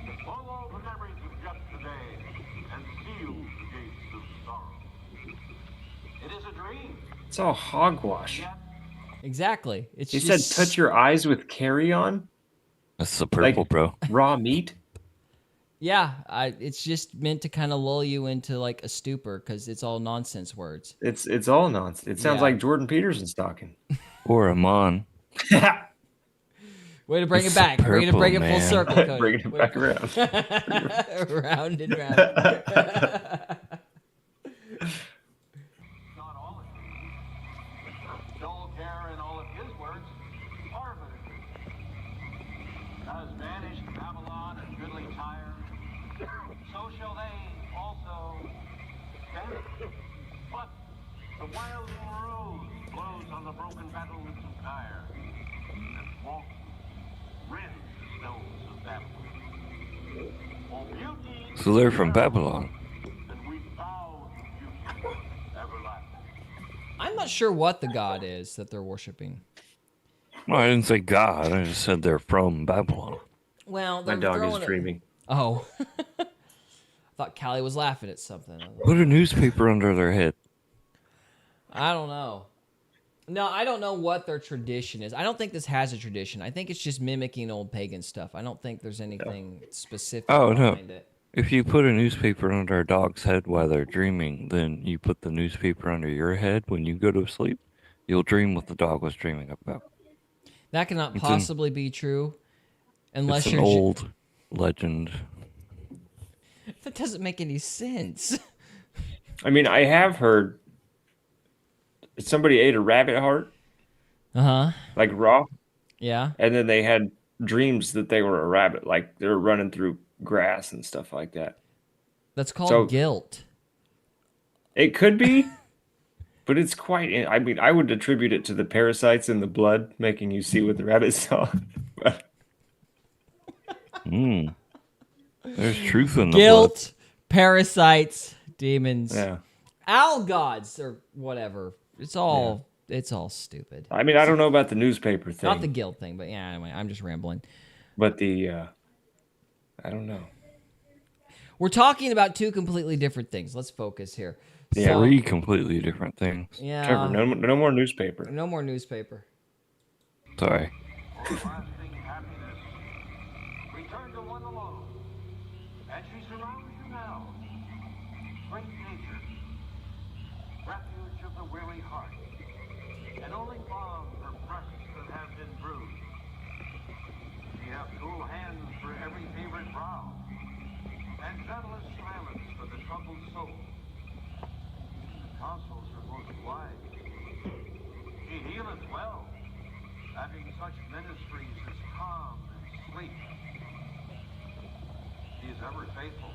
and swallow the memories of yesterday and seal the gates of sorrow. It is a dream. It's all hogwash. Exactly. It's You just... said touch your eyes with carry-on? That's the purple, bro. Raw meat? Yeah, it's just meant to kind of lull you into like a stupor because it's all nonsense words. It's all nonsense. It sounds like Jordan Peterson's talking. Or Amon. Way to bring It's it back. Way to bring it purple, full man. circle, Cody. Bringing it back around. Round and round. Not all of it. Dull care in all of his words, part of it. As vanished Babylon and goodly Tyre, so shall they also vanish. But the wild rose blows on the broken battlements of Tyre, and walks rends the stones of Babylon. For beauty So they're from Babylon. and we bow to beauty everlasting. I'm not sure what the god is that they're worshiping. Well, I didn't say God. I just said they're from Babylon. Well, My they're dog throwing is it- dreaming. Oh. I thought Callie was laughing at something. Put a newspaper under their head. I don't know. No, I don't know what their tradition is. I don't think this has a tradition. I think it's just mimicking old pagan stuff. I don't think there's anything specific Oh, no. behind it. If you put a newspaper under a dog's head while they're dreaming, then you put the newspaper under your head when you go to sleep, you'll dream what the dog was dreaming about. That cannot It's possibly be true unless It's an you're... old legend. That doesn't make any sense. I mean, I have heard somebody ate a rabbit heart, Uh-huh. like raw, Yeah. and then they had dreams that they were a rabbit, like they were running through grass and stuff like that. That's called So- guilt. It could be, but it's quite. I mean, I would attribute it to the parasites in the blood making you see what the rabbit saw. There's truth in the Guilt, parasites, demons, Yeah. owl gods, or whatever. It's all stupid. I mean, I don't know about the newspaper thing. Not the guilt thing, but yeah, anyway, I'm just rambling. But the, I don't know. We're talking about two completely different things. Let's focus here. Yeah, So- three completely different things. Yeah. Trevor, no more newspaper. No more newspaper. Sorry. Lasting happiness. Return to one alone. And she surrounds you now. Great nature. Refuge of the weary heart. And only balm for breasts that have been bruised. She hath cool hands for every favored brow. And gentlest silence for the troubled soul. Consoles her most wise. She healeth well, having such ministries as calm and sleep. She is ever faithful.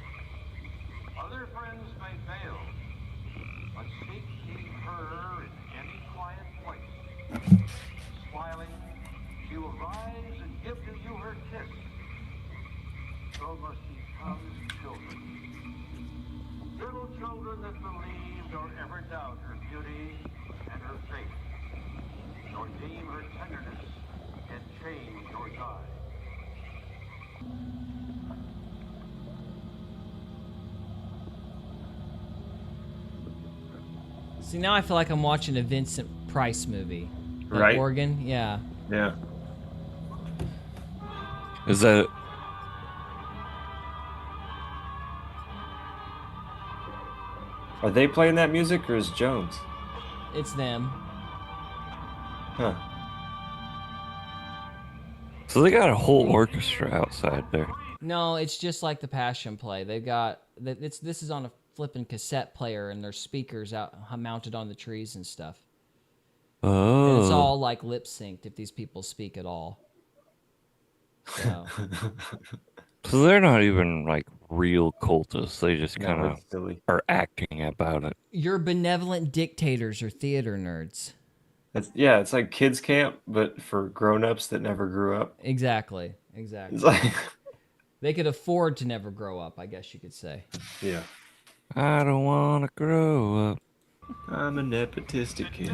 Other friends may fail, but seek ye her in any quiet place. Smiling, she will rise and give to you her kiss. So must ye come as children. Little children that believe nor ever doubt her beauty and her faith, nor deem her tenderness can change or die. See, now I feel like I'm watching a Vincent Price movie. That Right. Organ, yeah. Yeah. Is that Are they playing that music or is Jones? It's them. Huh. so? They got a whole orchestra outside there. No, it's just like the Passion Play. They've got this is on a flipping cassette player, and there's speakers out mounted on the trees and stuff. Oh, And it's all like lip synced if these people speak at all. So, so they're not even like real cultists. They just No, kind of that's silly. are acting about it. your benevolent dictators are theater nerds. It's like kids camp, but for grown-ups that never grew up. Exactly. It's like, They could afford to never grow up, I guess you could say. yeah. I don't want to grow up. I'm a nepotistic kid.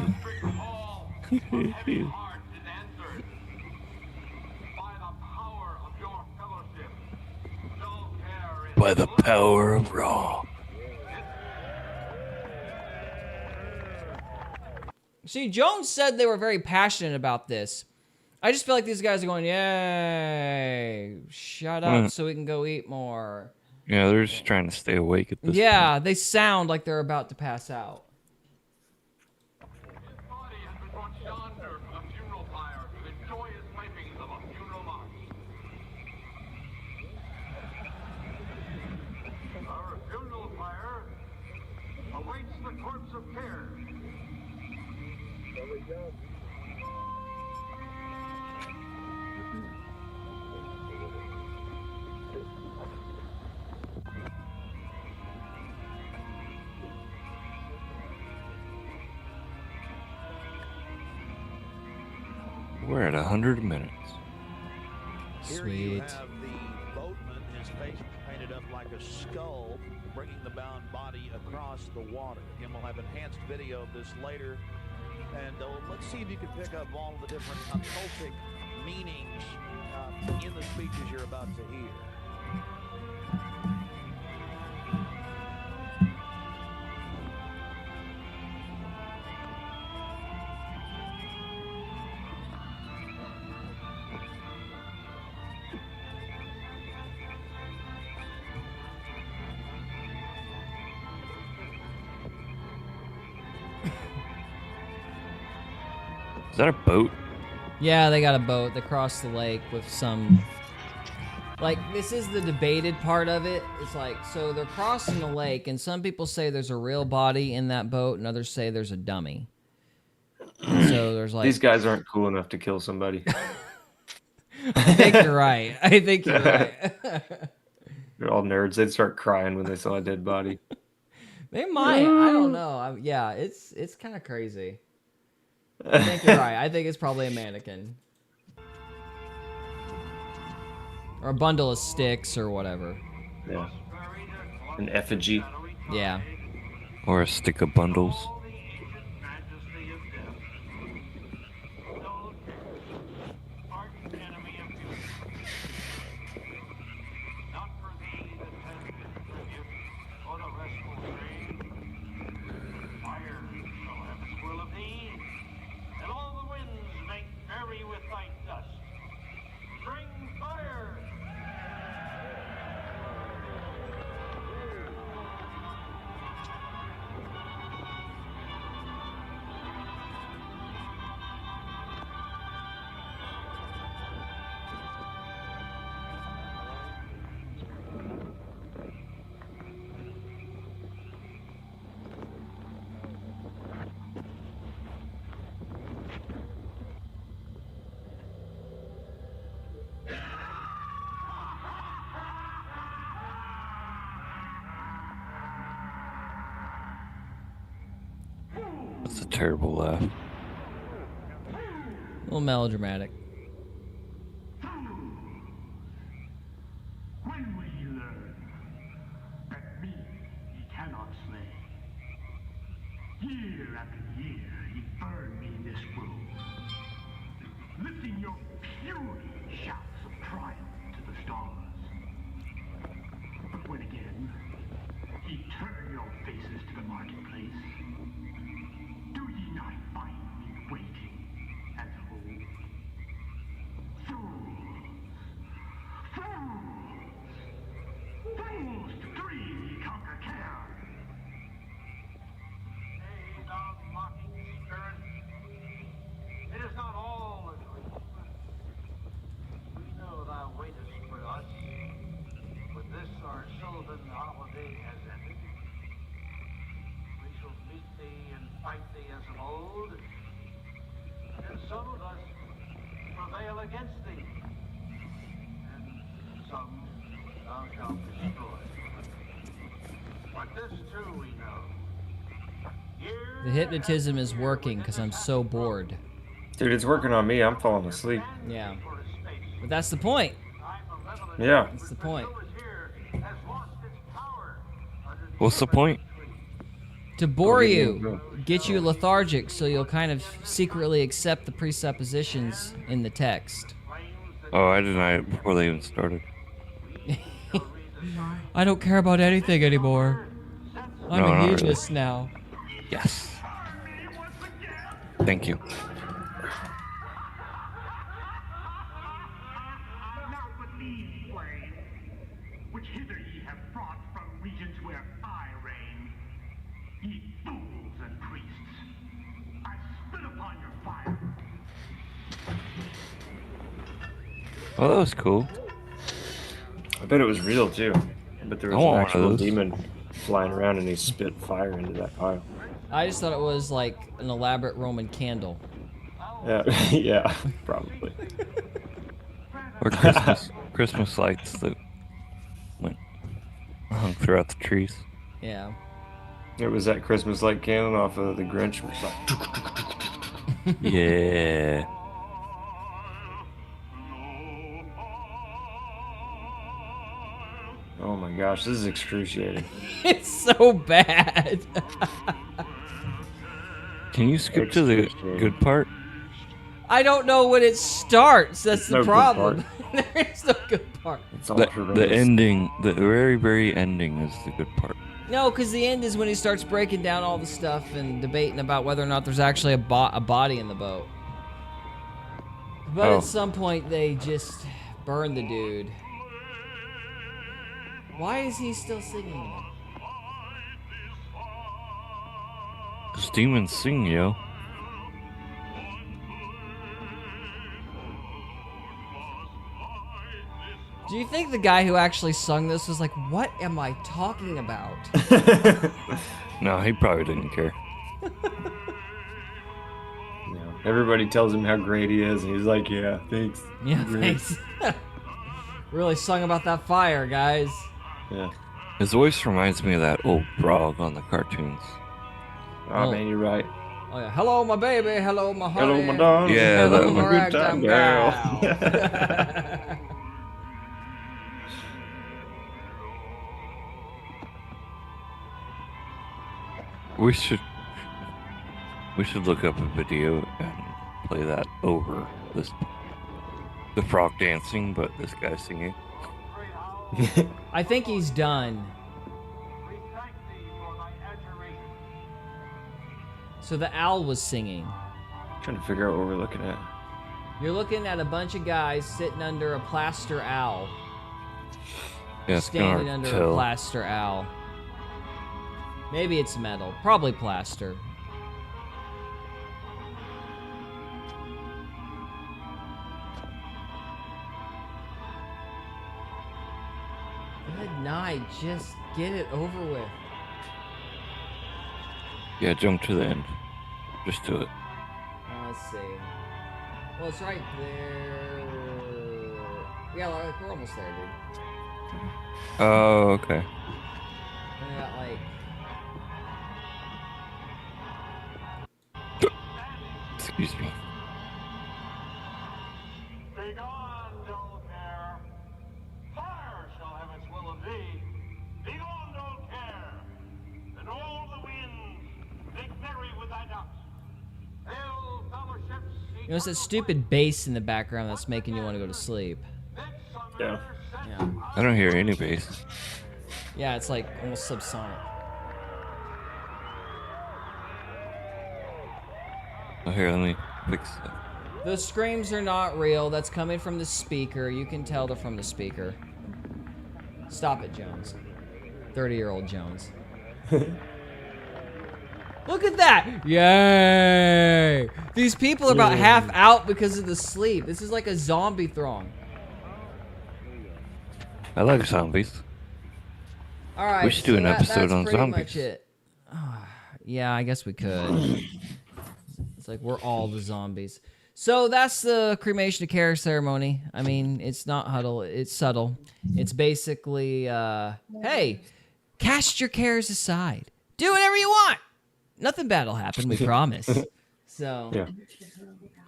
By the power of Raw. See, Jones said they were very passionate about this. I just feel like these guys are going, yay, shut up so we can go eat more. Yeah, they're just trying to stay awake at this Yeah, they sound like they're about to pass out. His body has been brought yonder from a funeral pyre to enjoy his pipings of a funeral monarch. prepared. We're at 100 minutes. Here you have the boatman, his face painted up like a skull, bringing the bound body across the water. Again, we'll have enhanced video of this later. And let's see if you can pick up all the different occultic meanings in the speeches you're about to hear. Is that a boat? Yeah, they got a boat. They crossed the lake with some... Like, this is the debated part of it. It's like, so they're crossing the lake, and some people say there's a real body in that boat, and others say there's a dummy. And so there's like... These guys aren't cool enough to kill somebody. I think you're right. I think you're right. They're all nerds. They'd start crying when they saw a dead body. They might. I don't know. Yeah, it's kind of crazy. I think you're right. I think it's probably a mannequin. Or a bundle of sticks or whatever. Yeah. An effigy. Yeah. Or a stick of bundles. That's a terrible laugh. A little melodramatic. When will he learn that me he cannot slay? Year after year he burned me in this world, lifting your puny shouts of triumph to the stars. But when again he turned your faces to the marketplace, do ye not find me waiting at home? Fools to dream ye conquer care. Hey, thou mocking spirit, it is not all a dream. We know thou waitest for us, but this our sylvan holiday has ended. We shall meet thee and fight thee as of old, and some of us prevail against thee, and some thou shalt destroy. But this too we know. The hypnotism is working because I'm so bored. Dude, it's working on me. I'm falling asleep. Yeah. But that's the point. Yeah. That's the point. What's the point? To bore you, get you lethargic so you'll kind of secretly accept the presuppositions in the text. Oh, I denied it before they even started. I don't care about anything anymore. I'm No, a not hedonist now. Yes. Thank you. Now but these flame, which hither ye have brought from regions where I reign. Ye fools and priests, I spit upon your fire. Well, that was cool. I bet it was real too. I bet there I was want an one of actual those. demon flying around and he spit fire into that pile. I just thought it was like an elaborate Roman candle. Yeah, probably. Or Christmas lights that went hung throughout the trees. Yeah. It was that Christmas light cannon off of the Grinch. Was like, Yeah. oh my gosh, this is excruciating. It's so bad. Can you skip to the good part? I don't know when it starts. That's the no good problem. There is no good part. The ending, the very, very ending is the good part. No, because the end is when he starts breaking down all the stuff and debating about whether or not there's actually a body in the boat. But at some point, they just burn the dude. Why is he still singing? Because demons sing, yo. Do you think the guy who actually sung this was like, what am I talking about? No, he probably didn't care. Everybody tells him how great he is, and he's like, yeah, thanks. Yeah, Great." thanks. Really sung about that fire, guys. Yeah. His voice reminds me of that old frog on the cartoons. Oh, man, you're right. Oh yeah, hello my baby, hello my honey. Hello, my darling. Yeah, hello that my one. ragtime Good gal. We should look up a video and play that over the frog dancing, but this guy singing. I think he's done. So the owl was singing. Trying to figure out what we're looking at. You're looking at a bunch of guys sitting under a plaster owl. Yeah, it's standing gonna under a tell. plaster owl. Maybe it's metal. Probably plaster. Good night. Just get it over with. Yeah, jump to the end. Just do it. Let's see. Well, it's right there. Yeah, like, we're almost there, dude. Oh, okay. And I got like... Excuse me. Begone, dull care. Fire shall have its will of thee. Begone, dull care. And all the winds make merry with thy ducks. Hail, fellowships. You know, it's that stupid bass in the background that's making you want to go to sleep. Yeah. Yeah. I don't hear any bass. Yeah, it's like almost subsonic. Oh, here, let me fix that. Those screams are not real. That's coming from the speaker. You can tell they're from the speaker. Stop it, Jones. 30-year-old Jones. Look at that! Yay! These people are about half out because of the sleep. This is like a zombie throng. I like zombies. All right, We should do an episode that's on pretty zombies. much it. Yeah, I guess we could. It's like we're all the zombies. So that's the cremation of care ceremony. I mean, it's not huddle, it's subtle. It's basically, hey, cast your cares aside. Do whatever you want. Nothing bad will happen, we promise. So, Yeah.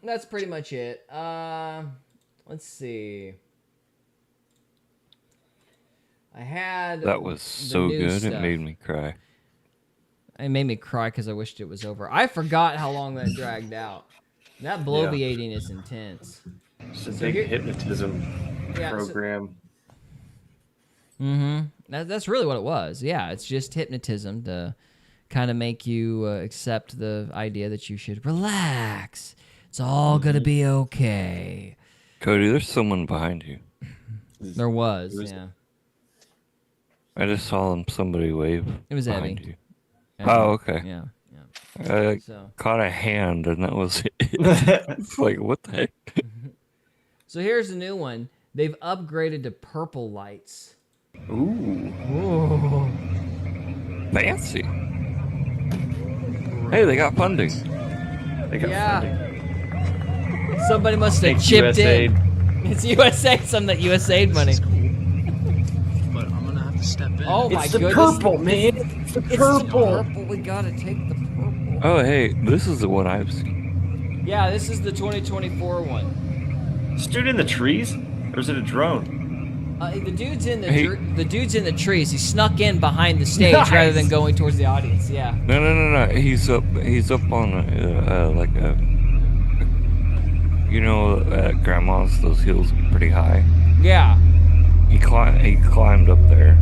that's pretty much it. Let's see. I had That was the so new good, stuff. it made me cry. It made me cry because I wished it was over. I forgot how long that dragged out. That bloviating is intense. It's a So big here- hypnotism Yeah, so- program. That's really what it was. Yeah, it's just hypnotism to kind of make you accept the idea that you should relax. It's all gonna be okay. Cody, there's someone behind you. There was, yeah. I just saw somebody wave. It was behind Evie. you. Evie. Oh, okay. Yeah, I So- caught a hand, and that was it. It's like, what the heck? So here's the new one. They've upgraded to purple lights. Ooh. Whoa. Fancy. Hey, they got funding. They got funding. Somebody must have Thanks, chipped USAID. in. It's USAID, some of that USAID money. But I'm gonna have to step in. Oh my It's the goodness. purple, man. It's the It's purple. the purple. We gotta take the purple. Oh, hey, this is the one I've seen. Yeah, this is the 2024 one. Is this dude in the trees? Or is it a drone? The dude's in the Hey. the dude's in the trees. He snuck in behind the stage Nice. rather than going towards the audience. Yeah. No. He's up on like a. You know, at Grandma's, those hills get pretty high. Yeah. He climbed up there.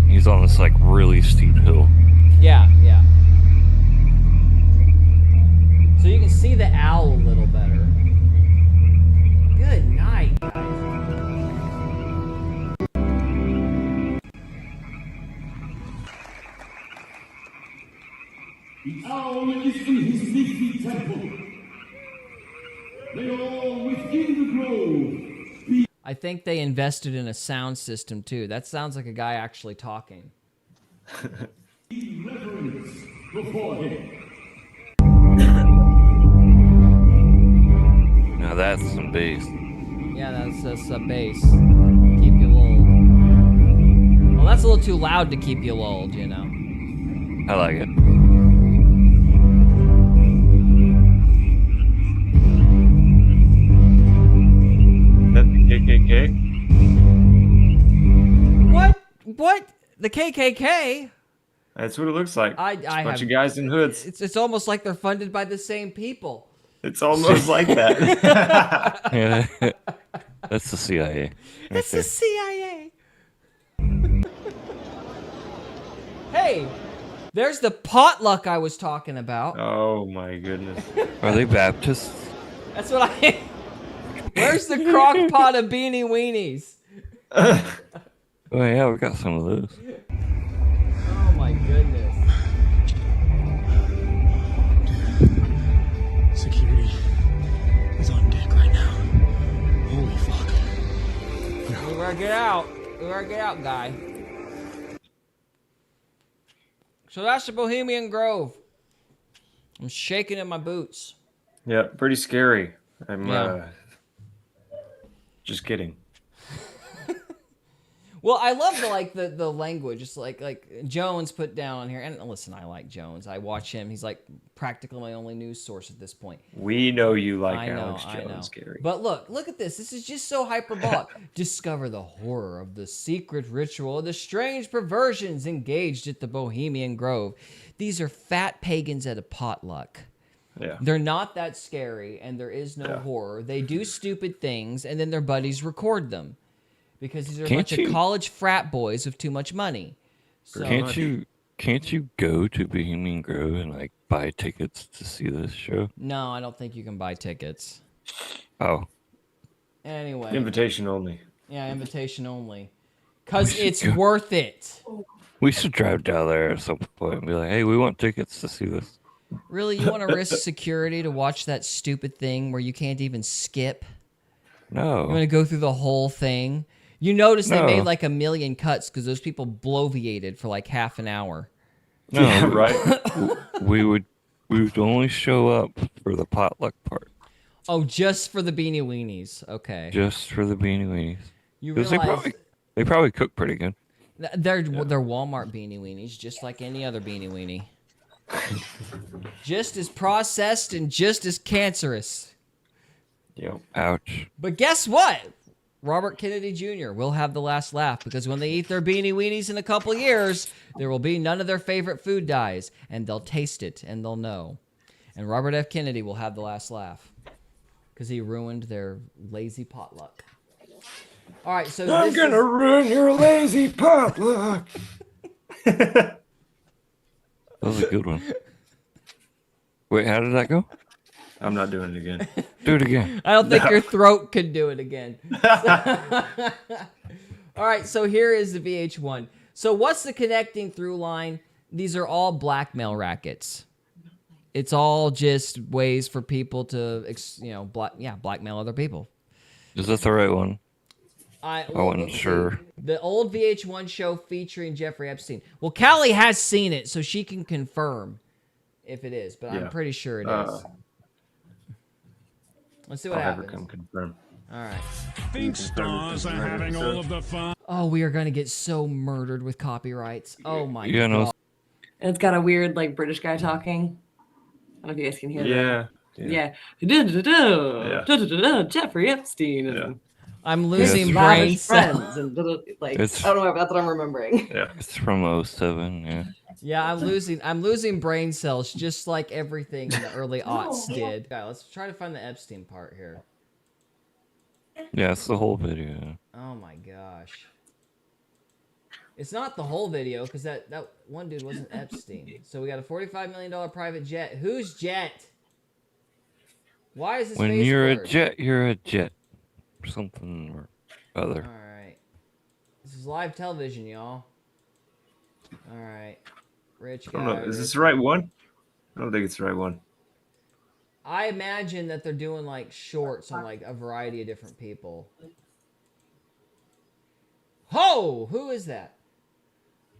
He's on this like really steep hill. Yeah. So you can see the owl a little better. Good night, guys. The owl is in his leafy temple. May all within the grove be I think they invested in a sound system too. That sounds like a guy actually talking. reverence before him. Now that's some bass. Yeah, that's a bass. Keep you lulled. Well, that's a little too loud to keep you lulled, you know. I like it. Is that the KKK? What? The KKK? That's what it looks like. I It's a bunch have- of guys in hoods. It's almost like they're funded by the same people. It's almost like that. Yeah, that's the CIA. It's the CIA. Hey, there's the potluck I was talking about. Oh my goodness. Are they Baptists? That's what I. Where's the crock pot of beanie weenies? Oh yeah, we got some of those. Oh my goodness. Security is on deck right now. Holy fuck. We gotta get out. We gotta get out, guy. So that's the Bohemian Grove. I'm shaking in my boots. Yeah, pretty scary. I'm Yeah. just kidding. Well, I love the language. It's like Jones put down on here. And listen, I like Jones. I watch him. He's like practically my only news source at this point. We know you like I know, Alex I know. Jones, Gary. But look at this. This is just so hyperbolic. Discover the horror of the secret ritual of the strange perversions engaged at the Bohemian Grove. These are fat pagans at a potluck. Yeah. They're not that scary, and there is no horror. They do stupid things, and then their buddies record them. Because these are a bunch of college frat boys with too much money. So, Can't you go to Bohemian Grove and like buy tickets to see this show? No, I don't think you can buy tickets. Oh. Anyway. Invitation only. Yeah, invitation only. Because it's worth it. We should drive down there at some point and be like, hey, we want tickets to see this. Really, you want to risk security to watch that stupid thing where you can't even skip? No. You want to go through the whole thing? You notice they No. made like 1 million cuts because those people bloviated for like half an hour. No, Yeah, right. we would only show up for the potluck part. Oh, just for the beanie weenies. Okay. Just for the beanie weenies. You 'Cause realize they probably cook pretty good. they're Walmart beanie weenies, just like any other beanie weenie. Just as processed and just as cancerous. Yep. Ouch. But guess what? Robert Kennedy Jr. will have the last laugh because when they eat their beanie weenies in a couple years, there will be none of their favorite food dyes, and they'll taste it and they'll know. And Robert F. Kennedy will have the last laugh because he ruined their lazy potluck. All right, so I'm gonna ruin your lazy potluck. That was a good one. Wait, how did that go? I'm not doing it again. Do it again. I don't think your throat could do it again. All right, so here is the VH1. So what's the connecting through line? These are all blackmail rackets. It's all just ways for people to, blackmail other people. Is that the right one? I wasn't let's see. sure. The old VH1 show featuring Jeffrey Epstein. Well, Callie has seen it, so she can confirm if it is, but Yeah. I'm pretty sure it is. Let's see what I'll have her happens. come confirm. All right. Think stars are having all of the fun. Oh, we are going to get so murdered with copyrights. Oh my Yeah, no. god. And it's got a weird, like, British guy talking. I don't know if you guys can hear that. Yeah. Yeah. Jeffrey Epstein. And I'm losing his brain lavish cells. friends. And, like, It's- I don't know if that's what I'm remembering. Yeah. It's from 07, yeah. Yeah, I'm losing brain cells just like everything in the early aughts did. Okay, let's try to find the Epstein part here. Yeah, it's the whole video. Oh my gosh. It's not the whole video because that one dude wasn't Epstein. So we got a $45 million private jet. Whose jet? Why is this When face you're blurred? a jet, you're a jet. Something or other. Alright. This is live television, y'all. Alright. Rich I guy. don't know. Is this rich the right one? I don't think it's the right one. I imagine that they're doing like shorts on like a variety of different people. Ho! Who is that?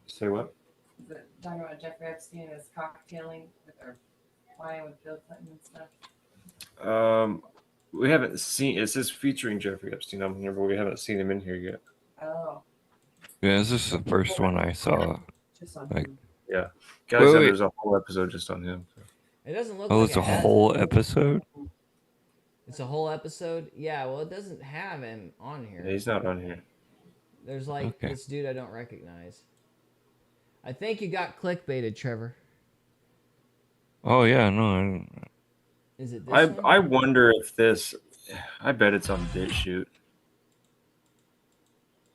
Say what? Is it talking about Jeffrey Epstein as cocktailing or flying with Bill Clinton and stuff? We haven't seen. It says featuring Jeffrey Epstein on here, but we haven't seen him in here yet. Oh. Yeah, this is the first one I saw. Just on Like, Yeah, guys, Wait, said wait. there's a whole episode just on him. It doesn't look oh, like it's it a has whole him. episode? It's a whole episode? Yeah, well, it doesn't have him on here. Yeah, he's not on here. There's like Okay. this dude I don't recognize. I think you got clickbaited, Trevor. Oh, yeah, no. I don't- Is it this I one? I wonder if this. I bet it's on BitChute.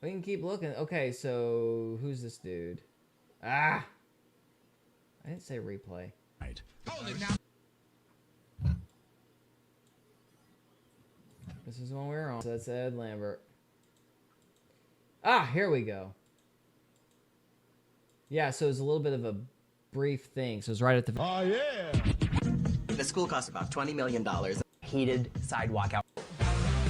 We can keep looking. Okay, so who's this dude? Ah! I didn't say replay. Right. This is the one we were on. So that's Ed Lambert. Ah, here we go. Yeah, so it's a little bit of a brief thing. So it's right at the... Oh, yeah. The school cost about $20 million. Heated sidewalk out.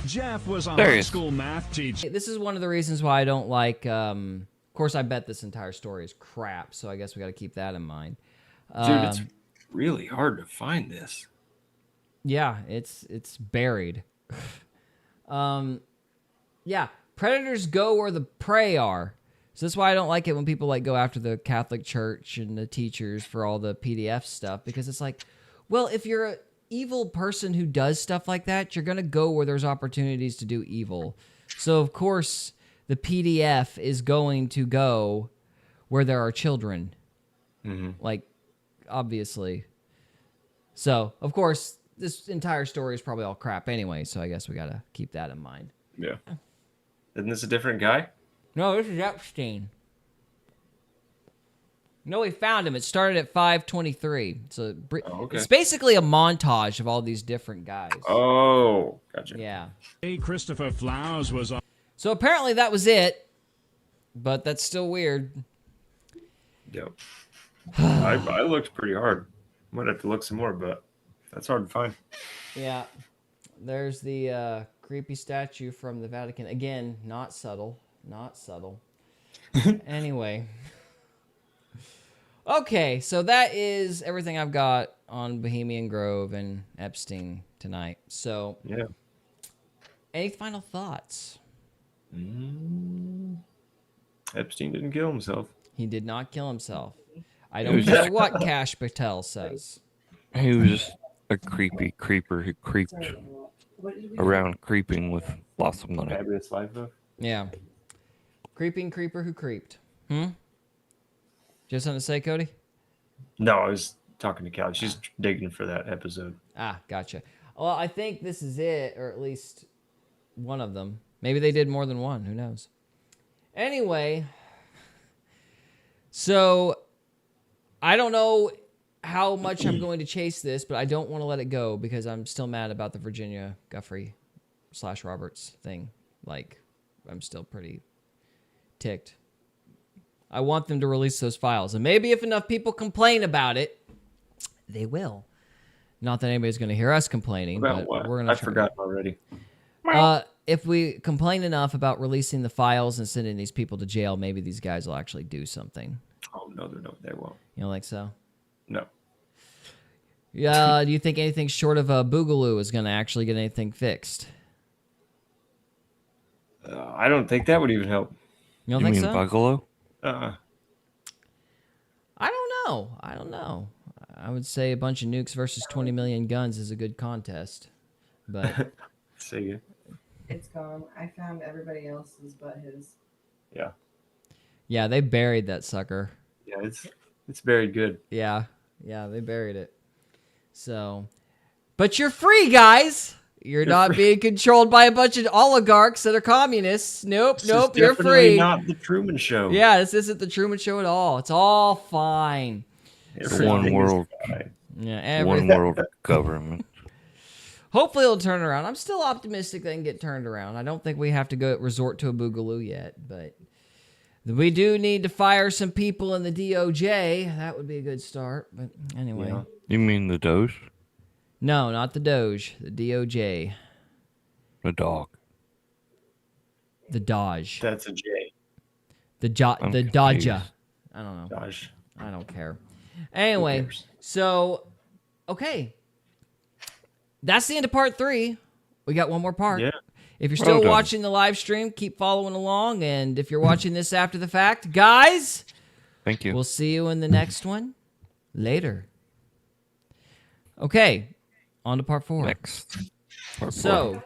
Jeff was a There he high is. school math teacher. This is one of the reasons why I don't like... of course, I bet this entire story is crap, so I guess we got to keep that in mind. Dude, it's really hard to find this. Yeah, it's buried. Yeah, predators go where the prey are. So that's why I don't like it when people like go after the Catholic Church and the teachers for all the PDF stuff, because it's like, well, if you're an evil person who does stuff like that, you're going to go where there's opportunities to do evil. So of course, the PDF is going to go where there are children. Like, obviously. So, of course, this entire story is probably all crap anyway, so I guess we got to keep that in mind. Yeah. Isn't this a different guy? No, this is Epstein. No, we found him. It started at 5:23. So okay. It's basically a montage of all these different guys. Oh, gotcha. Yeah. Hey, Christopher Flowers was on. So apparently that was it, but that's still weird. Yep. I looked pretty hard. Might have to look some more, but that's hard to find. Yeah. There's the creepy statue from the Vatican. Again, not subtle. Not subtle. Anyway. Okay, so that is everything I've got on Bohemian Grove and Epstein tonight. So, yeah. Any final thoughts? Epstein didn't kill himself. He did not kill himself. I don't care what Kash Patel says. He was just a creepy creeper who creeped around creeping with lots of money. Fabulous life, though. Yeah. Creeping creeper who creeped. Just something to say, Cody? No, I was talking to Callie. She's digging for that episode. Ah, gotcha. Well, I think this is it, or at least one of them. Maybe they did more than one. Who knows? Anyway, so I don't know how much I'm going to chase this, but I don't want to let it go because I'm still mad about the Virginia Guffrey / Roberts thing. Like, I'm still pretty ticked. I want them to release those files. And maybe if enough people complain about it, they will. Not that anybody's going to hear us complaining, About but what? we're going to I forgot already. If we complain enough about releasing the files and sending these people to jail, maybe these guys will actually do something. Oh, no, they won't. You don't think so? No. Yeah. Do you think anything short of a boogaloo is going to actually get anything fixed? I don't think that would even help. You don't think mean so? Buggalo? I don't know. I would say a bunch of nukes versus 20 million guns is a good contest, but See ya. It's gone. I found everybody else's but his. Yeah. yeah, they buried that sucker. Yeah, it's very good. Yeah, they buried it. So, but you're free, guys. You're not being controlled by a bunch of oligarchs that are communists. Nope, This is you're definitely free. not the Truman Show. Yeah, this isn't the Truman Show at all. It's all fine. One world. Yeah, one world government. Hopefully it'll turn around. I'm still optimistic they can get turned around. I don't think we have to resort to a boogaloo yet, but we do need to fire some people in the DOJ. That would be a good start. But anyway. Yeah. You mean the Doge? No, not the Doge. The DOJ. The dog. The Dodge. That's a J. The Dodger. I don't know. Dodge. I don't care. Anyway, so, okay. That's the end of part 3. We got one more part. Yeah. If you're still watching the live stream, keep following along. And if you're watching this after the fact, guys, thank you. We'll see you in the next one later. Okay, on to part 4. Next. Part 4.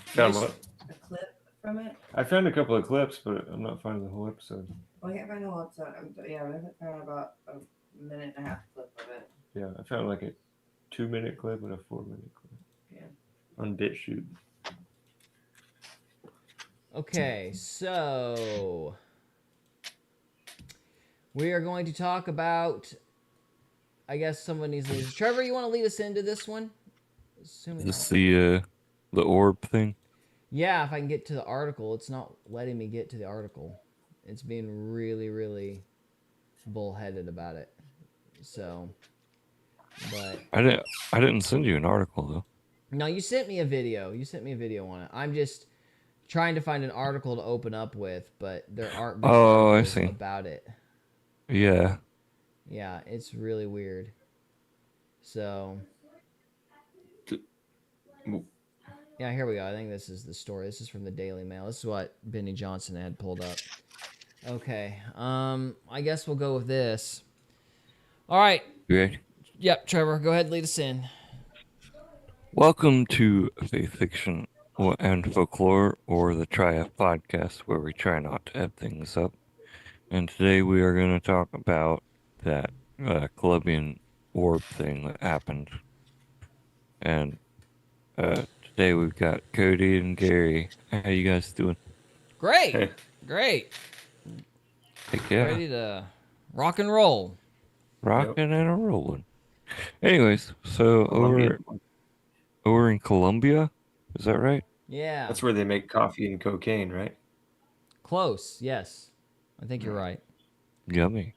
Found what? A clip from it. I found a couple of clips, but I'm not finding the whole episode. Well, I can't find the whole episode. Yeah, I found about a minute and a half clip of it. Yeah, I found like a 2-minute clip and a 4-minute clip. Yeah. On BitChute. Okay, so we are going to talk about, I guess someone needs to lead us. Trevor, you want to lead us into this one? Is this the orb thing? Yeah, if I can get to the article. It's not letting me get to the article. It's being really, really bullheaded about it. So, but I didn't send you an article though. No, you sent me a video. You sent me a video on it. I'm just trying to find an article to open up with, but there aren't articles about it. Yeah. Yeah, it's really weird. So, yeah, here we go. I think this is the story. This is from the Daily Mail. This is what Benny Johnson had pulled up. Okay. I guess we'll go with this. All right. You ready? Yep, Trevor, go ahead and lead us in. Welcome to Faith Fiction and Folklore, or the Triad Podcast, where we try not to ebb things up. And today we are going to talk about that Columbian Orb thing that happened. And today we've got Cody and Gary. How you guys doing? Great. Hey. Great. Heck yeah. Ready to rock and roll. Rocking and a rolling. Anyways, so over in Colombia, is that right? Yeah. That's where they make coffee and cocaine, right? Close, yes. I think you're right. Yummy.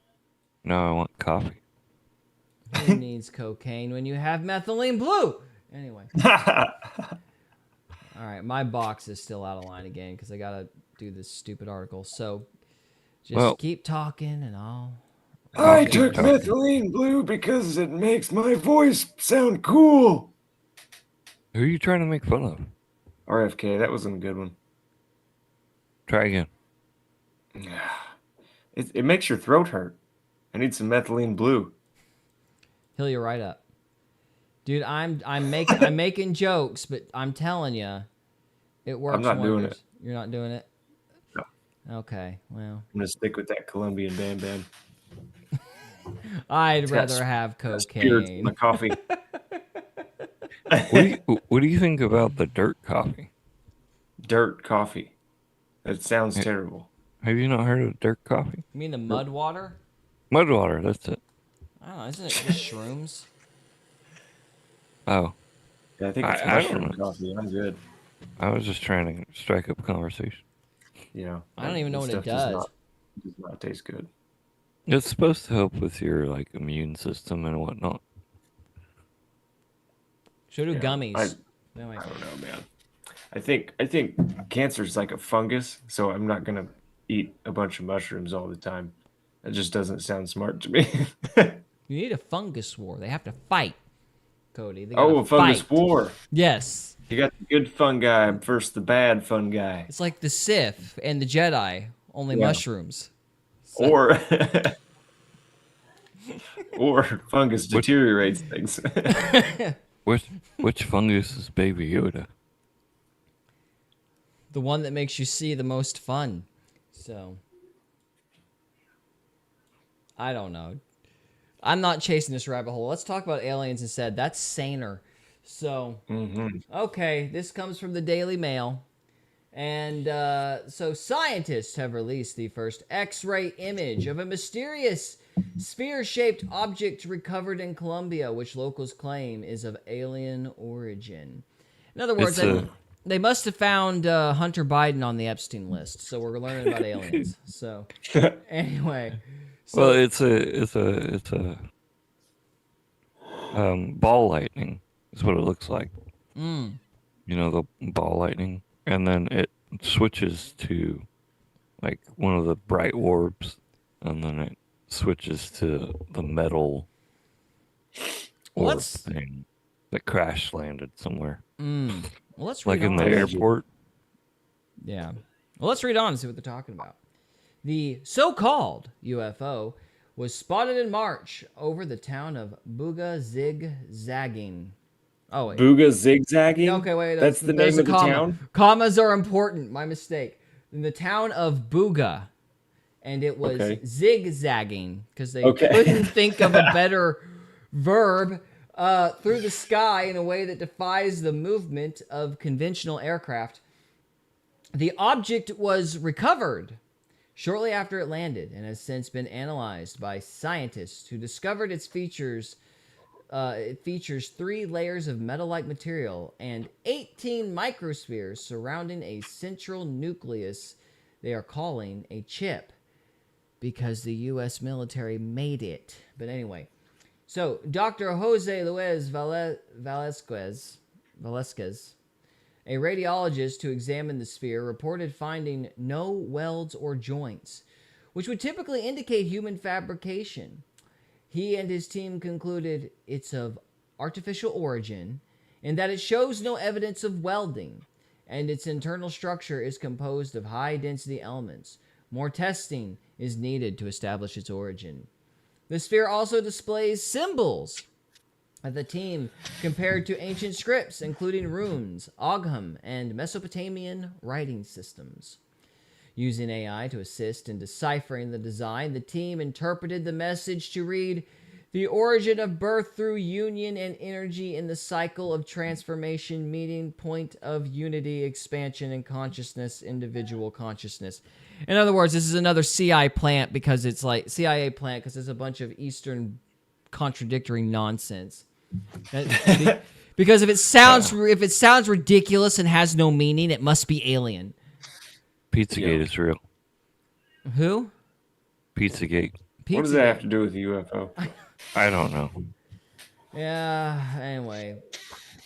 Now I want coffee. Who needs cocaine when you have methylene blue? Anyway. All right, my box is still out of line again because I got to do this stupid article. So just keep talking and I'll... I took methylene blue because it makes my voice sound cool. Who are you trying to make fun of? RFK, that wasn't a good one. Try again. It makes your throat hurt. I need some methylene blue. Heal you right up. Dude, I'm making jokes, but I'm telling you, it works. I'm not doing it. You're not doing it? No. Okay, well. I'm going to stick with that Colombian Bam. I'd rather have cocaine. In my coffee. What do you think about the dirt coffee? Dirt coffee. That sounds terrible. Have you not heard of dirt coffee? You mean the mud water? Mud water, that's it. I don't know, isn't it just shrooms? Oh. Yeah, I think it's mushroom coffee. I'm good. I was just trying to strike up a conversation. Yeah. I don't even know what it does. Does not taste good. It's supposed to help with your immune system and whatnot. Should do gummies. I don't know, man. I think cancer is like a fungus, so I'm not gonna eat a bunch of mushrooms all the time. That just doesn't sound smart to me. You need a fungus war. They have to fight, Cody. They Oh, gotta a fungus fight. war. Yes. You got the good fun guy versus the bad fun guy. It's like the Sith and the Jedi, only Yeah. mushrooms. Or or fungus deteriorates things. Which fungus is Baby Yoda? The one that makes you see the most fun. So, I don't know. I'm not chasing this rabbit hole. Let's talk about aliens instead. That's saner. So, okay, this comes from the Daily Mail. And so scientists have released the first X-ray image of a mysterious sphere-shaped object recovered in Colombia, which locals claim is of alien origin. In other words, they must have found Hunter Biden on the Epstein list, so we're learning about aliens. So anyway, Well, it's a ball lightning. Is what it looks like. Mm. You know, the ball lightning, and then it switches to like one of the bright orbs, and then it switches to the metal orb thing that crash landed somewhere. Well, let's like read in on. the airport. Yeah. Well, let's read on and see what they're talking about. The so-called UFO was spotted in March over the town of Buga Zigzagging. Oh, wait. Buga Zigzagging? Okay, wait. That's the there's name a of the comma. town? Commas are important. My mistake. In the town of Buga. And it was zigzagging because they couldn't think of a better verb through the sky in a way that defies the movement of conventional aircraft. The object was recovered shortly after it landed and has since been analyzed by scientists who discovered its features. It features 3 layers of metal-like material and 18 microspheres surrounding a central nucleus they are calling a chip because the U.S. military made it. But anyway, so Dr. Jose Luis Velasquez, a radiologist who examined the sphere, reported finding no welds or joints, which would typically indicate human fabrication. He and his team concluded it's of artificial origin and that it shows no evidence of welding, and its internal structure is composed of high-density elements. More testing is needed to establish its origin. The sphere also displays symbols that the team compared to ancient scripts, including runes, Ogham, and Mesopotamian writing systems. Using AI to assist in deciphering the design, the team interpreted the message to read, "The origin of birth through union and energy in the cycle of transformation, meeting point of unity, expansion, and consciousness, individual consciousness." In other words, this is another CIA plant because it's like CIA plant because there's a bunch of Eastern contradictory nonsense. Because if it sounds ridiculous and has no meaning, it must be alien. Pizzagate is real. Who? Pizzagate. What does that have to do with the UFO? I don't know. Yeah, anyway.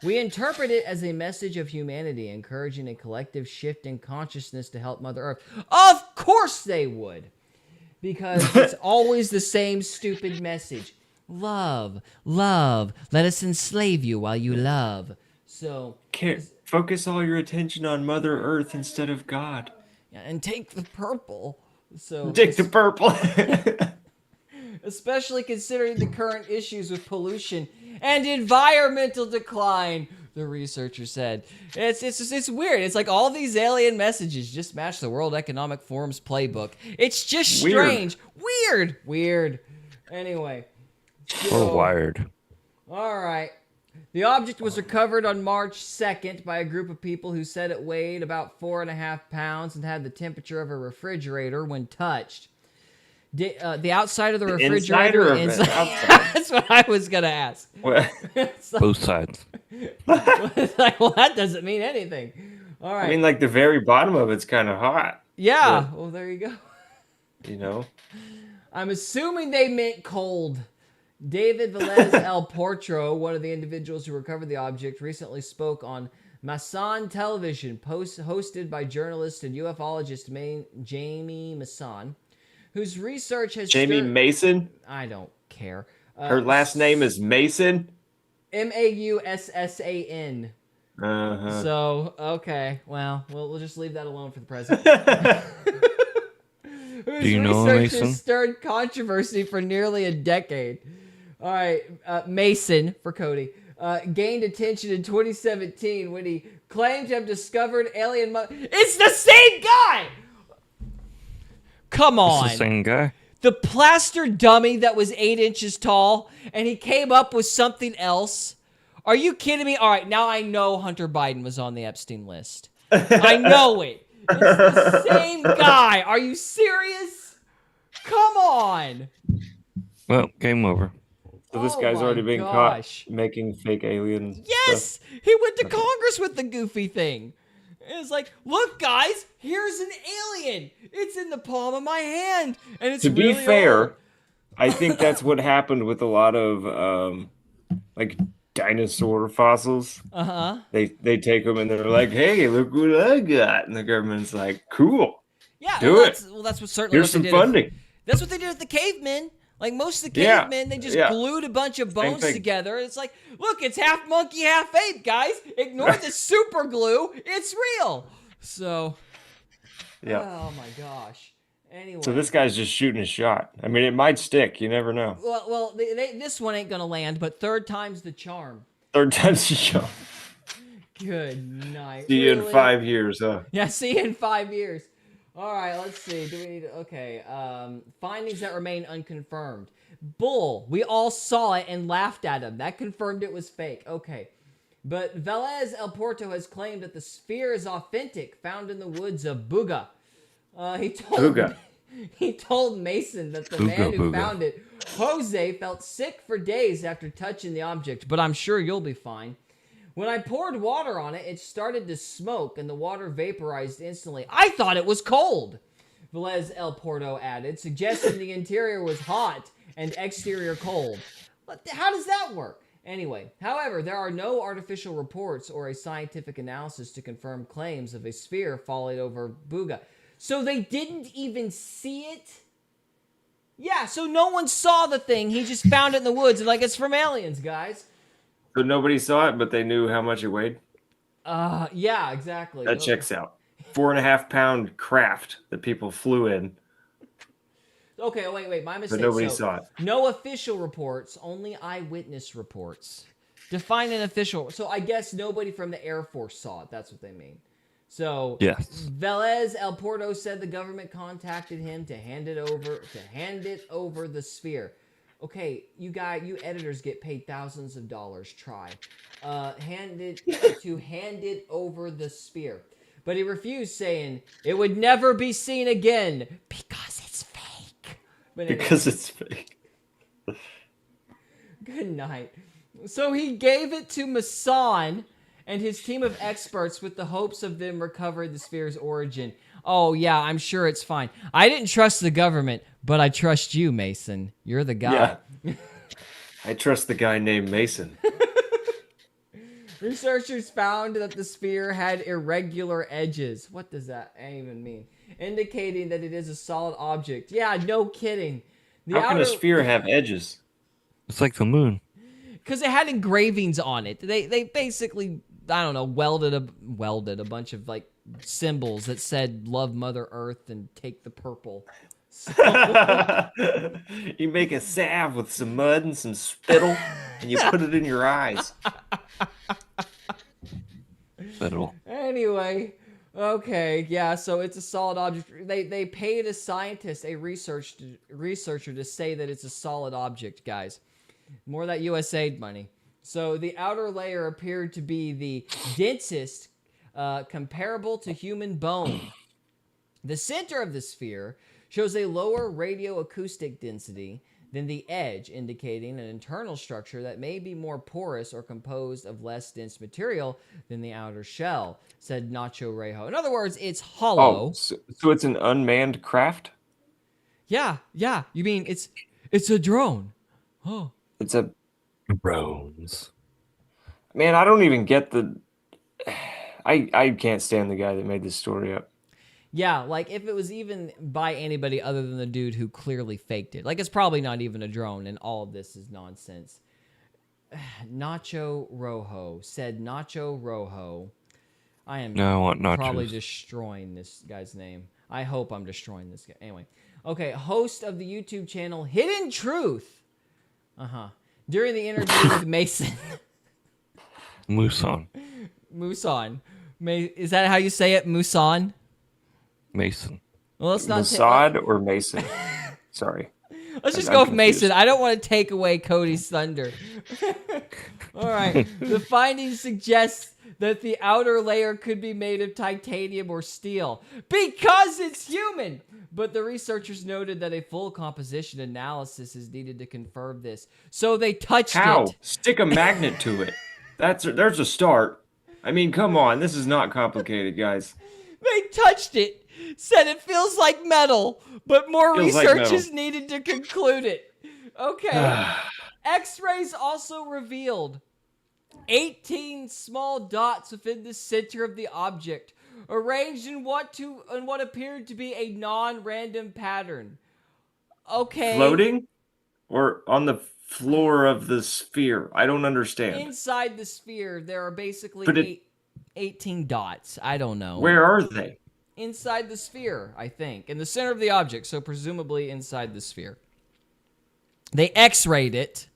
We interpret it as a message of humanity, encouraging a collective shift in consciousness to help Mother Earth. Of course they would! Because it's always the same stupid message. Love, love, let us enslave you while you love. So... Focus all your attention on Mother Earth instead of God. And take the purple. So take the purple. Especially considering the current issues with pollution and environmental decline, the researcher said. It's weird. It's like all these alien messages just match the World Economic Forum's playbook. It's just strange. Weird. Anyway. Or wired. All right. The object was recovered on March 2nd by a group of people who said it weighed about 4.5 pounds and had the temperature of a refrigerator when touched. The outside of the refrigerator... That's what I was going to ask. Both sides. It's like, well, that doesn't mean anything. All right. I mean, like the very bottom of it's kind of hot. Yeah. Well, there you go. You know? I'm assuming they meant cold. David Velez El Portro, one of the individuals who recovered the object, recently spoke on Mason Television, hosted by journalist and ufologist Jamie Mason, whose research has... Jamie Mason? I don't care. Her last name is Mason. Maussan. Uh-huh. So, okay, well, we'll just leave that alone for the present. Whose Do you know research Mason? has stirred controversy for nearly a decade. All right, Mason, for Cody, gained attention in 2017 when he claimed to have discovered alien... It's the same guy! Come on. It's the same guy. The plaster dummy that was 8 inches tall, and he came up with something else. Are you kidding me? All right, now I know Hunter Biden was on the Epstein list. I know it. It's the same guy. Are you serious? Come on. Well, game over. So this guy's already been caught making fake alien Yes! stuff. He went to Congress with the goofy thing. It's like, look, guys, here's an alien. It's in the palm of my hand. And it's To be really fair, old. I think that's what happened with a lot of like dinosaur fossils. Uh-huh. They take them and they're like, "Hey, look what I got," and the government's like, "Cool, Yeah, do well, it. that's what certainly Here's what some they did. funding." That's what they did with the cavemen. Like most of the Yeah, cavemen, they just yeah. glued a bunch of Same bones thing. together. It's like, look, it's half monkey, half ape, guys. Ignore the super glue. It's real. So, Yeah. oh my gosh. Anyway. So this guy's just shooting a shot. I mean, it might stick. You never know. Well, this one ain't gonna land, but third time's the charm. Third time's the charm. Good night. See you in Really? 5 years, huh? Yeah, see you in 5 years. All right, let's see. Do we need... Okay. Findings that remain unconfirmed. Bull. We all saw it and laughed at him. That confirmed it was fake. Okay. But Velez El Porto has claimed that the sphere is authentic, found in the woods of Buga. He told Mason that the man who found it, Jose, felt sick for days after touching the object, but I'm sure you'll be fine. When I poured water on it, it started to smoke and the water vaporized instantly. I thought it was cold, Velez El Porto added, suggesting the interior was hot and exterior cold. How does that work? Anyway, however, there are no artificial reports or a scientific analysis to confirm claims of a sphere falling over Buga. So they didn't even see it? Yeah, so no one saw the thing. He just found it in the woods and like, it's from aliens, guys. So nobody saw it, but they knew how much it weighed? Yeah, exactly. That checks out. 4.5 pound craft that people flew in. Okay, wait, my mistake. But nobody saw it. No official reports, only eyewitness reports. Define an official. So I guess nobody from the Air Force saw it. That's what they mean. So Yes. Velez El Porto said the government contacted him to hand it over the sphere. Okay, you editors get paid thousands of dollars. Try. Hand it over the sphere. But he refused, saying it would never be seen again because it's fake. But anyway. Because it's fake. Good night. So he gave it to Masson and his team of experts with the hopes of them recovering the sphere's origin. Oh, yeah, I'm sure it's fine. I didn't trust the government, but I trust you, Mason. You're the guy. Yeah. I trust the guy named Mason. Researchers found that the sphere had irregular edges. What does that even mean? Indicating that it is a solid object. Yeah, no kidding. How can a sphere have edges? It's like the moon. Because it had engravings on it. They basically, I don't know, welded a bunch of like symbols that said "Love Mother Earth" and "Take the purple." So... You make a salve with some mud and some spittle, and you put it in your eyes. Spittle. Anyway, okay, yeah. So it's a solid object. They paid a scientist, a researcher, to say that it's a solid object, guys. More of that USAID money. So the outer layer appeared to be the densest, comparable to human bone. The center of the sphere shows a lower radioacoustic density than the edge, indicating an internal structure that may be more porous or composed of less dense material than the outer shell, said Nacho Rejo. In other words, it's hollow. Oh, so it's an unmanned craft? Yeah. You mean it's a drone? Oh. It's a drones. Man, I don't even get the. I can't stand the guy that made this story up. Yeah, like if it was even by anybody other than the dude who clearly faked it. Like it's probably not even a drone, and all of this is nonsense. Nacho Rojo said Nacho Rojo. I am No, I want nachos. probably destroying this guy's name. I hope I'm destroying this guy. Anyway. Okay, host of the YouTube channel Hidden Truth. During the interview with Mason. Muson. Is that how you say it? Muson? Mason. Well, let's not Mossad or Mason? Sorry. Let's just I'm go with confused. Mason. I don't want to take away Cody's thunder. All right. The findings suggest that the outer layer could be made of titanium or steel because it's human. But the researchers noted that a full composition analysis is needed to confirm this. So they touched How? it. Stick a magnet to it. There's a start. I mean, come on. This is not complicated, guys. They touched it, said it feels like metal, but more Feels like research metal. is needed to conclude it. Okay. X-rays also revealed 18 small dots within the center of the object, arranged in what appeared to be a non-random pattern. Okay. Floating? Or on the floor of the sphere? I don't understand. Inside the sphere, there are basically But it- 18 dots. I don't know. Where are they? Inside the sphere, I think. In the center of the object, so presumably inside the sphere. They X-rayed it,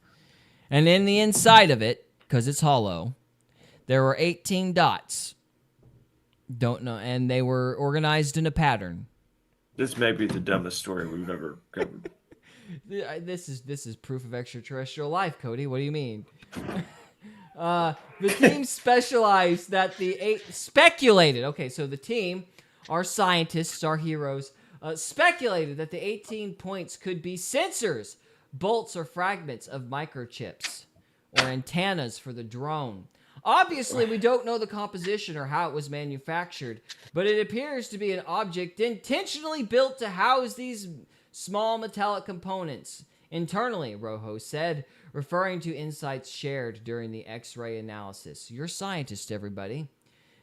and in the inside of it, because it's hollow, there were 18 dots. Don't know, and they were organized in a pattern. This may be the dumbest story we've ever covered. This is proof of extraterrestrial life, Cody. What do you mean? The team specialized that speculated. Okay, so the team, our scientists, our heroes, speculated that the 18 points could be sensors, bolts, or fragments of microchips, or antennas for the drone. Obviously, we don't know the composition or how it was manufactured, but it appears to be an object intentionally built to house these small metallic components. Internally, Rojo said, referring to insights shared during the X-ray analysis. You're scientists, everybody.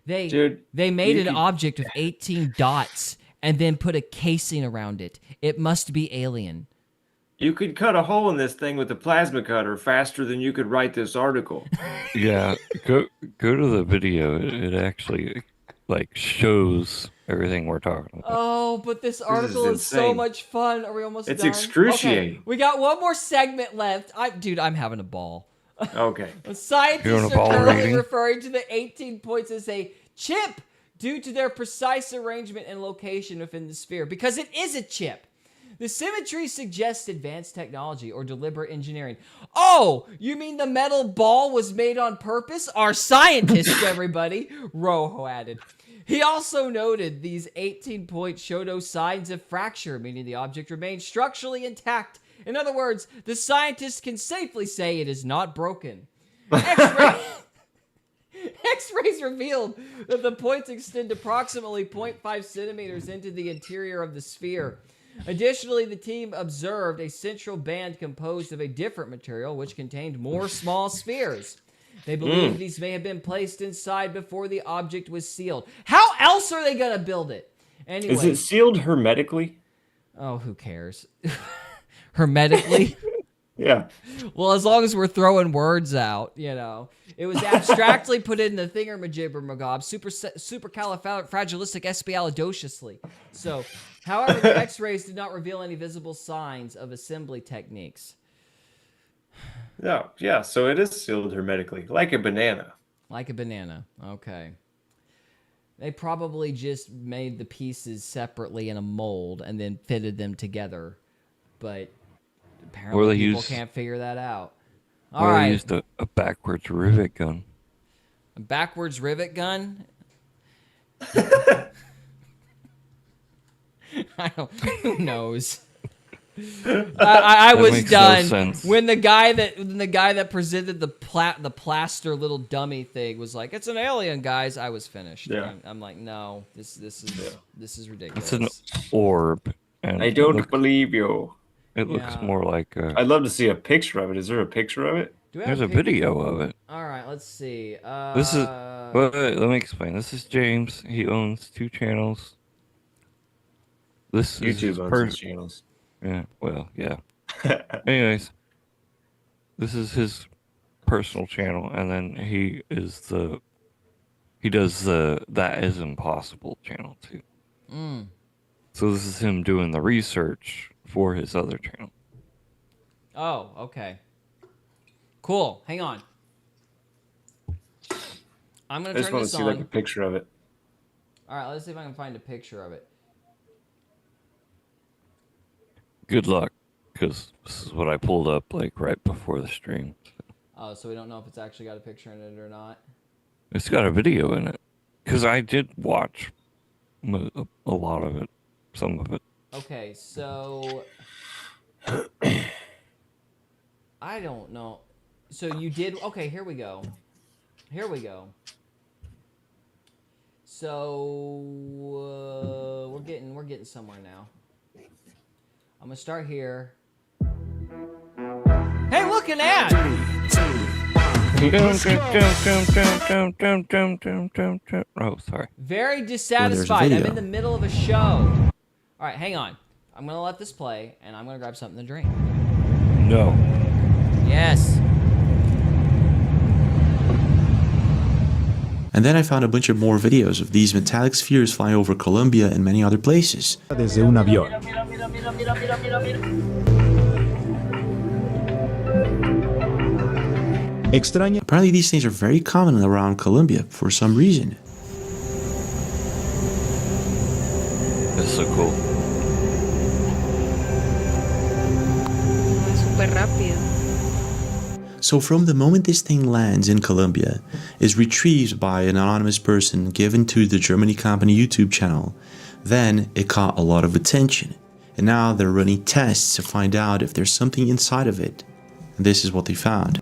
They made an object with 18 dots and then put a casing around it. It must be alien. You could cut a hole in this thing with a plasma cutter faster than you could write this article. Yeah, go to the video. It actually shows everything we're talking about. Oh, but this article is so insane. much fun. Are we almost done? It's excruciating. Okay, we got one more segment left. I'm having a ball. Okay. Scientists You're on a are ball currently reading? referring to the 18 points as a chip due to their precise arrangement and location within the sphere, because it is a chip. The symmetry suggests advanced technology or deliberate engineering. Oh, you mean the metal ball was made on purpose? Our scientists, everybody, Rojo added. He also noted these 18 points show no signs of fracture, meaning the object remains structurally intact. In other words, the scientists can safely say it is not broken. X-rays revealed that the points extend approximately 0.5 centimeters into the interior of the sphere. Additionally, the team observed a central band composed of a different material which contained more small spheres. They believe these may have been placed inside before the object was sealed. How else are they going to build it? Anyway. Is it sealed hermetically? Oh, who cares? Hermetically? Yeah. Well, as long as we're throwing words out, you know. It was abstractly put in the thingamajigger-magob, supercalifragilisticexpialidociously. So, however, the X-rays did not reveal any visible signs of assembly techniques. No, yeah, so it is sealed hermetically, like a banana. Like a banana, okay. They probably just made the pieces separately in a mold and then fitted them together. But apparently people can't figure that out. All right. They used a backwards rivet gun. A backwards rivet gun? Who knows? I was makes done no sense. when the guy that presented the plaster little dummy thing was like, "It's an alien, guys." I was finished. Yeah. I'm like, no, this is ridiculous. It's an orb. And I don't believe you. It looks more like a... I'd love to see a picture of it. Is there a picture of it? There's a video of it. All right, let's see. This is... Wait, let me explain. This is James. He owns 2 channels. this is his YouTube owns his channels. Yeah, well, yeah. Anyways, this is his personal channel, and then he does the That Is Impossible channel too. Mm. So this is him doing the research for his other channel. Oh, okay. Cool. Hang on. I'm gonna I just turn want to this see on. like a picture of it. All right, let's see if I can find a picture of it. Good luck, because this is what I pulled up like right before the stream. Oh, so we don't know if it's actually got a picture in it or not. It's got a video in it, because I did watch a lot of it, some of it. Okay, so I don't know. So you did. Okay, here we go. Here we go. So we're getting somewhere now. I'm gonna start here. Hey, look at that! Oh, sorry. Very dissatisfied. I'm in the middle of a show. All right, hang on. I'm gonna let this play, and I'm gonna grab something to drink. No. Yes. And then I found a bunch of more videos of these metallic spheres flying over Colombia and many other places. Desde un avión. Extraña. Apparently these things are very common around Colombia for some reason. That's so cool. Súper rápido. So from the moment this thing lands in Colombia, is retrieved by an anonymous person given to the Germany company YouTube channel, then it caught a lot of attention. And now they're running tests to find out if there's something inside of it. And this is what they found.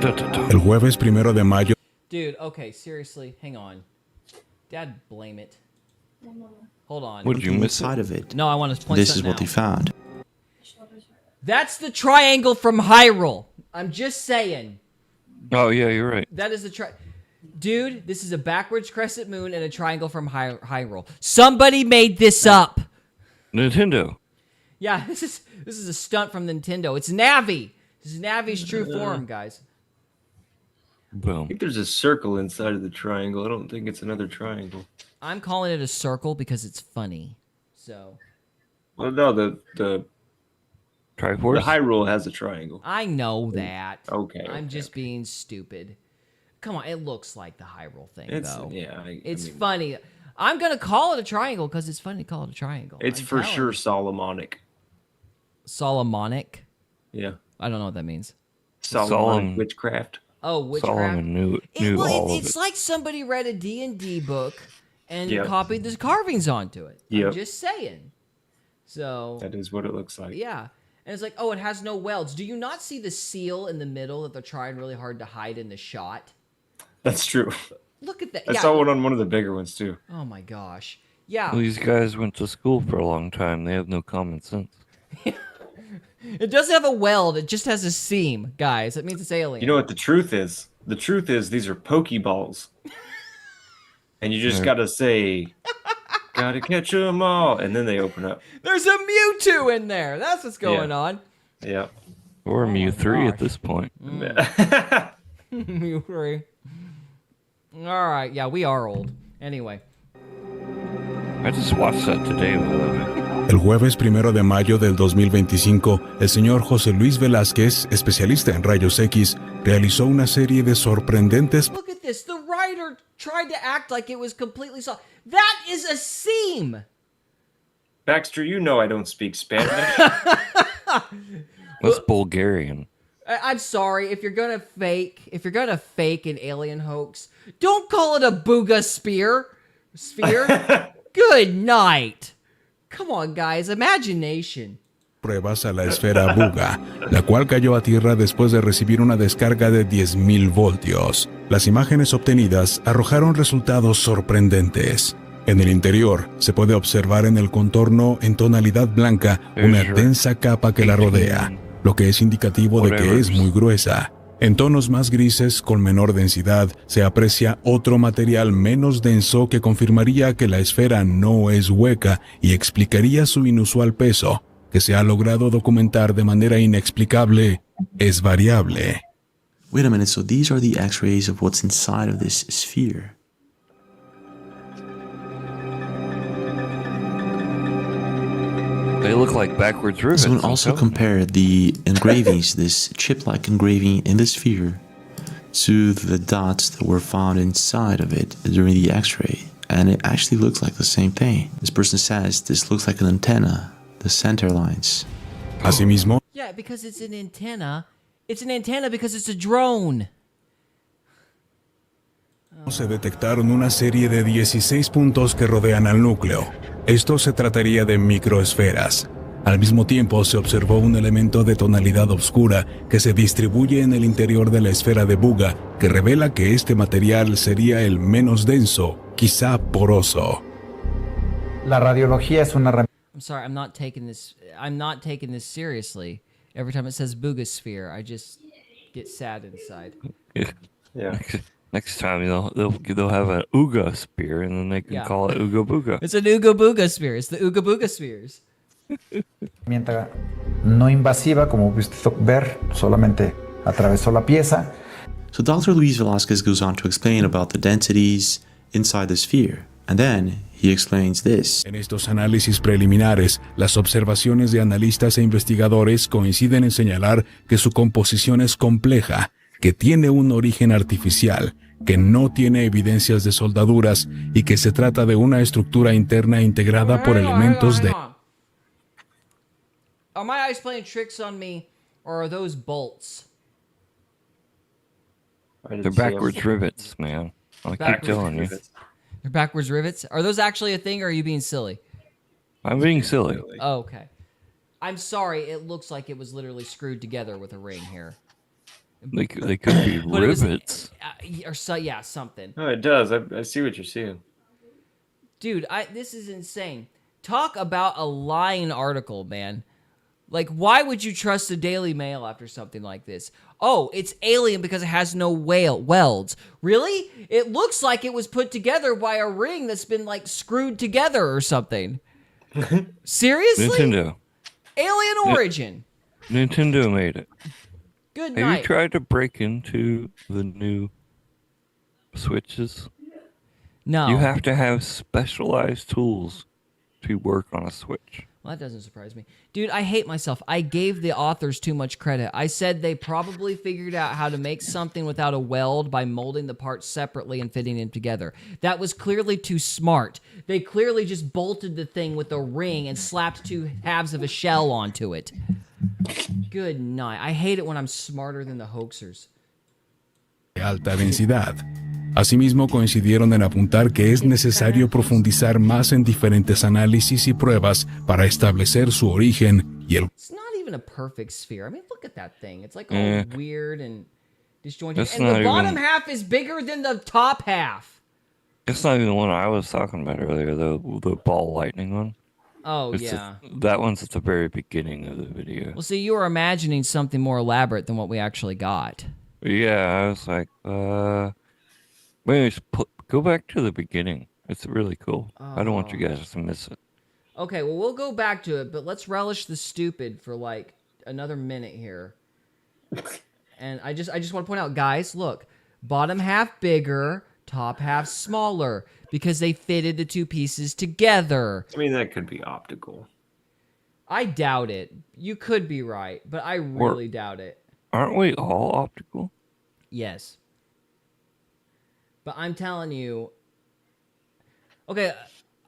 El jueves 1 de mayo. Dude, okay, seriously, hang on. Dad, blame it. Hold on. What did you miss inside of it? No, I want to point This is something what they out. found. That's the triangle from Hyrule. I'm just saying. Oh, yeah, you're right. That is the Dude, this is a backwards crescent moon and a triangle from Hyrule. Somebody made this up. Nintendo. Yeah, this is a stunt from Nintendo. It's Navi. This is Navi's true form, guys. Boom. I think there's a circle inside of the triangle. I don't think it's another triangle. I'm calling it a circle because it's funny. So. Well, no, the Triforce? The Hyrule has a triangle. I know that. Okay. I'm just being stupid. Come on, it looks like the Hyrule thing, It's, though. yeah, it's I mean, funny. I'm gonna call it a triangle because it's funny to call it a triangle. It's for sure Solomonic. Solomonic? Yeah. I don't know what that means. Solomonic witchcraft. Oh, witchcraft. Solomon knew all of It's it. like somebody read a D&D book and Yep. copied the carvings onto it. I'm Yep. just saying. So That is what it looks like. yeah. And it's like, oh, it has no welds. Do you not see the seal in the middle that they're trying really hard to hide in the shot? That's true. Look at that. I Yeah. saw one on one of the bigger ones too. Oh my gosh. Yeah. Well, these guys went to school for a long time. They have no common sense. It doesn't have a weld. It just has a seam, guys. That means it's alien. You know what the truth is? The truth is these are Pokeballs. And you just gotta say, gotta catch them all. And then they open up. There's a Mewtwo in there. That's what's going on. Yeah. Or Mew 3 at this point. Mew 3. All right. Yeah, we are old. Anyway. I just watched that today, by the way. El jueves 1 de mayo del 2025, el señor José Luis Velázquez, especialista en rayos X, realizó una serie de sorprendentes. Look at this. The writer tried to act like it was completely solid. That is a seam. Baxter, you know I don't speak Spanish. That's Bulgarian. I'm sorry if you're gonna fake an alien hoax, don't call it a booga sphere. Good night. Come on, guys, imagination. Pruebas a la esfera Buga, la cual cayó a tierra después de recibir una descarga de 10.000 voltios. Las imágenes obtenidas arrojaron resultados sorprendentes. En el interior se puede observar en el contorno en tonalidad blanca una densa capa que la rodea, lo que es indicativo de que es muy gruesa. En tonos más grises, con menor densidad, se aprecia otro material menos denso que confirmaría que la esfera no es hueca y explicaría su inusual peso, que se ha logrado documentar de manera inexplicable, es variable. Wait a minute, so these are the X-rays of what's inside of this sphere. They look like backwards rivets. Someone also compared the engravings, this chip-like engraving in the sphere, to the dots that were found inside of it during the X-ray, and it actually looks like the same thing. This person says this looks like an antenna, the center lines. Asimismo, Yeah, because it's an antenna. It's an antenna because it's a drone. se detectaron una serie de 16 puntos que rodean al núcleo. Esto se trataría de microesferas. Al mismo tiempo, se observó un elemento de tonalidad oscura que se distribuye en el interior de la esfera de Buga, que revela que este material sería el menos denso, quizá poroso. La radiología es una herramienta. I'm sorry, I'm not taking this seriously. Every time it says Boogosphere, I just get sad inside. Yeah. Next time they'll have an Ooga spear and then they can call it Ooga Booga. It's an Ooga Booga spear. It's the Ooga Booga spears. Herramienta no invasiva, como pudiste ver, solamente atravesó la pieza. So Dr. Luis Velasquez goes on to explain about the densities inside the sphere, and then he explains this. En estos análisis preliminares, las observaciones de analistas e investigadores coinciden en señalar que su composición es compleja, que tiene un origen artificial, que no tiene evidencias de soldaduras y que se trata de una estructura interna integrada por elementos de... Are my eyes playing tricks on me, or are those bolts? They're backwards rivets, man. I keep telling you. They're backwards rivets? Are those actually a thing, or are you being silly? I'm being silly. Oh, okay. I'm sorry, it looks like it was literally screwed together with a ring here. They could be rivets. Yeah, something. No, it does. I see what you're seeing. Dude, this is insane. Talk about a lying article, man. Like, why would you trust the Daily Mail after something like this? Oh, it's alien because it has no welds. Really? It looks like it was put together by a ring that's been, like, screwed together or something. Seriously? Nintendo. Alien origin. Nintendo made it. Good Have night. you tried to break into the new Switches? No. You have to have specialized tools to work on a Switch. Well, that doesn't surprise me. Dude, I hate myself. I gave the authors too much credit. I said they probably figured out how to make something without a weld by molding the parts separately and fitting them together. That was clearly too smart. They clearly just bolted the thing with a ring and slapped two halves of a shell onto it. Good night. I hate it when I'm smarter than the hoaxers. de alta densidad. Asimismo, coincidieron en apuntar que es necesario profundizar más en diferentes análisis y pruebas para establecer su origen y el... It's not even a perfect sphere. I mean, look at that thing. It's like all weird and disjointed. That's And the not bottom even- half is bigger than the top half. That's not even the one I was talking about earlier, the ball lightning one. Oh, It's yeah. that one's at the very beginning of the video. Well, see, you were imagining something more elaborate than what we actually got. Yeah, I was like, wait, go back to the beginning. It's really cool. I don't want you guys to miss it. Okay, well, we'll go back to it, but let's relish the stupid for like another minute here. And I just want to point out, guys, look, bottom half bigger, top half smaller, because they fitted the two pieces together. I mean, that could be optical. I doubt it. You could be right, but I really doubt it. Aren't we all optical? Yes. But I'm telling you, okay,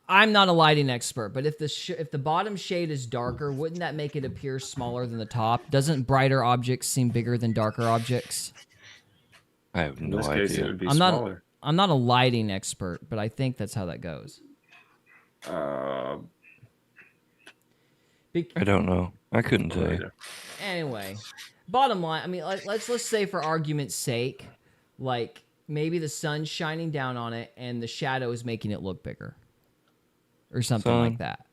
I'm not a lighting expert, but if the bottom shade is darker, wouldn't that make it appear smaller than the top? Doesn't brighter objects seem bigger than darker objects? I have no In this idea. case, it would be I'm smaller. not a lighting expert, but I think that's how that goes. I don't know. I couldn't tell you. Anyway, bottom line, I mean, let's say for argument's sake, like maybe the sun's shining down on it and the shadow is making it look bigger, or something like that.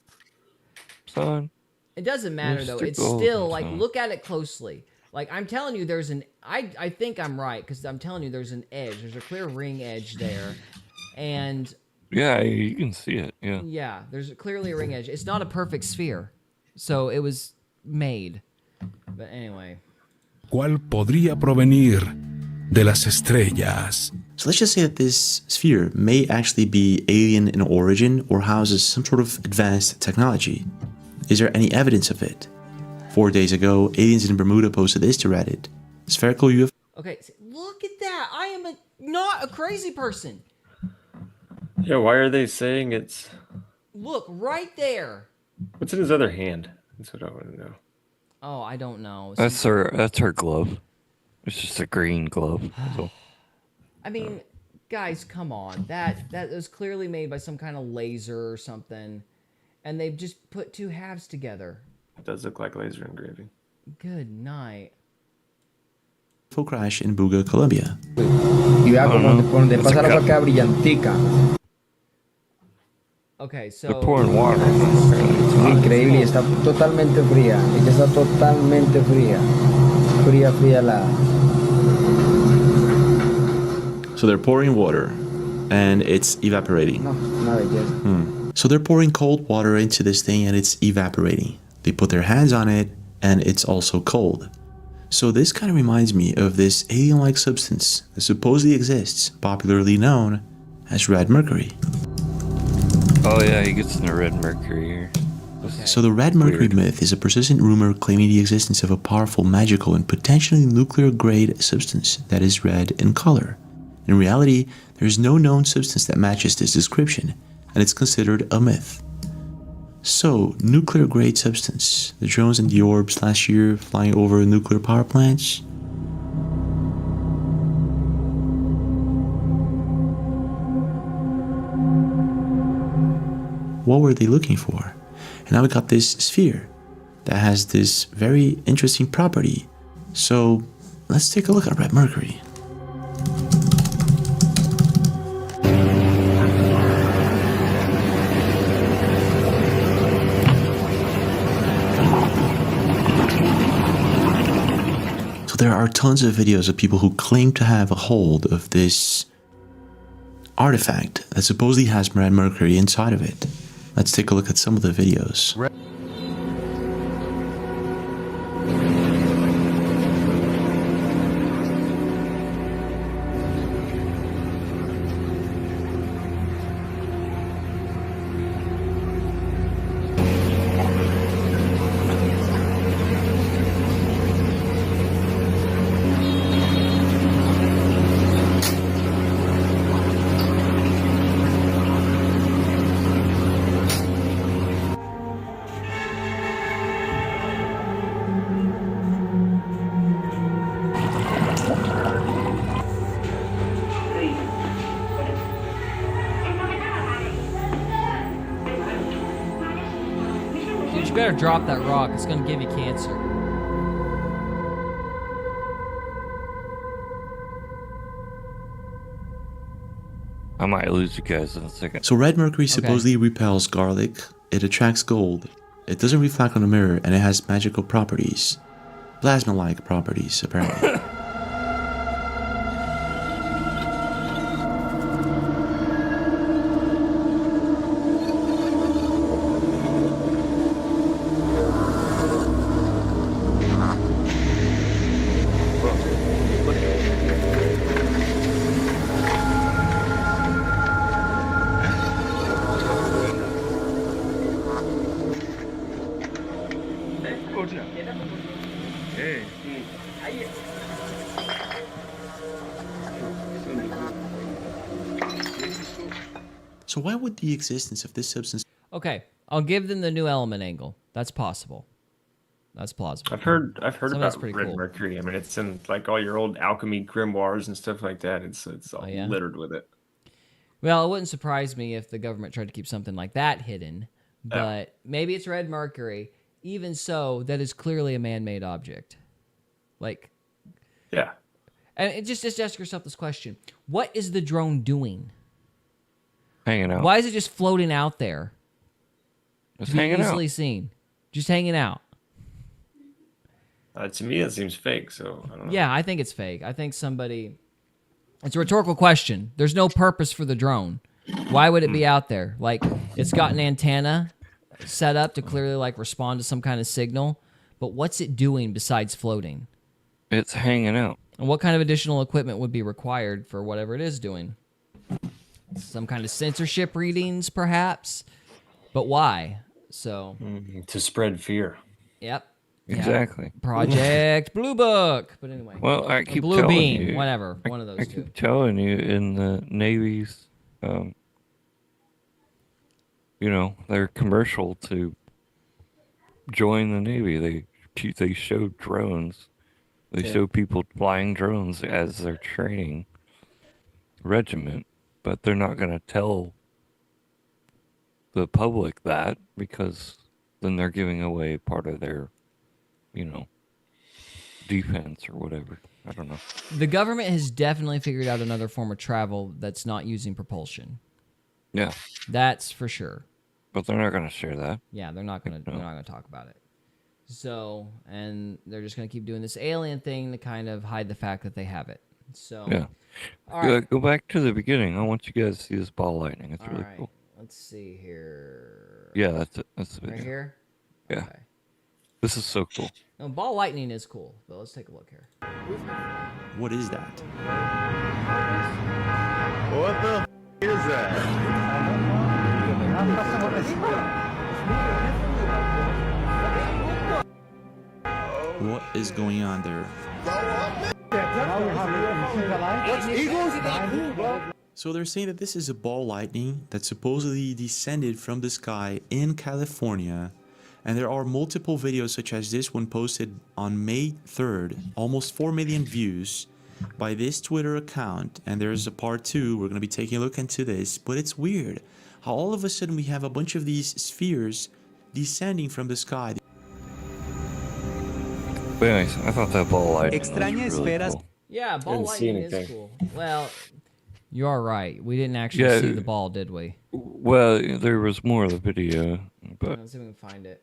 Son. It doesn't matter though. It's Mr. still like Golden look at it closely. Like, I'm telling you, there's an... I think I'm right, because I'm telling you there's an edge. There's a clear ring edge there. And... Yeah, you can see it, yeah. Yeah, there's clearly a ring edge. It's not a perfect sphere. So it was made. But anyway. ¿Cuál podría provenir de las estrellas? So let's just say that this sphere may actually be alien in origin or houses some sort of advanced technology. Is there any evidence of it? 4 days ago, aliens in Bermuda posted this to Reddit. Spherical UFO. Okay, look at that. I am not a crazy person. Yeah, why are they saying it's... Look, right there. What's in his other hand? That's what I want to know. Oh, I don't know. That's her glove. It's just a green glove. So. I mean, guys, come on. That was clearly made by some kind of laser or something. And they've just put two halves together. It does look like laser engraving. Good night. UFO crash in Buga, Colombia. Y vea como donde pasa la agua queda brillantica. Okay, so... They're pouring water. Increíble, y está totalmente fría. Ella está totalmente fría. Fría la... So they're pouring water, and it's evaporating. No, una belleza. So they're pouring cold water into this thing, and it's evaporating. They put their hands on it, and it's also cold. So this kind of reminds me of this alien-like substance that supposedly exists, popularly known as red mercury. Oh yeah, he gets in the red mercury here. So the red mercury myth is a persistent rumor claiming the existence of a powerful, magical, and potentially nuclear-grade substance that is red in color. In reality, there is no known substance that matches this description, and it's considered a myth. So, nuclear-grade substance. The drones and the orbs last year flying over nuclear power plants. What were they looking for? And now we got this sphere that has this very interesting property. So, let's take a look at red mercury. There are tons of videos of people who claim to have a hold of this artifact that supposedly has red mercury inside of it. Let's take a look at some of the videos. You better drop that rock. It's going to give you cancer. I might lose you guys in a second. So red mercury supposedly repels garlic, it attracts gold, it doesn't reflect on a mirror, and it has magical properties. Plasma-like properties, apparently. So why would the existence of this substance... Okay, I'll give them the new element angle. That's possible. That's plausible. I've heard Some of that's about pretty red cool. mercury. I mean, it's in like all your old alchemy grimoires and stuff like that. It's all littered with it. Well, it wouldn't surprise me if the government tried to keep something like that hidden, but maybe it's red mercury. Even so, that is clearly a man-made object. Like, yeah. And just ask yourself this question: what is the drone doing? Hanging out. Why is it just floating out there? Just to be hanging out. easily seen, just hanging out. To me, that seems fake. So I don't know. Yeah, I think it's fake. I think somebody. It's a rhetorical question. There's no purpose for the drone. Why would it be out there? Like, it's got an antenna set up to clearly like respond to some kind of signal, but what's it doing besides floating? It's hanging out. And what kind of additional equipment would be required for whatever it is doing? Some kind of censorship readings, perhaps? But why? So to spread fear. Yep. Exactly. Yeah. Project Blue Book. But anyway. Well, I keep Blue telling Beam, you, whatever. One of those I two. keep telling you, in the Navy's, their commercial to join the Navy, they show drones. They show people flying drones as their training regiment, but they're not going to tell the public that, because then they're giving away part of their, defense or whatever. I don't know. The government has definitely figured out another form of travel that's not using propulsion. Yeah. That's for sure. But they're not going to share that. Yeah, they're not going to talk about it. So, and they're just going to keep doing this alien thing to kind of hide the fact that they have it. So, yeah. All right. Go back to the beginning. I want you guys to see this ball lightning. It's All really right. cool. Let's see here. Yeah, that's it. That's the Right video. here? Yeah. Okay. This is so cool. No, ball lightning is cool, but let's take a look here. What is that? What the is that? What is going on there? So they're saying that this is a ball lightning that supposedly descended from the sky in California, and there are multiple videos such as this one posted on May 3rd, almost 4 million views by this Twitter account, and there's a part 2. We're going to be taking a look into this, but it's weird how all of a sudden we have a bunch of these spheres descending from the sky. But anyways, I thought that ball lightning was really cool. Yeah, ball lightning is cool. Well, you are right. We didn't actually see the ball, did we? Well, there was more of the video, but Let's see if we can find it.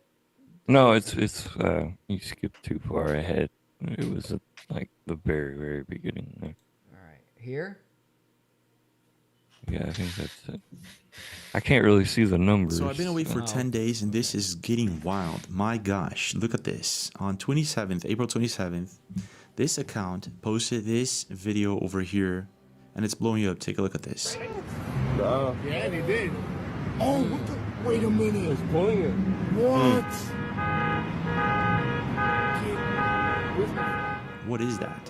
no, it's you skipped too far ahead. It was at, like the very, very beginning there. All right, here. Yeah, I think that's it. I can't really see the numbers. So I've been away for 10 days and this is getting wild. My gosh, look at this. On April 27th, this account posted this video over here and it's blowing up. Take a look at this. Yeah, they did. Oh, what the? Wait a minute. It's pulling it. What? What is that?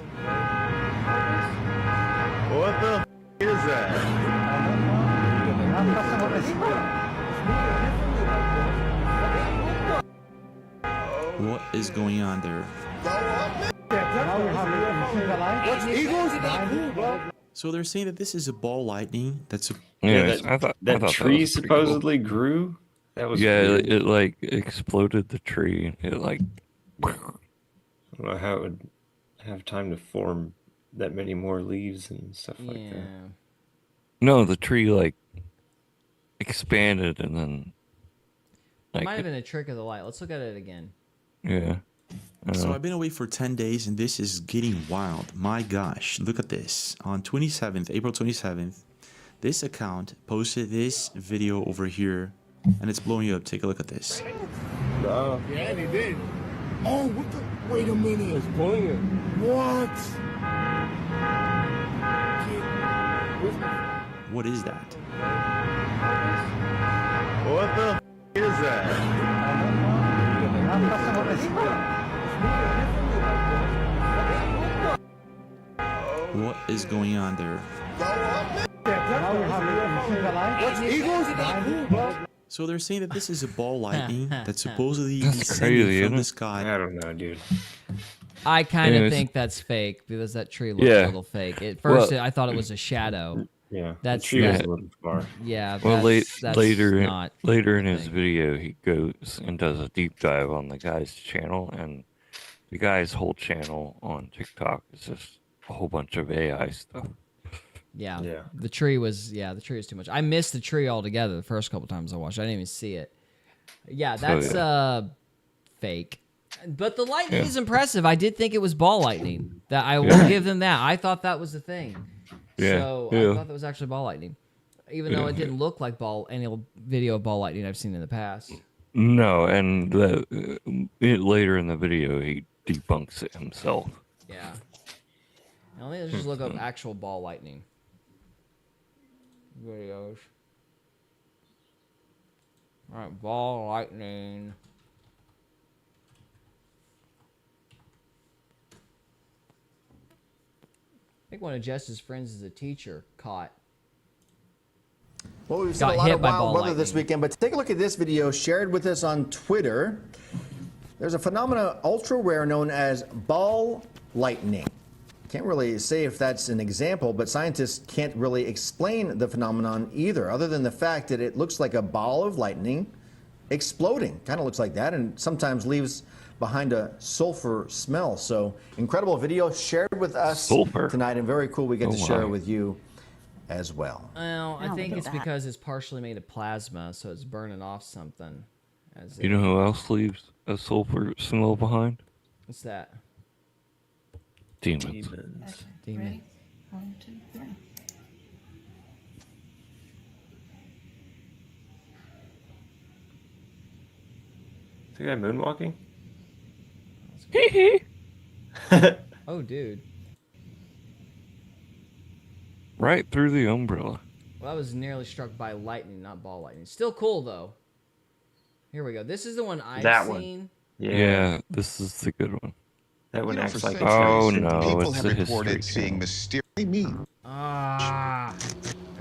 What the is that? What is going on there? So they're saying that this is a ball lightning that's I thought that was tree pretty supposedly grew. That was weird. it like exploded the tree. It like I don't know how it would have time to form that many more leaves and stuff like that. no, the tree like expanded and then It might have been a trick of the light. Let's look at it again. yeah. So I've been away for 10 days and this is getting wild. My gosh, look at this. On April 27th, this account posted this video over here and it's blowing up. Take a look at this. Yeah, they did. Oh, what the? Wait a minute. It's pulling it. What? What is that? What the is that? What is going on there? So they're saying that this is a ball lightning that supposedly That's descended crazy, from isn't the it? sky. I don't know, dude. I kind of Anyways. think that's fake because that tree looks Yeah. a little fake. At first, Well- I thought it was a shadow. Yeah, That's the tree was that- a little far. Yeah. Well, that's later not in his video, he goes and does a deep dive on the guy's channel, and the guy's whole channel on TikTok is just a whole bunch of AI stuff. Yeah. Yeah. The tree was too much. I missed the tree altogether the first couple times I watched. I didn't even see it. Yeah, that's fake. But the lightning is impressive. I did think it was ball lightning. That I will give them that. I thought that was the thing. Yeah. So Yeah. I thought that was actually ball lightning, even though it didn't look like any video of ball lightning I've seen in the past. No, and later in the video, he debunks it himself. Yeah. Now let's just look up actual ball lightning videos. All right, ball lightning. I think one of Jess's friends is a teacher caught. Well, we've seen a lot of wild weather this weekend, but take a look at this video shared with us on Twitter. There's a phenomena ultra rare known as ball lightning. Can't really say if that's an example, but scientists can't really explain the phenomenon either, other than the fact that it looks like a ball of lightning exploding. Kind of looks like that, and sometimes leaves behind a sulfur smell. So incredible video shared with us tonight, and very cool we get to share it with you as well. Well, I think it's because it's partially made of plasma, so it's burning off something. You know who else leaves a sulfur smell behind? What's that? Demons. Demon. Is the guy moonwalking? Oh, dude. Right through the umbrella. Well, I was nearly struck by lightning, not ball lightning. Still cool, though. Here we go. This is the one I've seen. Yeah, this is the good one. That one acts like oh no, people it's have a reported history seeing mysterious. There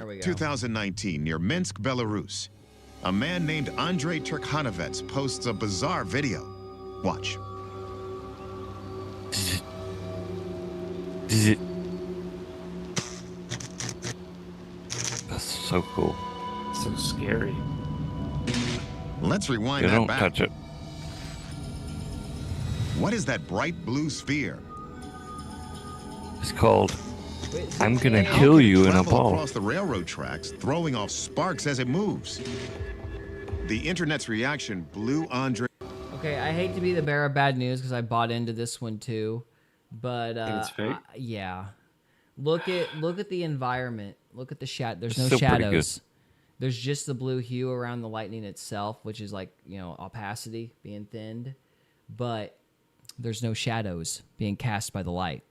we go. 2019, near Minsk, Belarus, a man named Andrei Turkhanovets posts a bizarre video. Watch. That's so cool. So scary. Let's rewind You that don't back. touch it. What is that bright blue sphere? It's called I'm gonna kill you in a Travel ball. across the railroad tracks, throwing off sparks as it moves. The internet's reaction blew Andre. Okay, I hate to be the bearer of bad news because I bought into this one too, but it's fake? yeah. Look at the environment. Look at the There's no Still pretty shadows. There's just the blue hue around the lightning itself, which is like, opacity being thinned, but there's no shadows being cast by the light.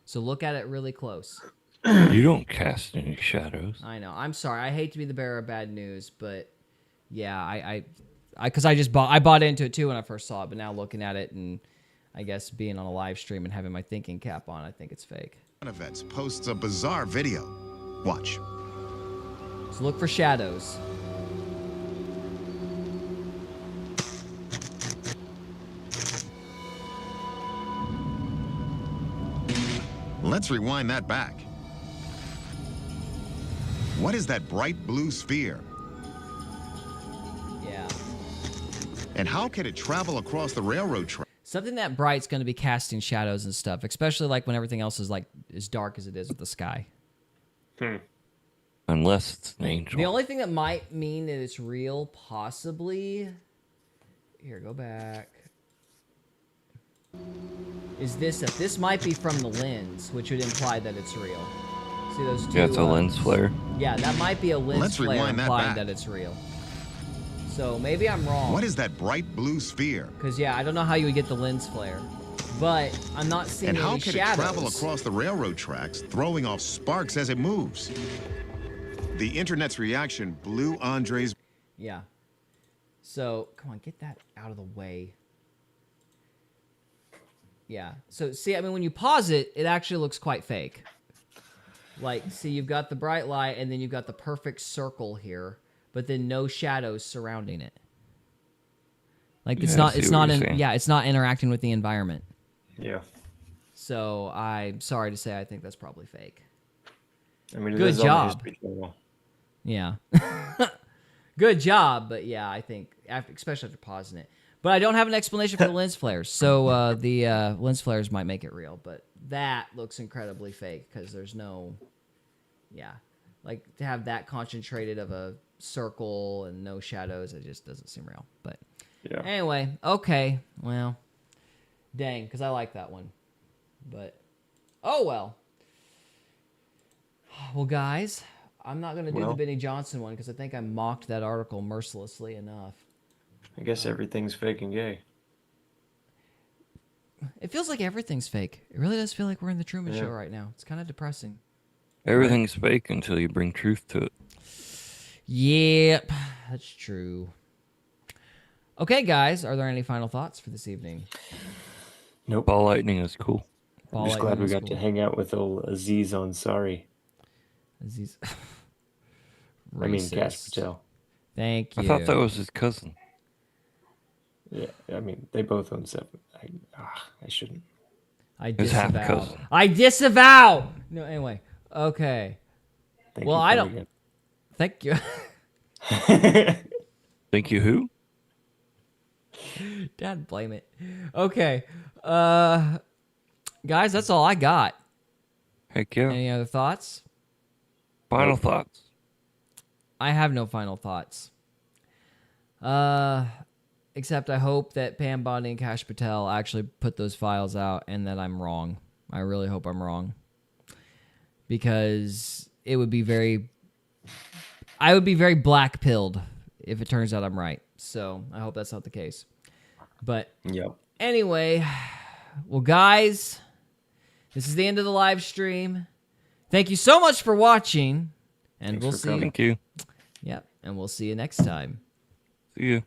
So look at it really close. You don't cast any shadows. I know. I'm sorry. I hate to be the bearer of bad news, but yeah, because I bought into it too when I first saw it, but now looking at it and I guess being on a live stream and having my thinking cap on, I think it's fake. Turkhanovets posts a bizarre video. Watch. So look for shadows. Let's rewind that back. What is that bright blue sphere? Yeah. And how can it travel across the railroad track? Something that bright's going to be casting shadows and stuff, especially like when everything else is like as dark as it is with the sky. Unless it's an angel. The only thing that might mean that it's real, possibly, here, go back, is this. This might be from the lens, which would imply that it's real. See those two? Yeah, it's a lens flare. Yeah, that might be a lens Let's flare rewind that implying back. that it's real. So maybe I'm wrong. What is that bright blue sphere? Because, yeah, I don't know how you would get the lens flare. But I'm not seeing And any how can shadows. it travel across the railroad tracks, throwing off sparks as it moves? The internet's reaction blew Andre's. Yeah. So, come on, get that out of the way. Yeah. So, see, I mean, when you pause it, it actually looks quite fake. Like, see, you've got the bright light, and then you've got the perfect circle here, but then no shadows surrounding it. Like, it's not interacting with the environment. Yeah. So, I'm sorry to say, I think that's probably fake. I mean, it Good is on the job. History Channel. Yeah. Good job, but yeah, I think, especially after pausing it. But I don't have an explanation for the lens flares, so the lens flares might make it real, but that looks incredibly fake because there's no, like to have that concentrated of a circle and no shadows, it just doesn't seem real. But anyway, okay, well, Dang, because I like that one. But, oh well. Well, guys, I'm not going to do the Benny Johnson one because I think I mocked that article mercilessly enough. I guess everything's fake and gay. It feels like everything's fake. It really does feel like we're in the Truman Show right now. It's kind of depressing. Everything's fake until you bring truth to it. Yep, that's true. Okay, guys, are there any final thoughts for this evening? Nope. Ball lightning is cool. I'm just glad we got to hang out with old Aziz Ansari. Aziz. I mean, Kash Potel. Thank you. I thought that was his cousin. Yeah, I mean, they both own 7. I shouldn't. I His half disavow. cousin. I disavow! No, anyway. Okay. Thank well, you I for don't... again. Thank you. Thank you who? Dad, blame it. Okay. Guys, that's all I got. Heck yeah. Any other thoughts? Final thoughts. I have no final thoughts. Except I hope that Pam Bondi and Kash Patel actually put those files out and that I'm wrong. I really hope I'm wrong. Because it would be very... I would be very black-pilled if it turns out I'm right. So I hope that's not the case. But anyway, well, guys, this is the end of the live stream. Thank you so much for watching. And we'll see you. Thank you. Yep, and we'll see you next time. See you.